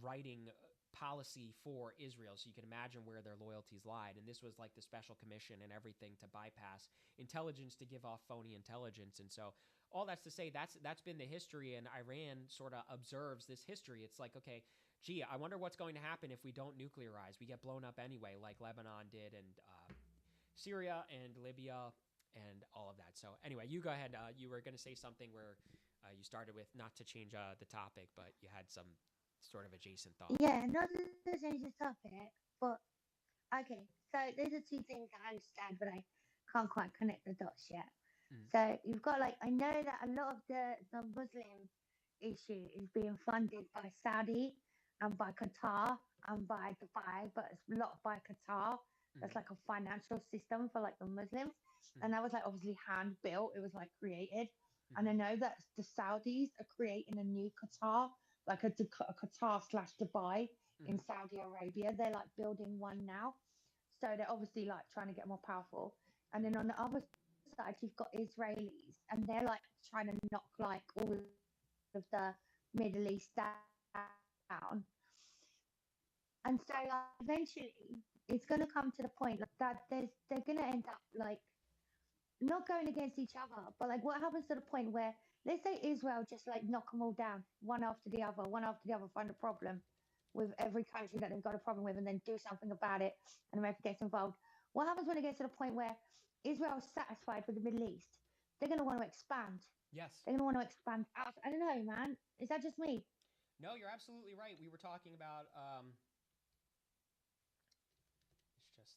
writing policy for Israel. So you can imagine where their loyalties lied. And this was the special commission and everything to bypass intelligence, to give off phony intelligence. And so all that's to say, that's been the history, and Iran sort of observes this history. It's okay, gee, I wonder what's going to happen if we don't nuclearize. We get blown up anyway, like Lebanon did, and Syria and Libya and all of that. So anyway, you go ahead. You were going to say something where you started with, not to change the topic, but you had some sort of adjacent thought. Yeah, not to change the topic, but okay. So there's the two things I understand, but I can't quite connect the dots yet. So you've got I know that a lot of the Muslim issue is being funded by Saudi and by Qatar and by Dubai, but it's a lot by Qatar. That's a financial system for the Muslims, and that was obviously hand built. It was created, and I know that the Saudis are creating a new Qatar, a Qatar/Dubai in Saudi Arabia. They're building one now, so they're obviously trying to get more powerful. And then on the other side, you've got Israelis, and they're trying to knock all of the Middle East down. And so like, eventually it's going to come to the point like that they're going to end up like not going against each other, but like what happens to the point where let's say Israel just like knock them all down one after the other, find a problem with every country that they've got a problem with, and then do something about it, and America gets involved. What happens when it gets to the point where Israel is satisfied with the Middle East? They're going to want to expand. Yes. They're going to want to expand out. I don't know, man. Is that just me? No, you're absolutely right. We were talking about it's just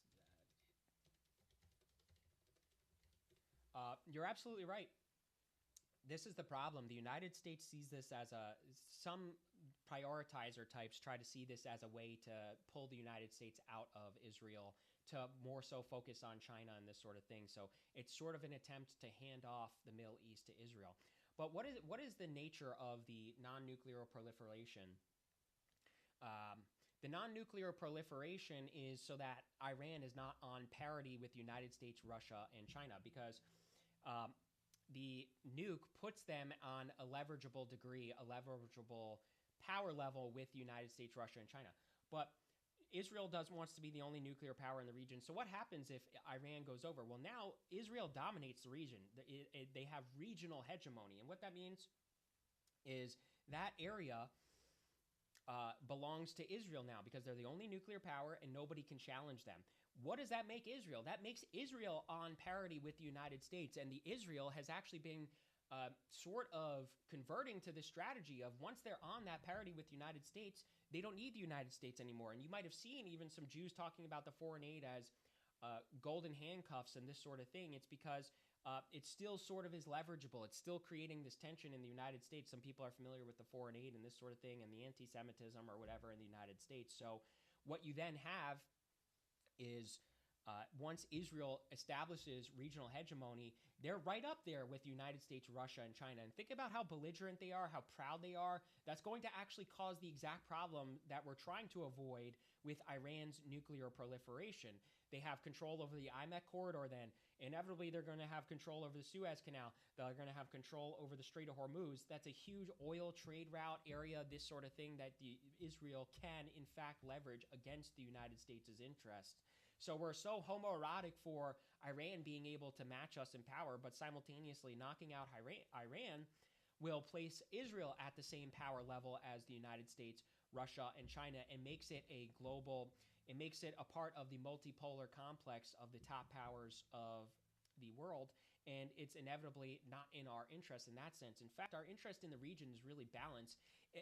that. You're absolutely right. This is the problem. The United States sees this as some prioritizer types try to see this as a way to pull the United States out of Israel to more so focus on China and this sort of thing. So it's sort of an attempt to hand off the Middle East to Israel. But what is the nature of the non-nuclear proliferation? The non-nuclear proliferation is so that Iran is not on parity with the United States, Russia, and China, because um, the nuke puts them on a leverageable degree, a leverageable power level with the United States, Russia, and China. But Israel wants to be the only nuclear power in the region. So what happens if Iran goes over? Well, now Israel dominates the region. They have regional hegemony, and what that means is that area belongs to Israel now because they're the only nuclear power and nobody can challenge them. What does that make Israel? That makes Israel on parity with the United States, and the Israel has actually been sort of converting to this strategy of once they're on that parity with the United States, they don't need the United States anymore. And you might have seen even some Jews talking about the foreign aid as golden handcuffs and this sort of thing. It's because it still sort of is leverageable. It's still creating this tension in the United States. Some people are familiar with the foreign aid and this sort of thing and the anti-Semitism or whatever in the United States. So what you then have is once Israel establishes regional hegemony, they're right up there with the United States, Russia, and China. And think about how belligerent they are, how proud they are. That's going to actually cause the exact problem that we're trying to avoid with Iran's nuclear proliferation. They have control over the IMEC corridor, then inevitably they're going to have control over the Suez Canal. They're going to have control over the Strait of Hormuz. That's a huge oil trade route area, this sort of thing that Israel can, in fact, leverage against the United States' interests. So we're so homoerotic for Iran being able to match us in power, but simultaneously knocking out Iran will place Israel at the same power level as the United States, Russia, and China, and makes it a global, it makes it a part of the multipolar complex of the top powers of the world. And it's inevitably not in our interest in that sense. In fact, our interest in the region is really balanced.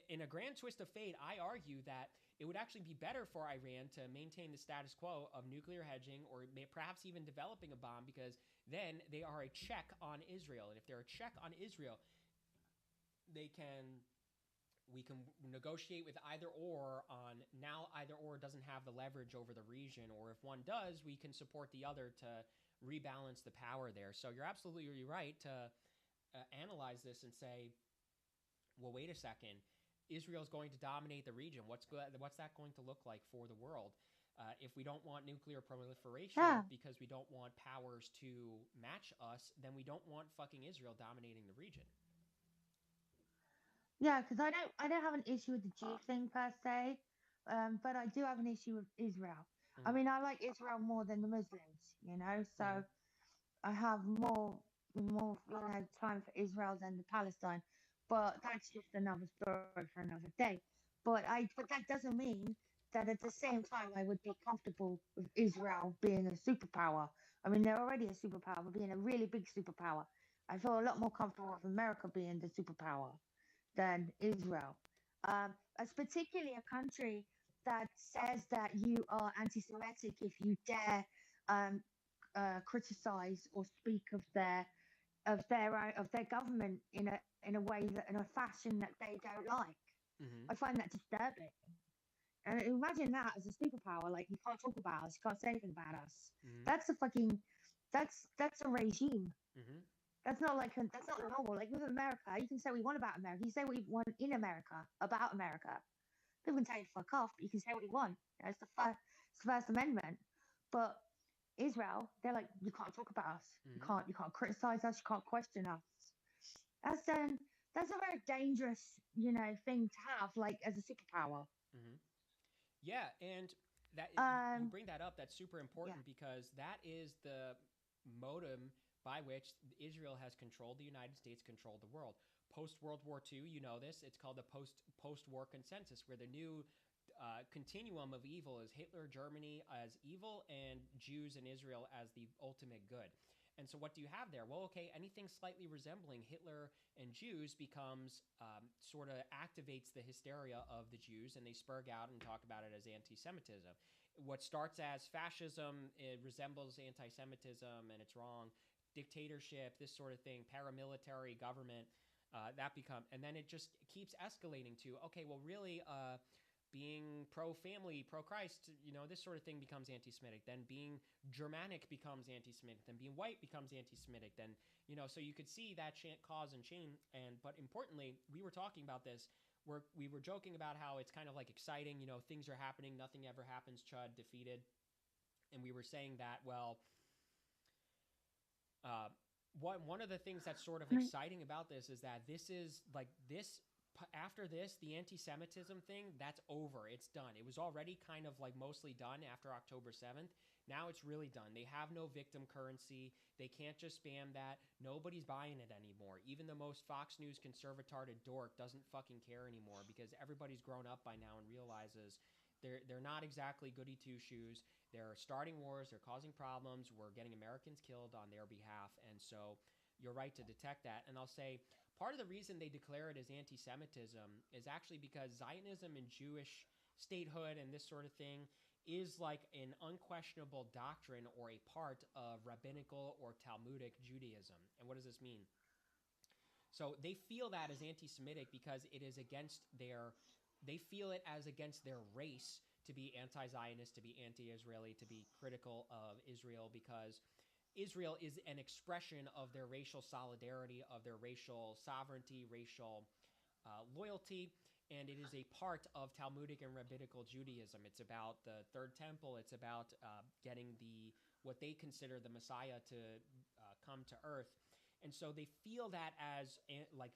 In a grand twist of fate, I argue that it would actually be better for Iran to maintain the status quo of nuclear hedging or perhaps even developing a bomb, because then they are a check on Israel. And if they're a check on Israel, we can negotiate with either or on now either or doesn't have the leverage over the region, or if one does, we can support the other to rebalance the power there. So you're absolutely right to analyze this and say, well, wait a second. Israel's going to dominate the region. What's that going to look like for the world? If we don't want nuclear proliferation because we don't want powers to match us, then we don't want fucking Israel dominating the region. Yeah, because I don't have an issue with the Jew thing per se, but I do have an issue with Israel. I mean, I like Israel more than the Muslims, you know, so I have more time for Israel than the Palestine, but that's just another story for another day. But that doesn't mean that at the same time I would be comfortable with Israel being a superpower. I mean, they're already a superpower, but being a really big superpower. I feel a lot more comfortable with America being the superpower than Israel. As particularly a country that says that you are anti-Semitic if you dare um, criticize or speak of their government in a way that in a fashion that they don't like. I find that disturbing. And imagine that as a superpower, like you can't talk about us, you can't say anything about us. That's a fucking that's a regime. That's not normal. Like with America, you can say what you want about America. You say what you want in America about America. People can tell you to fuck off, but you can say what you want. You know, it's the First Amendment. But Israel, they're like, you can't talk about us. You can't criticize us. You can't question us. That's a very dangerous, thing to have, like as a superpower. Yeah, and that you Um, bring that up. That's super yeah. important because that is the modem by which Israel has controlled the United States, controlled the world. Post World War II, you know this. It's called the post war consensus, where the new continuum of evil is Hitler, Germany as evil, and Jews and Israel as the ultimate good. And so, what do you have there? Well, okay, anything slightly resembling Hitler and Jews becomes sort of activates the hysteria of the Jews, and they spurg out and talk about it as anti-Semitism. What starts as fascism, it resembles anti-Semitism, and it's wrong. Dictatorship, this sort of thing, paramilitary government, that become, and then it just keeps escalating to okay, well, really, being pro-family, pro-Christ, this sort of thing becomes anti-Semitic. Then being Germanic becomes anti-Semitic. Then being white becomes anti-Semitic. Then, so you could see that cause and chain. But importantly, we were talking about this. We were joking about how it's kind of like exciting. Things are happening. Nothing ever happens. Chud defeated. And we were saying that, well, one of the things that's sort of exciting about this is that this is like this after this, the anti-Semitism thing, that's over. It's done. It was already kind of like mostly done after October 7th. Now it's really done. They have no victim currency. They can't just spam that. Nobody's buying it anymore. Even the most Fox News conservatarded dork doesn't fucking care anymore because everybody's grown up by now and realizes they're not exactly goody two shoes. They're starting wars. They're causing problems. We're getting Americans killed on their behalf. And so you're right to detect that. And I'll say part of the reason they declare it as anti-Semitism is actually because Zionism and Jewish statehood and this sort of thing is like an unquestionable doctrine or a part of rabbinical or Talmudic Judaism. And what does this mean? So they feel that as anti-Semitic because it is against they feel it as against their race to be anti-Zionist, to be anti-Israeli, to be critical of Israel because Israel is an expression of their racial solidarity, of their racial sovereignty, racial loyalty, and it is a part of Talmudic and rabbinical Judaism. It's about the third temple. It's about getting what they consider the Messiah to come to earth, and so they feel that as like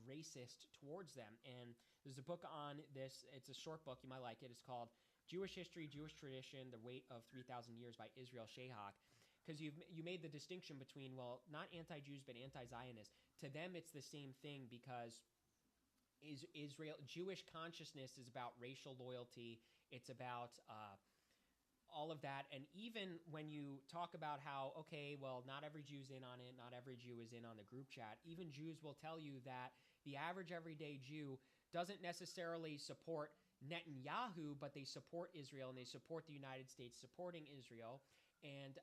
racist towards them. And there's a book on this. It's a short book. You might like it. It's called Jewish History, Jewish Tradition: The Weight of 3,000 Years by Israel Shayhak. Because you made the distinction between, well, not anti-Jews but anti-Zionist. To them, it's the same thing because Israel Jewish consciousness is about racial loyalty. It's about all of that. And even when you talk about how, okay, well, not every Jew's in on it, not every Jew is in on the group chat, even Jews will tell you that the average everyday Jew doesn't necessarily support Netanyahu, but they support Israel and they support the United States supporting Israel. And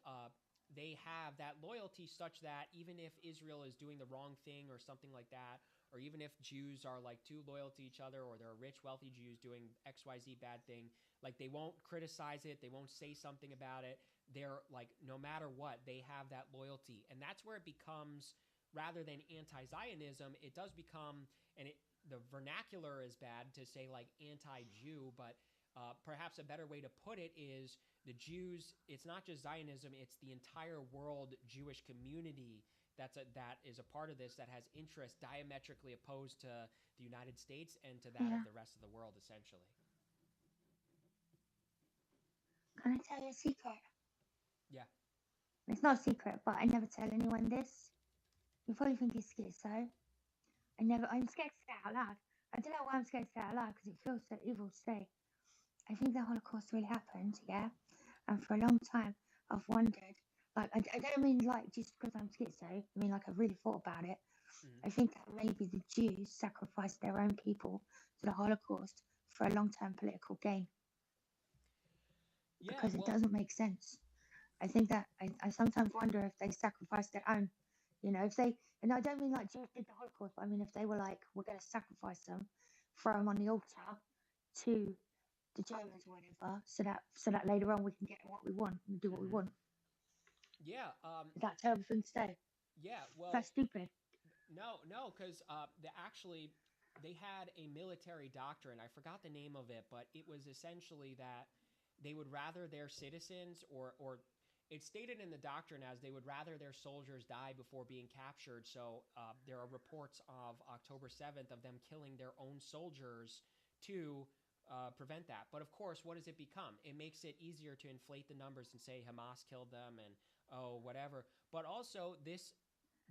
they have that loyalty such that even if Israel is doing the wrong thing or something like that, or even if Jews are like too loyal to each other, or there are rich, wealthy Jews doing XYZ bad thing, like they won't criticize it, they won't say something about it. They're like, no matter what, they have that loyalty. And that's where it becomes, rather than anti-Zionism, it does become, the vernacular is bad to say like anti-Jew, but perhaps a better way to put it is the Jews, it's not just Zionism, it's the entire world Jewish community that is a part of this that has interests diametrically opposed to the United States and to that of the rest of the world, essentially. Can I tell you a secret? Yeah. It's not a secret, but I never tell anyone this. You probably think it's schizo. I'm scared to say it out loud. I don't know why I'm scared to say it out loud because it feels so evil to say. I think the Holocaust really happened, yeah? And for a long time, I've wondered, like, I don't mean like just because I'm schizo, I mean like I've really thought about it. I think that maybe the Jews sacrificed their own people to the Holocaust for a long-term political gain. Yeah, because it doesn't make sense. I think that I sometimes wonder if they sacrificed their own, if they, and I don't mean like Jews did the Holocaust, but I mean if they were like, we're going to sacrifice them, throw them on the altar to the Germans or whatever, so that later on we can get what we want and do what we want. Yeah. Is that a terrible thing to say? Yeah. Well, That's stupid. No, because they had a military doctrine. I forgot the name of it, but it was essentially that they would rather their citizens or it's stated in the doctrine as they would rather their soldiers die before being captured. So there are reports of October 7th of them killing their own soldiers to prevent that. But of course, what does it become? It makes it easier to inflate the numbers and say Hamas killed them and whatever. But also, this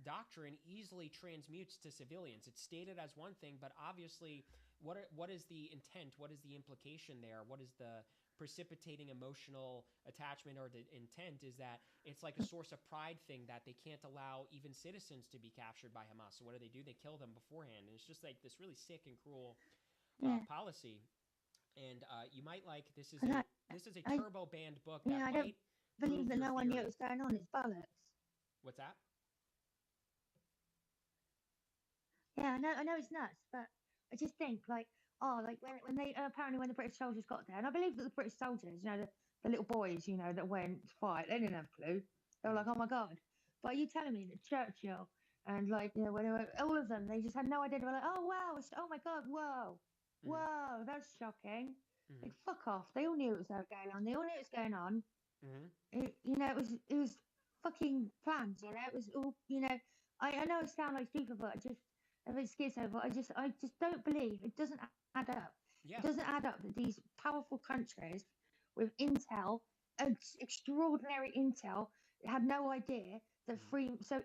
doctrine easily transmutes to civilians. It's stated as one thing, but obviously, what is the intent? What is the implication there? What is the precipitating emotional attachment or the intent? Is that it's like a source of pride thing that they can't allow even citizens to be captured by Hamas. So what do? They kill them beforehand. And it's just like this really sick and cruel policy. And you might like this is a turbo banned book that I might don't believe that no one knew theory. what was going on. It's bollocks. What's that? Yeah, I know it's nuts, but I just think like when they apparently when the British soldiers got there, and I believe that the British soldiers, the little boys, that went to fight, they didn't have a clue. They were like, oh my god. But are you telling me that Churchill and when they were, all of them, they just had no idea. They were like, oh wow, oh my god, whoa, that's shocking. Mm-hmm. Like fuck off. They all knew it was going on. They all knew it was going on. Mm-hmm. It was fucking planned. It was all. I know it sounds like stupid, but a bit schizo, but I just don't believe it doesn't add up. Yeah. It doesn't add up that these powerful countries with intel, extraordinary intel, had no idea that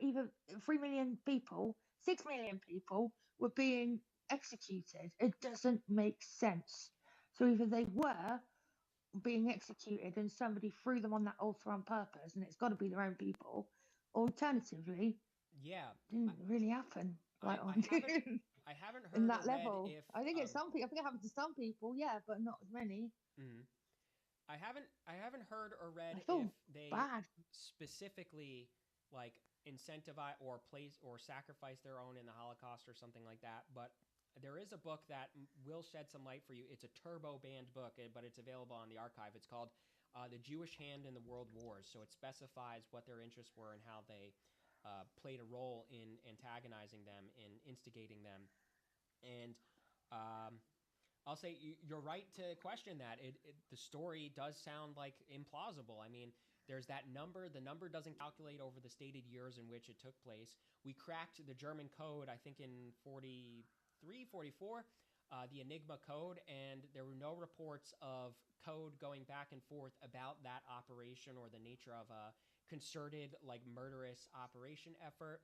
either 3 million people, 6 million people were being executed. It doesn't make sense. So either they were being executed and somebody threw them on that altar on purpose, and it's got to be their own people. Alternatively, it didn't really happen. I haven't heard in that or level. read if I think it's some people. I think it happened to some people, yeah, but not as many. Mm-hmm. I haven't heard or read if they specifically like incentivize or place or sacrifice their own in the Holocaust or something like that. But there is a book that will shed some light for you. It's a turbo banned book, but it's available on the archive. It's called The Jewish Hand in the World Wars. So it specifies what their interests were and how they played a role in antagonizing them, in instigating them. And I'll say you're right to question that. The story does sound like implausible. I mean, there's that number. The number doesn't calculate over the stated years in which it took place. We cracked the German code, I think, in 43, 44, the Enigma code, and there were no reports of code going back and forth about that operation or the nature of a concerted, like, murderous operation effort.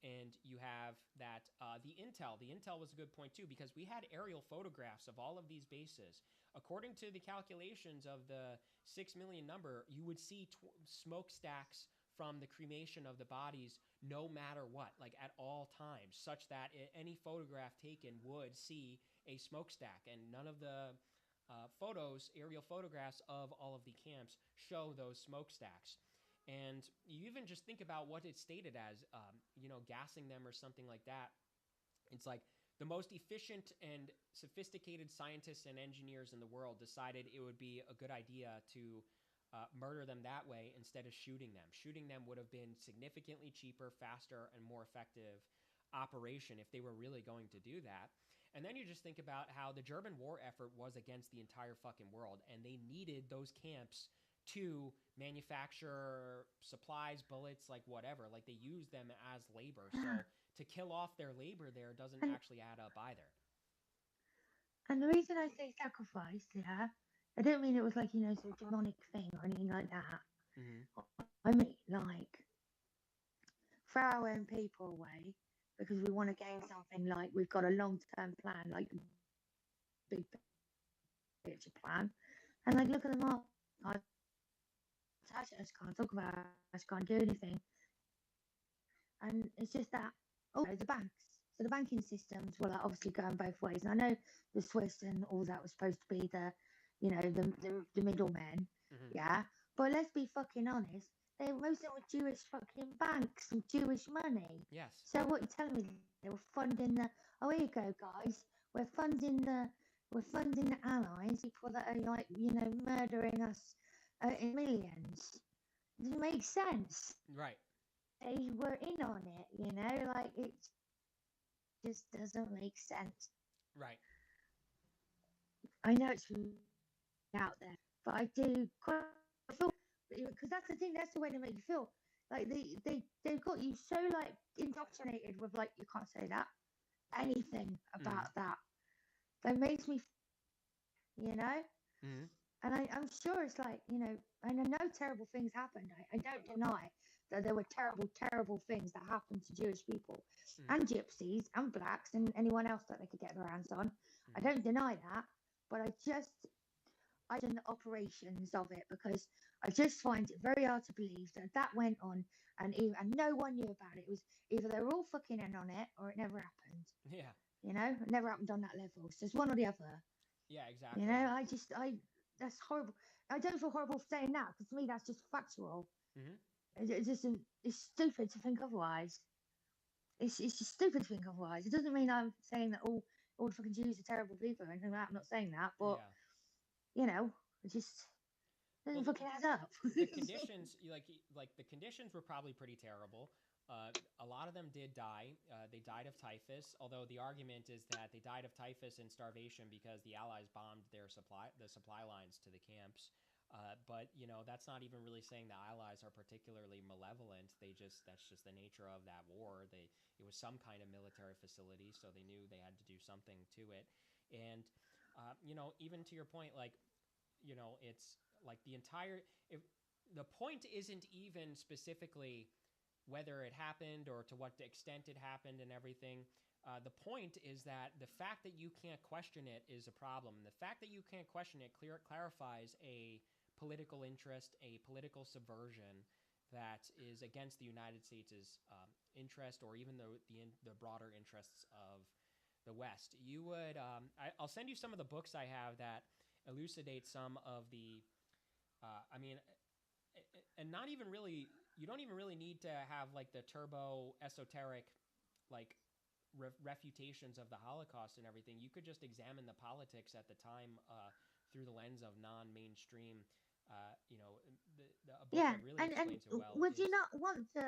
And you have that the intel was a good point too, because we had aerial photographs of all of these bases. According to the calculations of the 6 million number, you would see smokestacks from the cremation of the bodies no matter what, like at all times, such that any photograph taken would see a smokestack. And none of the aerial photographs of all of the camps show those smokestacks. And you even just think about what it's stated as, gassing them or something like that. It's like the most efficient and sophisticated scientists and engineers in the world decided it would be a good idea to murder them that way instead of shooting them. Shooting them would have been significantly cheaper, faster, and more effective operation if they were really going to do that. And then you just think about how the German war effort was against the entire fucking world, and they needed those camps to manufacture supplies, bullets, like whatever. Like they use them as labor. So to kill off their labor there doesn't actually add up either. And the reason I say sacrifice, I don't mean it was like, some demonic thing or anything like that. Mm-hmm. I mean, like, throw our own people away because we want to gain something, like we've got a long-term plan, like a big picture plan. And like, look at them all. I just can't talk about it. I just can't do anything. And it's just that, the banks. So the banking systems were like obviously going both ways. And I know the Swiss and all that was supposed to be the middlemen. Mm-hmm. Yeah. But let's be fucking honest. Most of them were Jewish fucking banks and Jewish money. Yes. So what you're telling me, they were funding here you go, guys. We're funding the allies, people that are like, murdering us in millions. It doesn't make sense. Right. They were in on it, like it just doesn't make sense. Right. I know it's out there, but I do quite feel, because that's the thing, that's the way they make you feel. Like they've got you so like indoctrinated with like, you can't say that, anything about that. That makes me you know. Mm-hmm. And I'm sure it's like, you know, and I know terrible things happened. I don't deny that there were terrible, terrible things that happened to Jewish people Mm-hmm. and gypsies and blacks and anyone else that they could get their hands on. I Mm-hmm. don't deny that, but I done the operations of it because I just find it very hard to believe that that went on and no one knew about it. It was either they were all fucking in on it or it never happened. Yeah. You know, it never happened on that level. So it's one or the other. Yeah, You exactly. know, that's horrible. I don't feel horrible for saying that because to me that's just factual. Mm-hmm. It's just it's stupid to think otherwise. It's just stupid to think otherwise. It doesn't mean I'm saying that all the fucking Jews are terrible people or anything like that. I'm not saying that, but Yeah. you know, it just Well, doesn't fucking add up. the conditions, like the conditions were probably pretty terrible. A lot of them did die. They died of typhus. Although the argument is that they died of typhus and starvation because the Allies bombed the supply lines to the camps. But you know that's not even really saying the Allies are particularly malevolent. That's just the nature of that war. It was some kind of military facility, so they knew they had to do something to it. And you know, even to your point, like you know, it's like the entire if the point isn't even specifically whether it happened or to what extent it happened and everything. The point is that the fact that you can't question it is a problem. The fact that you can't question it clarifies a political interest, a political subversion that is against the United States' interest or even the broader interests of the West. You would, I'll send you some of the books I have that elucidate some of the, I mean, and not even really, you don't even really need to have like the turbo esoteric, like refutations of the Holocaust and everything. You could just examine the politics at the time through the lens of non-mainstream. You know, a book Yeah, that really and explains it well would you is not want to?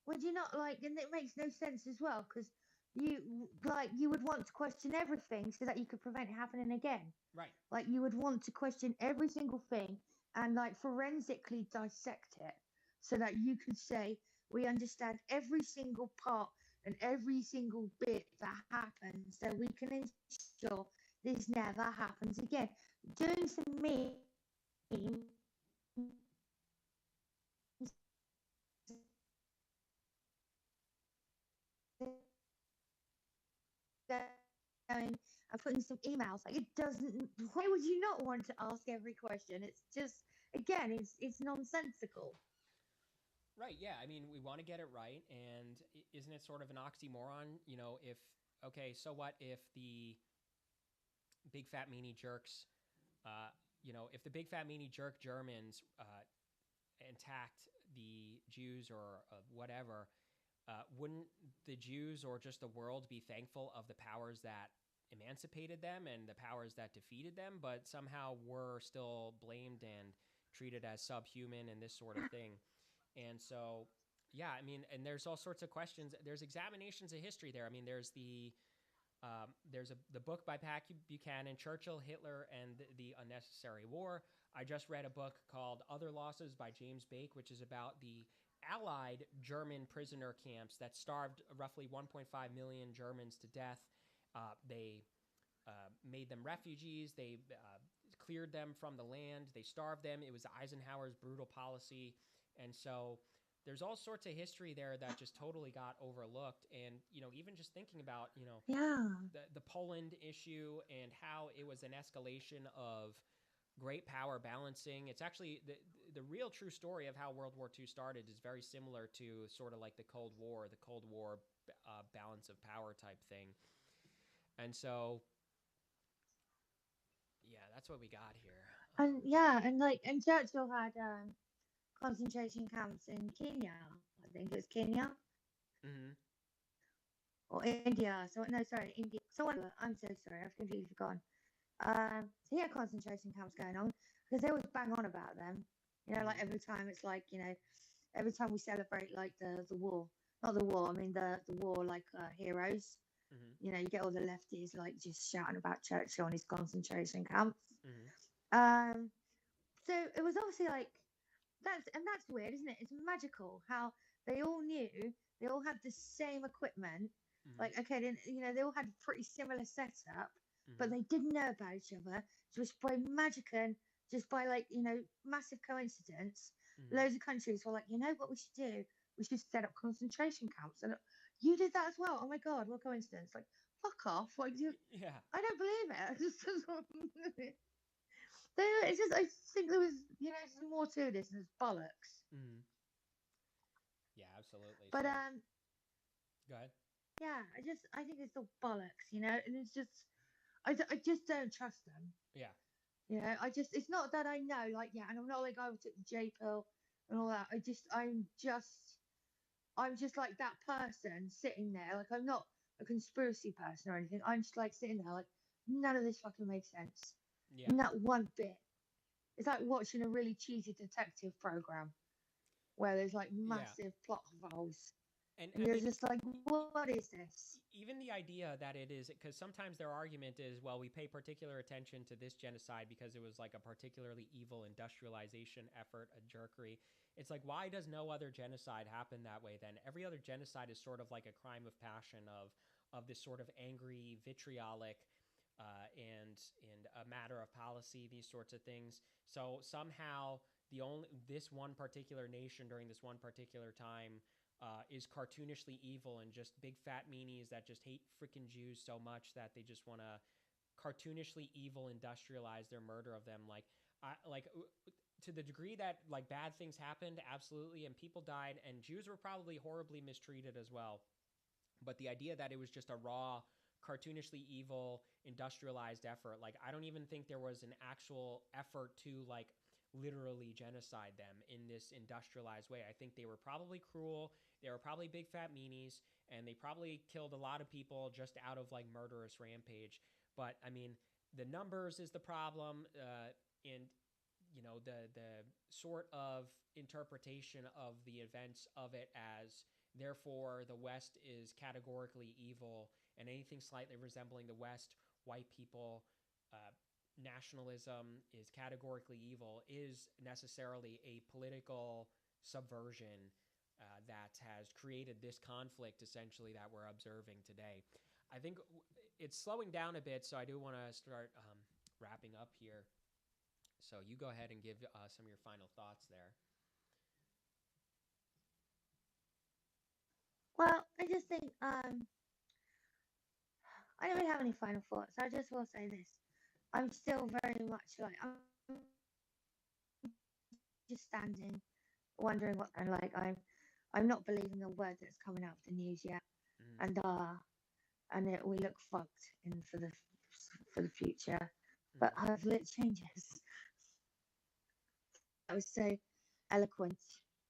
Would you not like? And it makes no sense as well because you would want to question everything so that you could prevent it happening again. right. Like you would want to question every single thing and like forensically dissect it so that you could say we understand every single part and every single bit that happens so we can ensure this never happens again. Doing some memes going and putting some emails like it doesn't, why would you not want to ask every question? It's just, again, it's nonsensical. Right. Yeah. I mean, we want to get it right, and isn't it sort of an oxymoron? You know, if okay, so what if the big fat meanie jerks, uh, you know, if the big fat meanie jerk Germans attacked the Jews or whatever, wouldn't the Jews or just the world be thankful of the powers that emancipated them and the powers that defeated them, but somehow were still blamed and treated as subhuman and this sort of thing? And so, yeah, I mean, and there's all sorts of questions. There's examinations of history there. I mean, there's the book by Pat Buchanan, Churchill, Hitler, and the Unnecessary War. I just read a book called Other Losses by James Bake, which is about the Allied German prisoner camps that starved roughly 1.5 million Germans to death. They made them refugees. They cleared them from the land. They starved them. It was Eisenhower's brutal policy. And so there's all sorts of history there that just totally got overlooked. And, you know, even just thinking about, you know, Yeah. the Poland issue and how it was an escalation of great power balancing. It's actually the real true story of how World War II started is very similar to sort of like the Cold War balance of power type thing. And so, yeah, that's what we got here. And yeah, and like, and Churchill had concentration camps in Kenya. I think it was Kenya Mm-hmm. or India. So no, sorry, India. So whatever. I'm so sorry. I've completely forgotten. So he had concentration camps going on because they always bang on about them. You know, like every time it's like, you know, every time we celebrate like the war, not the war. I mean the war like heroes. Mm-hmm. You know, you get all the lefties like just shouting about Churchill and his concentration camps. Mm-hmm. So it was obviously like that's weird, isn't it? It's magical how they all knew, they all had the same equipment. Mm-hmm. Like okay, then you know they all had pretty similar setup. but Mm-hmm. they didn't know about each other. So just by magic and just by like massive coincidence, Mm-hmm. loads of countries were like, you know what we should do? We should set up concentration camps. And you did that as well. Oh my god, what coincidence! Like, fuck off! Like you, Yeah. I don't believe it. It's just I think there was some more to this and it's bollocks. Mm-hmm. Yeah, absolutely. But So go ahead. yeah, I think it's all bollocks. And it's just I just don't trust them. Yeah. It's not that I know, like, yeah, and I'm not like I took the J pill and all that. I'm just like that person sitting there. Like, I'm not a conspiracy person or anything. I'm just like sitting there, like, none of this fucking makes sense. Yeah. Not one bit. It's like watching a really cheesy detective program where there's like Yeah. massive plot holes. And And I you're mean, just like, what is this? even the idea that it is, because sometimes their argument is, well, we pay particular attention to this genocide because it was like a particularly evil industrialization effort, a jerkery. It's like, why does no other genocide happen that way then? Every other genocide is sort of like a crime of passion, of this sort of angry, vitriolic, and a matter of policy, these sorts of things. So somehow this one particular nation during this one particular time is cartoonishly evil and just big fat meanies that just hate freaking Jews so much that they just want to cartoonishly evil industrialize their murder of them. Like to the degree that like bad things happened, absolutely, and people died, and Jews were probably horribly mistreated as well. But the idea that it was just a raw, cartoonishly evil, industrialized effort, like I don't even think there was an actual effort to like literally genocide them in this industrialized way. I think they were probably cruel. They were probably big fat meanies, and they probably killed a lot of people just out of like murderous rampage. But I mean, the numbers is the problem, and the sort of interpretation of the events of it as therefore the West is categorically evil, and anything slightly resembling the West, white people, nationalism is categorically evil, is necessarily a political subversion that has created this conflict essentially that we're observing today. I think it's slowing down a bit, so I do want to start wrapping up here. So you go ahead and give some of your final thoughts there. Well, I just think I don't really have any final thoughts. I just will say this: I'm still very much like I'm just standing, wondering what, and like I'm not believing a word that's coming out of the news yet, Mm, and we look fucked in for the future, but mm, hopefully it changes. That was so eloquent.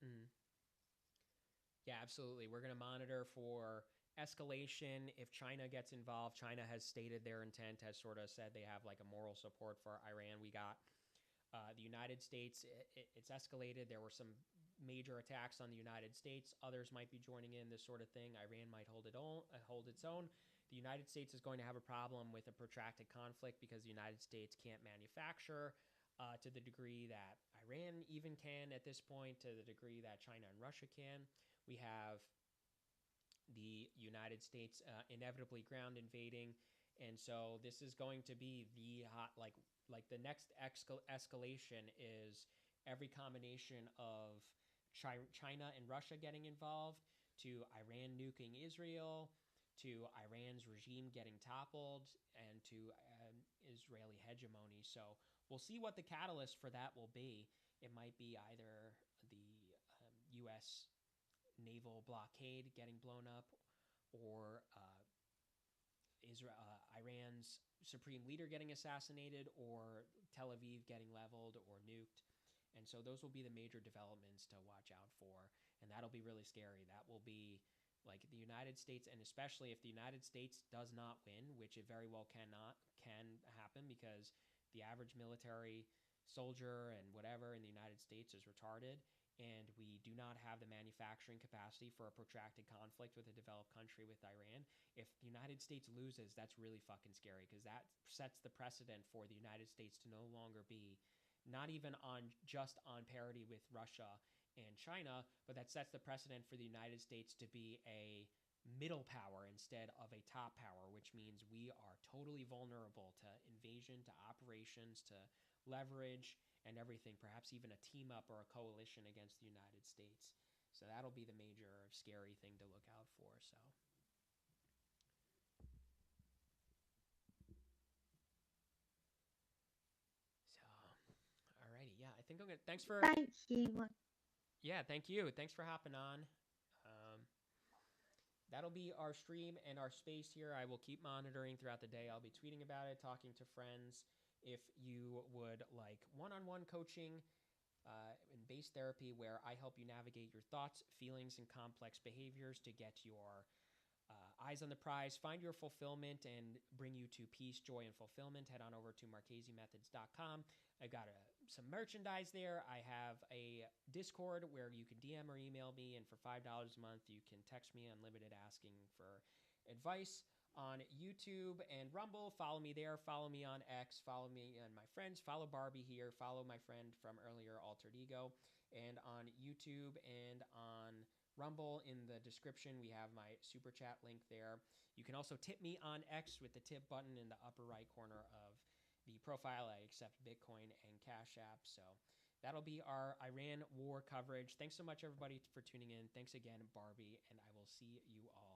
mm. Yeah, absolutely. We're going to monitor for escalation. If China gets involved, China has stated their intent, has sort of said they have like a moral support for Iran. We got the United States, it's escalated. There were some major attacks on the United States. Others might be joining in this sort of thing. Iran might hold its own. The United States is going to have a problem with a protracted conflict because the United States can't manufacture to the degree that Iran even can at this point, to the degree that China and Russia can. We have the United States inevitably ground invading, and so this is going to be the hot like the next escalation is every combination of China and Russia getting involved, to Iran nuking Israel, to Iran's regime getting toppled, and to Israeli hegemony. So we'll see what the catalyst for that will be. It might be either the U.S. naval blockade getting blown up, or Iran's supreme leader getting assassinated, or Tel Aviv getting leveled or nuked. And so those will be the major developments to watch out for, and that'll be really scary. That will be like the United States, and especially if the United States does not win, which it very well can happen because the average military soldier and whatever in the United States is retarded, and we do not have the manufacturing capacity for a protracted conflict with a developed country with Iran. If the United States loses, that's really fucking scary because that sets the precedent for the United States to no longer be not even on parity with Russia and China, but that sets the precedent for the United States to be a middle power instead of a top power, which means we are totally vulnerable to invasion, to operations, to leverage, and everything, perhaps even a team up or a coalition against the United States. So that'll be the major scary thing to look out for. So. Alrighty, yeah, I think I'm gonna. Thanks for. Thank you. Yeah, thank you. Thanks for hopping on. That'll be our stream and our space here. I will keep monitoring throughout the day. I'll be tweeting about it, talking to friends. If you would like one-on-one coaching and base therapy, where I help you navigate your thoughts, feelings, and complex behaviors to get your eyes on the prize, find your fulfillment, and bring you to peace, joy, and fulfillment, head on over to marchesemethods.com. I've got some merchandise there. I have a Discord where you can DM or email me, and for $5 a month, you can text me unlimited asking for advice. On YouTube and Rumble, follow me there. Follow me on X. Follow me and my friends. Follow Barbie here. Follow my friend from earlier, Altered Ego. And on YouTube and on Rumble, in the description, we have my super chat link there. You can also tip me on X with the tip button in the upper right corner of the profile. I accept Bitcoin and Cash App. So that'll be our Iran war coverage. Thanks so much, everybody, for tuning in. Thanks again, Barbie, and I will see you all